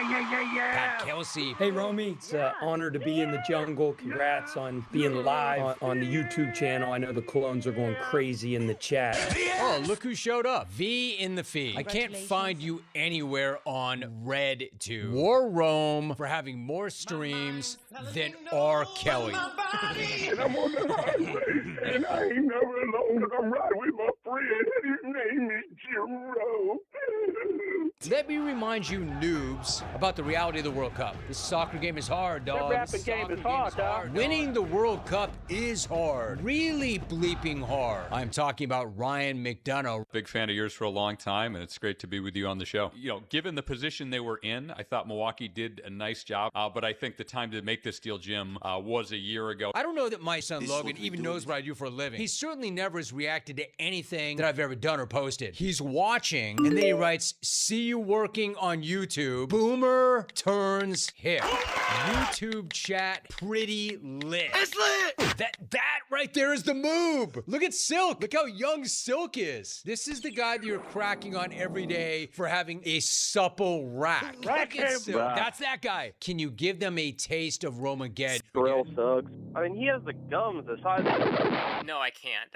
Pat Kelsey.
Hey, Romy. It's an honor to be in the jungle. Congrats on being live on the YouTube channel. I know the clones are going crazy in the chat.
Oh, look who showed up. V in the feed. I can't find you anywhere on RedTube. War Rome for having more streams than R. Kelly.
And I'm on the highway, and I ain't never alone, and I'm riding with my friend, and his name is Jim Rome.
Let me remind you noobs about the reality of the World Cup. This soccer game is hard, dog.
rapping game is hard, dog.
Winning the World Cup is hard. Really bleeping hard. I'm talking about Ryan McDonough.
Big fan of yours for a long time, and it's great to be with you on the show. You know, given the position they were in, I thought Milwaukee did a nice job, but I think the time to make this deal, Jim, was a year ago.
I don't know that my son Logan even knows what I do for a living. He certainly never has reacted to anything that I've ever done or posted. He's watching, and then he writes, "See you working on YouTube." Boomer turns hip. YouTube chat pretty lit. It's lit! That right there is the move. Look at Silk. Look how young Silk is. This is the guy that you're cracking on every day for having a supple rack. Look at Silk. That's that guy. Can you give them a taste of Romageddon?
Grill sucks. I mean, he has the gums the size of...
No, I can't.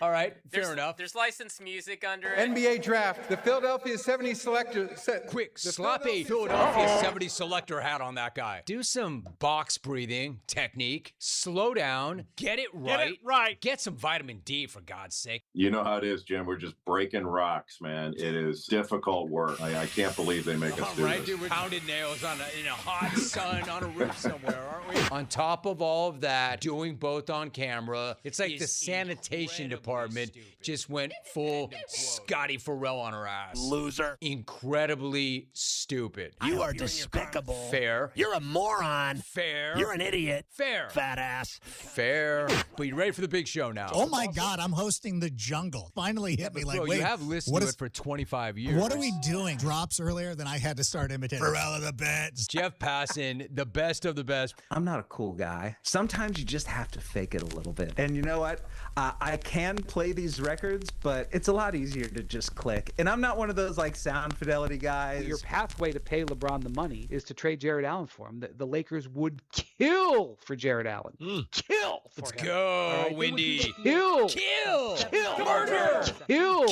All right, fair enough.
There's licensed music under it.
NBA draft. The Philadelphia 70 selector said.
Quick, slap a Philadelphia 70 selector hat on that guy. Do some box breathing technique. Slow down. Get it right.
Get it right.
Get some vitamin D, for God's sake.
You know how it is, Jim. We're just breaking rocks, man. It is difficult work. I can't believe they make us do
right,
this.
dude, we're pounding nails in a hot sun on a roof somewhere, aren't we? On top of all of that, doing both on camera, it's like the sanitation department just went full Scotty Farrell on her ass.
Loser.
Incredibly stupid.
You are despicable.
Fair.
You're a moron.
Fair.
You're an idiot.
Fair.
Fat ass.
Fair. But you ready for the big show now?
Oh my God, I'm hosting The Jungle. Finally hit me like,
bro,
wait.
you have listened to it for 25 years.
What are we doing? Drops earlier, then I had to start imitating. Pharrell the bits.
Jeff Passan, the best of the best.
I'm not a cool guy. Sometimes you just have to fake it a little bit. And you know what? I can play these records, but it's a lot easier to just click. And I'm not one of those like sound fidelity guys.
Your pathway to pay LeBron the money is to trade Jared Allen for him. The Lakers would kill for Jared Allen. Kill for
Let's
him.
go,
Right?
Windy.
Kill.
Murder.
Kill.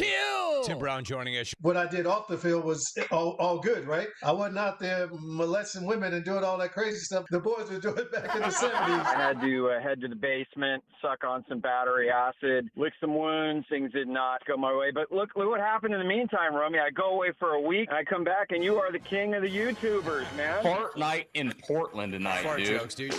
Tim Brown joining us.
What I did off the field was all good, right? I wasn't out there molesting women and doing all that crazy stuff the boys were doing back in the 70s.
I had to head to the basement, suck on some battery acid, lick some wounds. Things did not go my way. But look what happened in the meantime, Romy. I go away for a week, and I come back, and you are the king of the YouTubers, man.
Fart night in Portland tonight,
Fart
dude.
jokes, dude.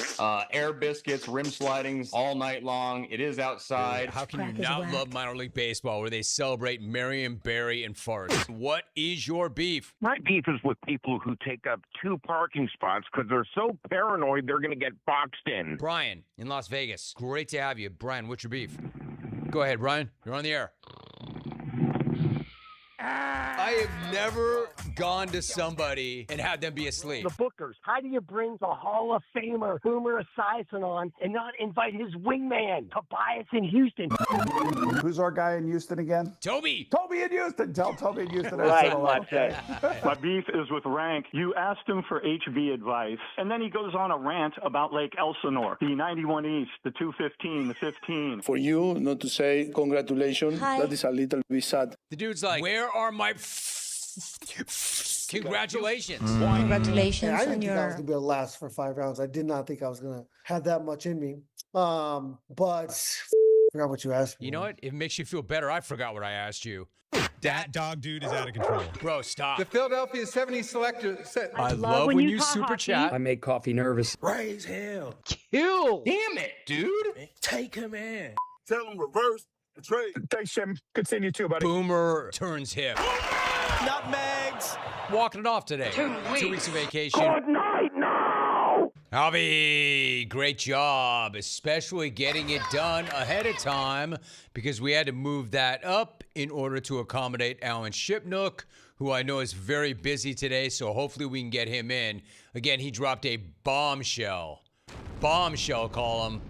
Air biscuits, rim slidings all night long. It is outside.
How can you not love minor league baseball where they celebrate Marion Barry and farts? What is your beef?
My beef is with people who take up 2 parking spots because they're so paranoid they're going to get boxed in.
Brian in Las Vegas. Great to have you. Brian, what's your beef? Go ahead, Brian. You're on the air. I have never gone to somebody and had them be asleep.
The Bookers. How do you bring the Hall of Famer Boomer Esiason on and not invite his wingman, Tobias in Houston?
Who's our guy in Houston again?
Toby.
Toby in Houston. Tell Toby in Houston.
My beef is with Rank. You asked him for HV advice, and then he goes on a rant about Lake Elsinore, the 91 East, the 215, the 15.
For you not to say congratulations, that is a little bit sad.
The dude's like, where are my congratulations?
Congratulations
I
on
didn't think I was
your.
gonna be able to last for 5 rounds. I did not think I was gonna have that much in me. But I forgot what you asked me.
You know what? It makes you feel better. I forgot what I asked you.
That dog dude is out of control.
Bro, stop.
The Philadelphia 70 selector said.
I love when you super chat.
I make coffee nervous.
Raise hell.
Kill.
Damn it, dude.
Take him in. Tell him reverse the trade.
Thanks, Jim. Good seeing you too, buddy.
Boomer turns hip.
Nutmegs.
Walking it off today. 2 weeks of vacation.
Good night now.
Javi, great job, especially getting it done ahead of time because we had to move that up in order to accommodate Alan Shipnook, who I know is very busy today, so hopefully we can get him in. Again, he dropped a bombshell column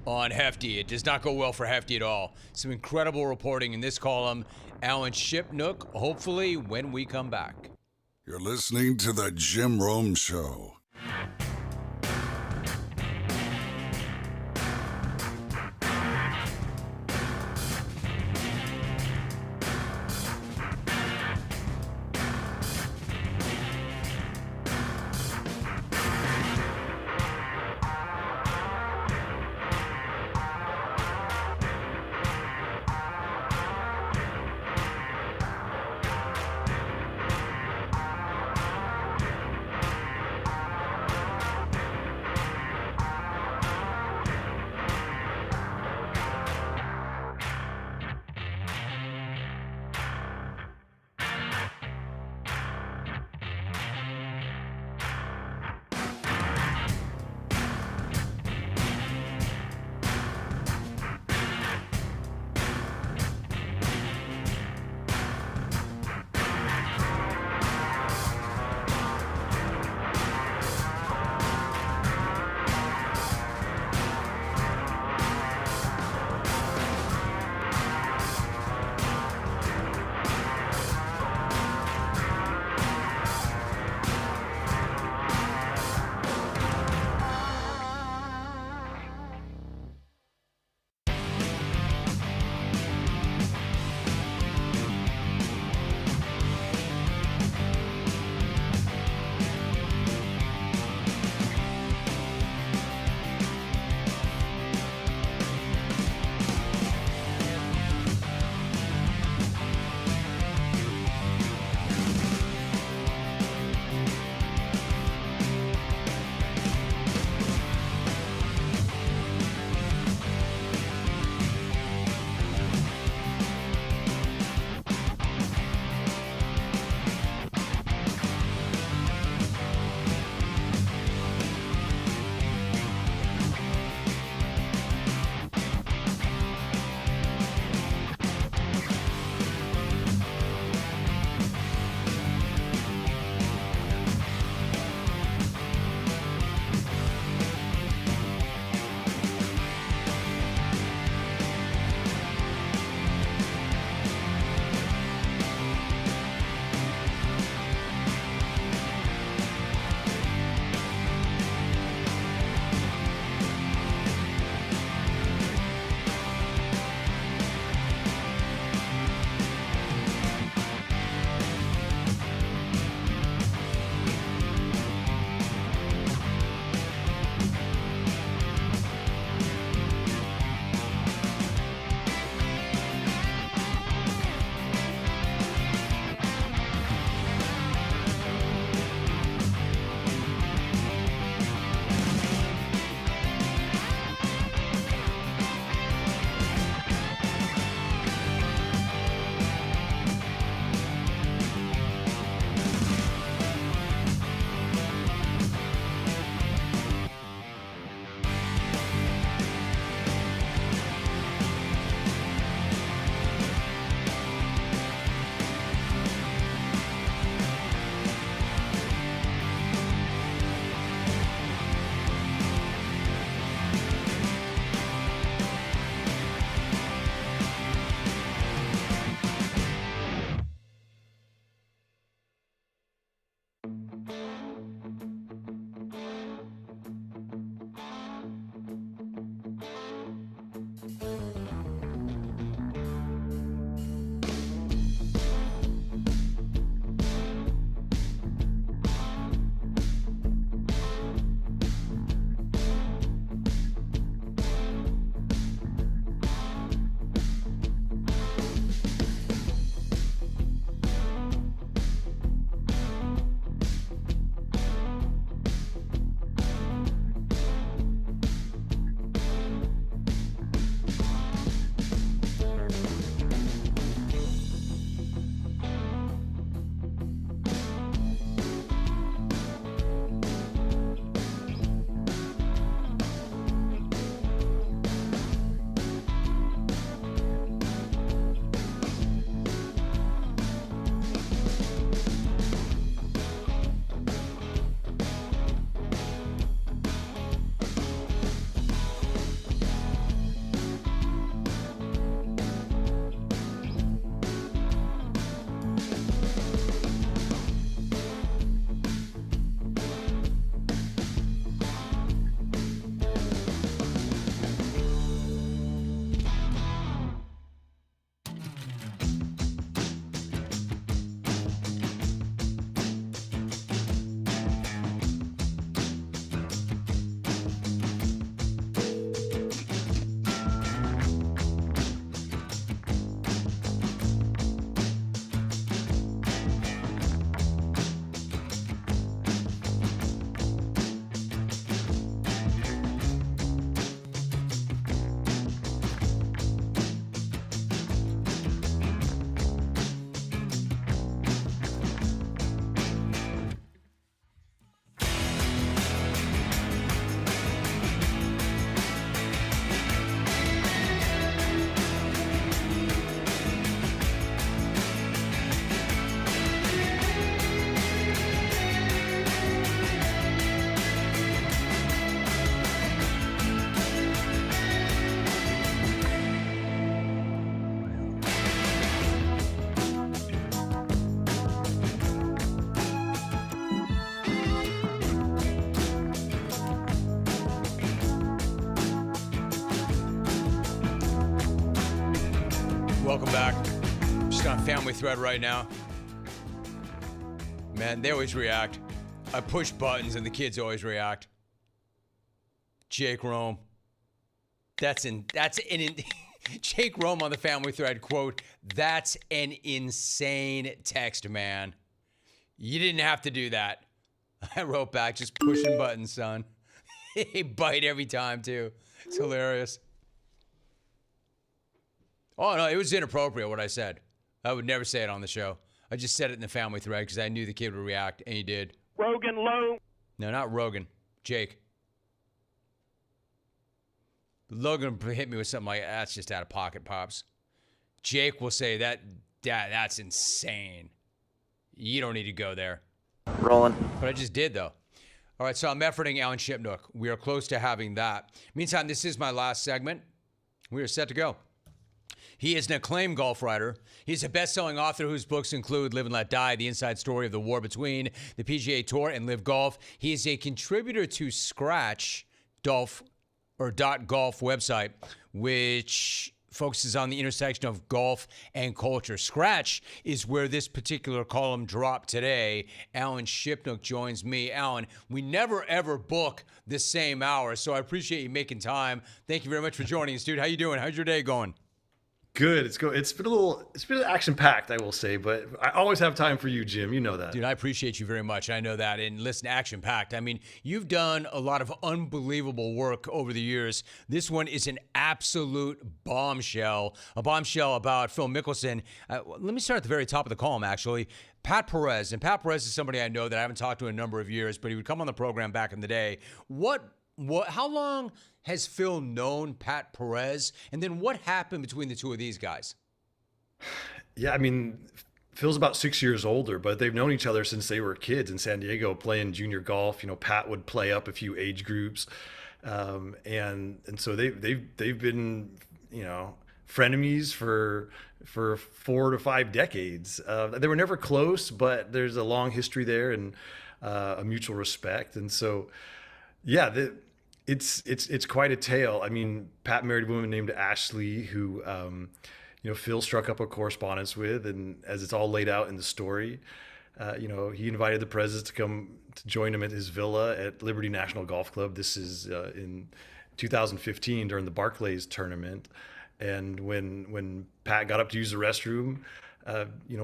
on Hefty. It does not go well for Hefty at all. Some incredible reporting in this column. Alan Shipnook, hopefully when we come back.
You're listening to The Jim Rome Show.
Welcome back. Just on Family Thread right now. Man, they always react. I push buttons and the kids always react. Jake Rome. Jake Rome on the Family Thread, quote, "That's an insane text, man. You didn't have to do that." I wrote back, "Just pushing buttons, son." He bite every time, too. It's hilarious. Oh, no, it was inappropriate what I said. I would never say it on the show. I just said it in the Family Thread because I knew the kid would react, and he did.
Rogan Lowe.
No, not Rogan. Jake. Logan hit me with something like, "That's just out of pocket, Pops." Jake will say, that's insane. You don't need to go there.
Rolling.
But I just did, though. All right, so I'm efforting Alan Shipnook. We are close to having that. Meantime, this is my last segment. We are set to go. He is an acclaimed golf writer. He's a best-selling author whose books include Live and Let Die, The Inside Story of the War Between the PGA Tour and Live Golf. He is a contributor to Scratch Golf website, which focuses on the intersection of golf and culture. Scratch is where this particular column dropped today. Alan Shipnook joins me. Alan, we never ever book the same hour, so I appreciate you making time. Thank you very much for joining us, dude. How you doing? How's your day going?
Good. It's been action packed, I will say, but I always have time for you, Jim. You know that.
Dude, I appreciate you very much. I know that. And listen, action packed. I mean, you've done a lot of unbelievable work over the years. This one is an absolute bombshell, a bombshell about Phil Mickelson. Let me start at the very top of the column, actually. Pat Perez. And Pat Perez is somebody I know that I haven't talked to in a number of years, but he would come on the program back in the day. How long has Phil known Pat Perez? And then what happened between the two of these guys?
Yeah, I mean, Phil's about 6 years older, but they've known each other since they were kids in San Diego playing junior golf. You know, Pat would play up a few age groups. And so they've been, you know, frenemies for 4 to 5 decades. They were never close, but there's a long history there and a mutual respect. And so, yeah, it's quite a tale. I mean, Pat married a woman named Ashley who, Phil struck up a correspondence with, and as it's all laid out in the story, he invited the Perez's to come to join him at his villa at Liberty National Golf Club. This is in 2015 during the Barclays tournament. And when Pat got up to use the restroom,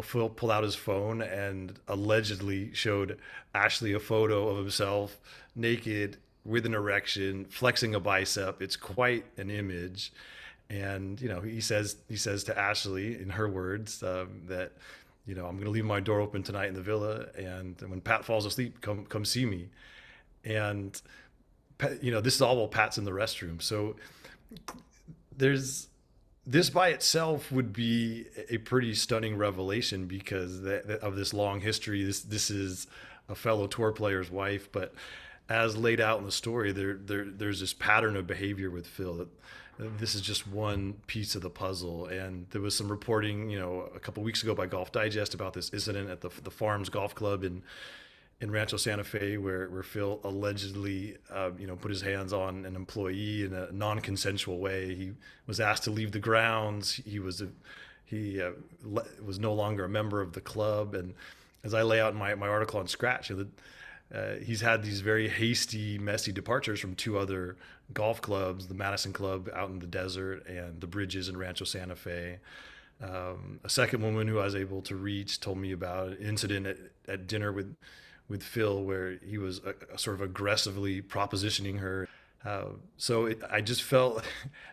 Phil pulled out his phone and allegedly showed Ashley a photo of himself naked with an erection, flexing a bicep. It's quite an image. And, he says to Ashley, in her words, that, I'm going to leave my door open tonight in the villa. And when Pat falls asleep, come see me. And, this is all while Pat's in the restroom. So this by itself would be a pretty stunning revelation because of this long history. This is a fellow tour player's wife, but as laid out in the story, there's this pattern of behavior with Phil that this is just one piece of the puzzle. And there was some reporting, a couple weeks ago by Golf Digest about this incident at the Farms Golf Club in Rancho Santa Fe, where Phil allegedly, put his hands on an employee in a non-consensual way. He was asked to leave the grounds. He was no longer a member of the club. And as I lay out in my article on Scratch, he's had these very hasty, messy departures from 2 other golf clubs, the Madison Club out in the desert and the Bridges in Rancho Santa Fe. A second woman who I was able to reach told me about an incident at dinner with Phil where he was sort of aggressively propositioning her. I just felt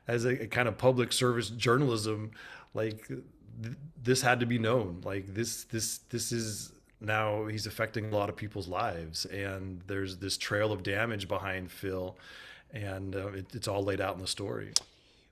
as a kind of public service journalism, like this had to be known. Like this is now he's affecting a lot of people's lives, and there's this trail of damage behind Phil, and it's all laid out in the story.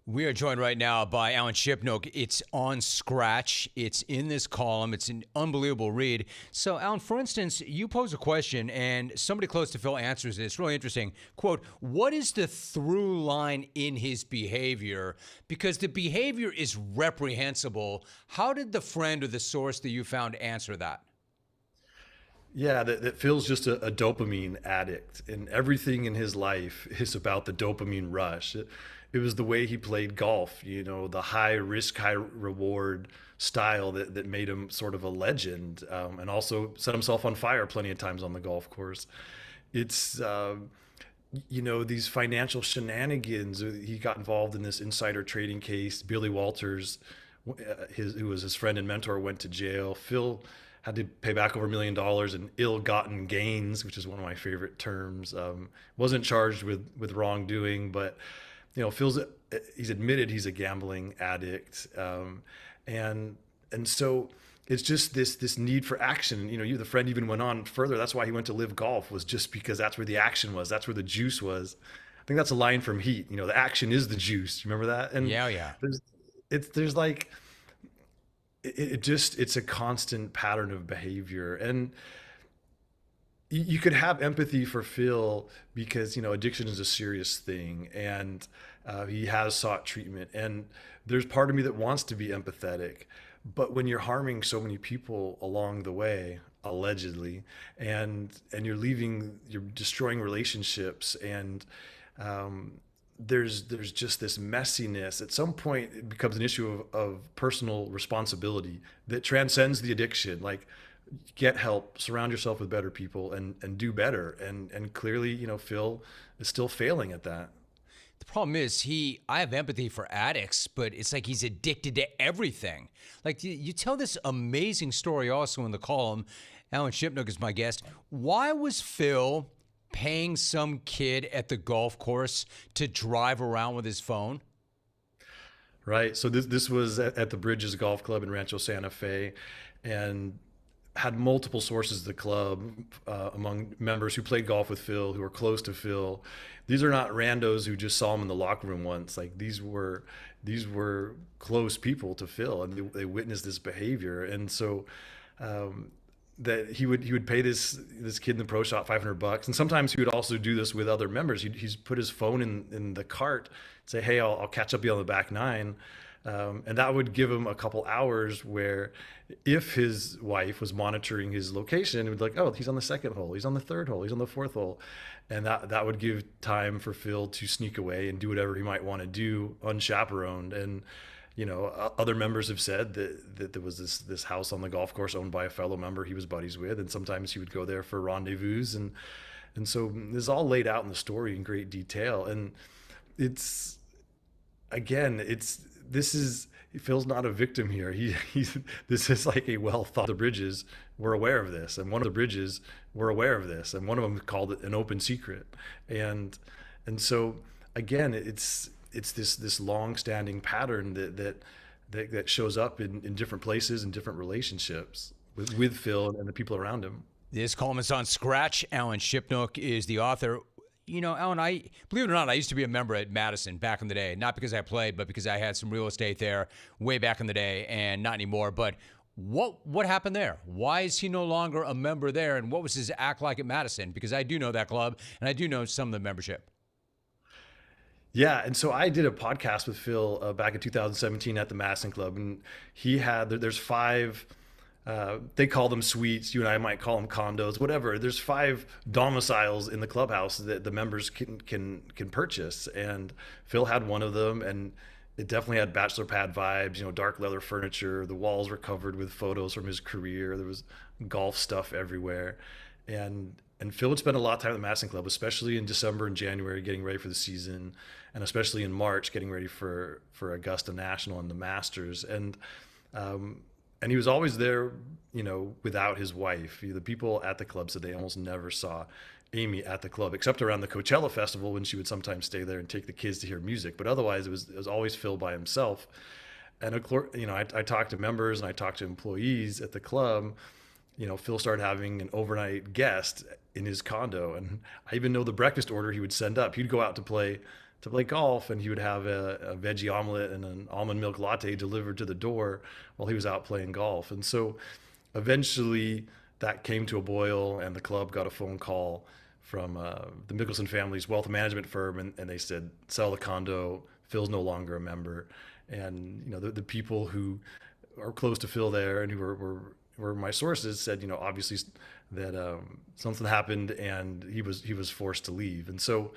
We are joined right now by Alan Shipnook. It's on Scratch. It's in this column. It's an unbelievable read. So, Alan, for instance, you pose a question, and somebody close to Phil answers it. It's really interesting. Quote, what is the through line in his behavior? Because the behavior is reprehensible. How did the friend or the source that you found answer that?
Yeah, that Phil's just a dopamine addict, and everything in his life is about the dopamine rush. it was the way he played golf, you know, the high risk, high reward style that made him sort of a legend, and also set himself on fire plenty of times on the golf course. It's, you know, these financial shenanigans. He got involved in this insider trading case. Billy Walters, who was his friend and mentor, went to jail. Phil had to pay back over $1 million in ill-gotten gains, which is one of my favorite terms. Wasn't charged with wrongdoing, but you know, he's admitted he's a gambling addict, and so it's just this need for action. You know, the friend even went on further. That's why he went to Live Golf, was just because that's where the action was. That's where the juice was. I think that's a line from Heat. You know, the action is the juice. Remember that? And
yeah.
There's like, it's a constant pattern of behavior. And you could have empathy for Phil because, you know, addiction is a serious thing, and he has sought treatment. And there's part of me that wants to be empathetic. But when you're harming so many people along the way, allegedly, and you're destroying relationships, and there's just this messiness. At some point, it becomes an issue of personal responsibility that transcends the addiction. Like, get help, surround yourself with better people, and do better. And clearly, you know, Phil is still failing at that.
The problem is I have empathy for addicts, but it's like he's addicted to everything. Like, you tell this amazing story also in the column. Alan Shipnuck is my guest. Why was Phil paying some kid at the golf course to drive around with his phone?
Right. So this was at the Bridges Golf Club in Rancho Santa Fe, and had multiple sources of the club among members who played golf with Phil, who were close to Phil. These are not randos who just saw him in the locker room once. Like, these were close people to Phil, and they witnessed this behavior. And so that he would pay this kid in the pro shop $500, and sometimes he would also do this with other members. He's put his phone in the cart, say, "Hey, I'll catch up with you on the back nine." And that would give him a couple hours where, if his wife was monitoring his location, it would be like, oh, he's on the second hole, he's on the third hole, he's on the fourth hole. And that would give time for Phil to sneak away and do whatever he might want to do unchaperoned. And, you know, other members have said that there was this house on the golf course owned by a fellow member he was buddies with, and sometimes he would go there for rendezvous. And so this is all laid out in the story in great detail. And Phil's not a victim here. This is like a well thought. The Bridges were aware of this, and one of them called it an open secret. And so again, it's this long-standing pattern that shows up in different places and different relationships with Phil and the people around him.
This column is on Scratch. Alan Shipnuck is the author. You know, Alan, believe it or not, I used to be a member at Madison back in the day. Not because I played, but because I had some real estate there way back in the day, and not anymore. But what happened there? Why is he no longer a member there? And what was his act like at Madison? Because I do know that club, and I do know some of the membership.
Yeah, and so I did a podcast with Phil back in 2017 at the Madison Club, and there's 5. They call them suites. You and I might call them condos, whatever. There's 5 domiciles in the clubhouse that the members can purchase. And Phil had one of them, and it definitely had bachelor pad vibes, you know, dark leather furniture. The walls were covered with photos from his career. There was golf stuff everywhere. And Phil would spend a lot of time at the Madison Club, especially in December and January, getting ready for the season, and especially in March, getting ready for Augusta National and the Masters. And he was always there, you know, without his wife. The people at the club said they almost never saw Amy at the club, except around the Coachella Festival, when she would sometimes stay there and take the kids to hear music. But otherwise, it was always Phil by himself. And, you know, I talked to members and I talked to employees at the club. You know, Phil started having an overnight guest in his condo. And I even know the breakfast order he would send up. He'd go out to play golf, and he would have a veggie omelet and an almond milk latte delivered to the door while he was out playing golf. And so eventually that came to a boil, and the club got a phone call from the Mickelson family's wealth management firm, and they said, sell the condo. Phil's no longer a member. And, you know, the people who are close to Phil there and who were my sources said, you know, obviously that something happened and he was forced to leave. And so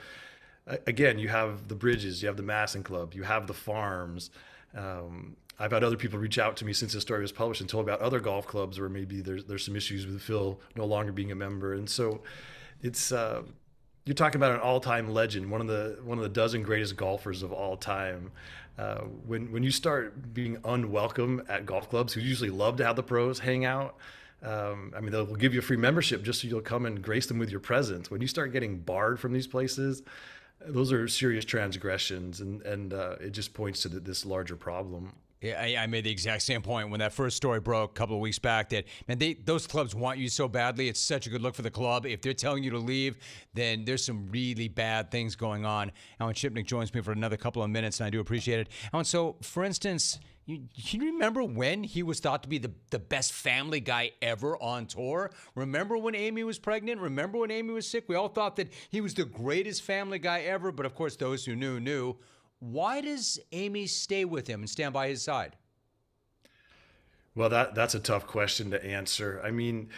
again, you have the bridges, you have the Masson Club, you have the farms. I've had other people reach out to me since this story was published and told about other golf clubs where maybe there's some issues with Phil no longer being a member. And so it's you're talking about an all-time legend, one of the dozen greatest golfers of all time. When you start being unwelcome at golf clubs, who usually love to have the pros hang out, I mean, they'll give you a free membership just so you'll come and grace them with your presence. When you start getting barred from these places, those are serious transgressions, and it just points to this larger problem.
Yeah, I made the exact same point when that first story broke a couple of weeks back that, man, those clubs want you so badly. It's such a good look for the club. If they're telling you to leave, then there's some really bad things going on. Alan Shipnick joins me for another couple of minutes, and I do appreciate it. Alan, so, for instance, can you remember when he was thought to be the best family guy ever on tour? Remember when Amy was pregnant? Remember when Amy was sick? We all thought that he was the greatest family guy ever, but of course those who knew. Why does Amy stay with him and stand by his side?
Well, that's a tough question to answer. I mean,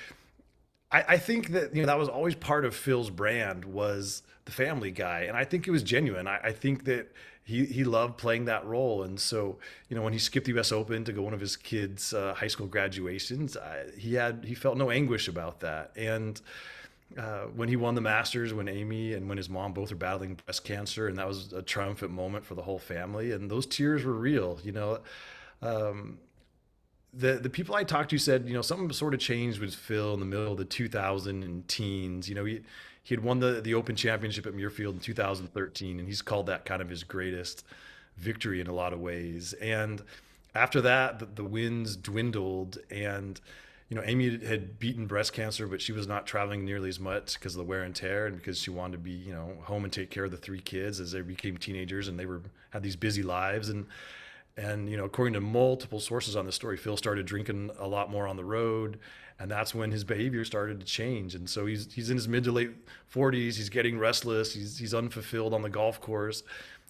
I think that that was always part of Phil's brand, was the family guy, and I think it was genuine. I think that he loved playing that role, and so when he skipped the U.S. Open to go one of his kids' high school graduations, he felt no anguish about that. And when he won the Masters, when Amy and when his mom both were battling breast cancer, and that was a triumphant moment for the whole family, and those tears were real. The people I talked to said, something sort of changed with Phil in the middle of the 2000 teens. He had won the Open Championship at Muirfield in 2013, and he's called that kind of his greatest victory in a lot of ways. And after that, the wins dwindled, and Amy had beaten breast cancer, but she was not traveling nearly as much because of the wear and tear, and because she wanted to be, home and take care of the 3 kids as they became teenagers, and they had these busy lives. And according to multiple sources on the story, Phil started drinking a lot more on the road, and that's when his behavior started to change. And so he's in his mid to late 40s. He's getting restless. He's unfulfilled on the golf course.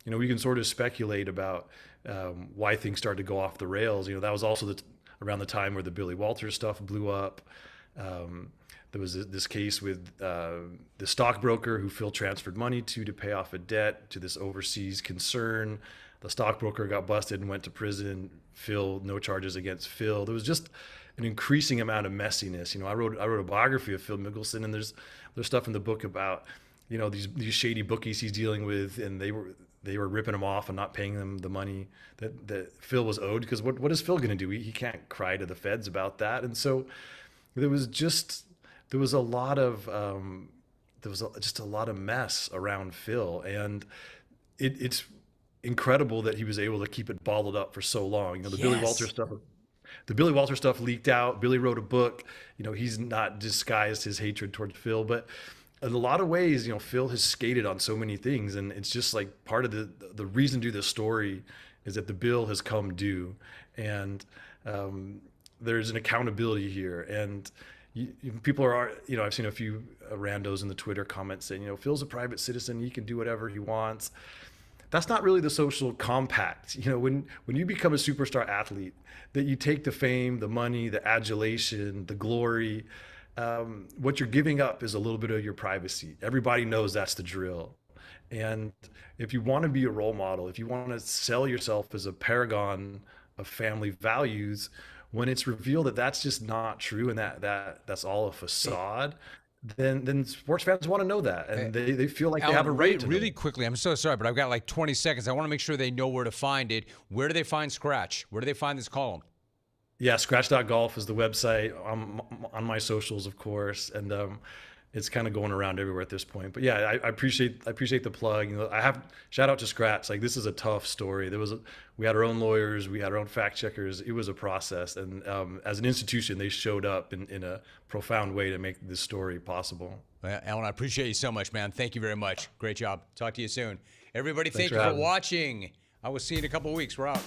We can sort of speculate about why things started to go off the rails. That was also around the time where the Billy Walters stuff blew up. There was this case with the stockbroker who Phil transferred money to pay off a debt to this overseas concern. The stockbroker got busted and went to prison. Phil, no charges against Phil. There was just an increasing amount of messiness. I wrote a biography of Phil Mickelson, and there's stuff in the book about these shady bookies he's dealing with, and they were ripping him off and not paying them the money that Phil was owed. Because what is Phil going to do? He can't cry to the feds about that. And so there was a lot of a lot of mess around Phil, and it's incredible that he was able to keep it bottled up for so long. The Billy Walter stuff leaked out. Billy wrote a book. He's not disguised his hatred towards Phil, but in a lot of ways, Phil has skated on so many things, and it's just like part of the reason to do this story is that the bill has come due, and there's an accountability here. And people are, I've seen a few randos in the Twitter comments saying, Phil's a private citizen, he can do whatever he wants. That's not really the social compact. When you become a superstar athlete, that you take the fame, the money, the adulation, the glory. What you're giving up is a little bit of your privacy. Everybody knows that's the drill. And if you want to be a role model, if you want to sell yourself as a paragon of family values, when it's revealed that that's just not true and that's all a facade, then sports fans want to know that, and they feel like Alan, they have a right to
really quickly. I'm so sorry, but I've got like 20 seconds. I want to make sure they know where to find it. Where do they find Scratch? Where do they find this column?
Yeah, scratch.golf is the website, on my socials, of course, and it's kind of going around everywhere at this point. But yeah, I appreciate the plug. I have shout out to Scratch. Like, this is a tough story. We had our own lawyers, we had our own fact checkers. It was a process, and as an institution, they showed up in a profound way to make this story possible.
Well, Alan, I appreciate you so much, man. Thank you very much. Great job. Talk to you soon. Everybody, thank
Thanks
you for
having me.
watching. I will see you in a couple of weeks. We're out.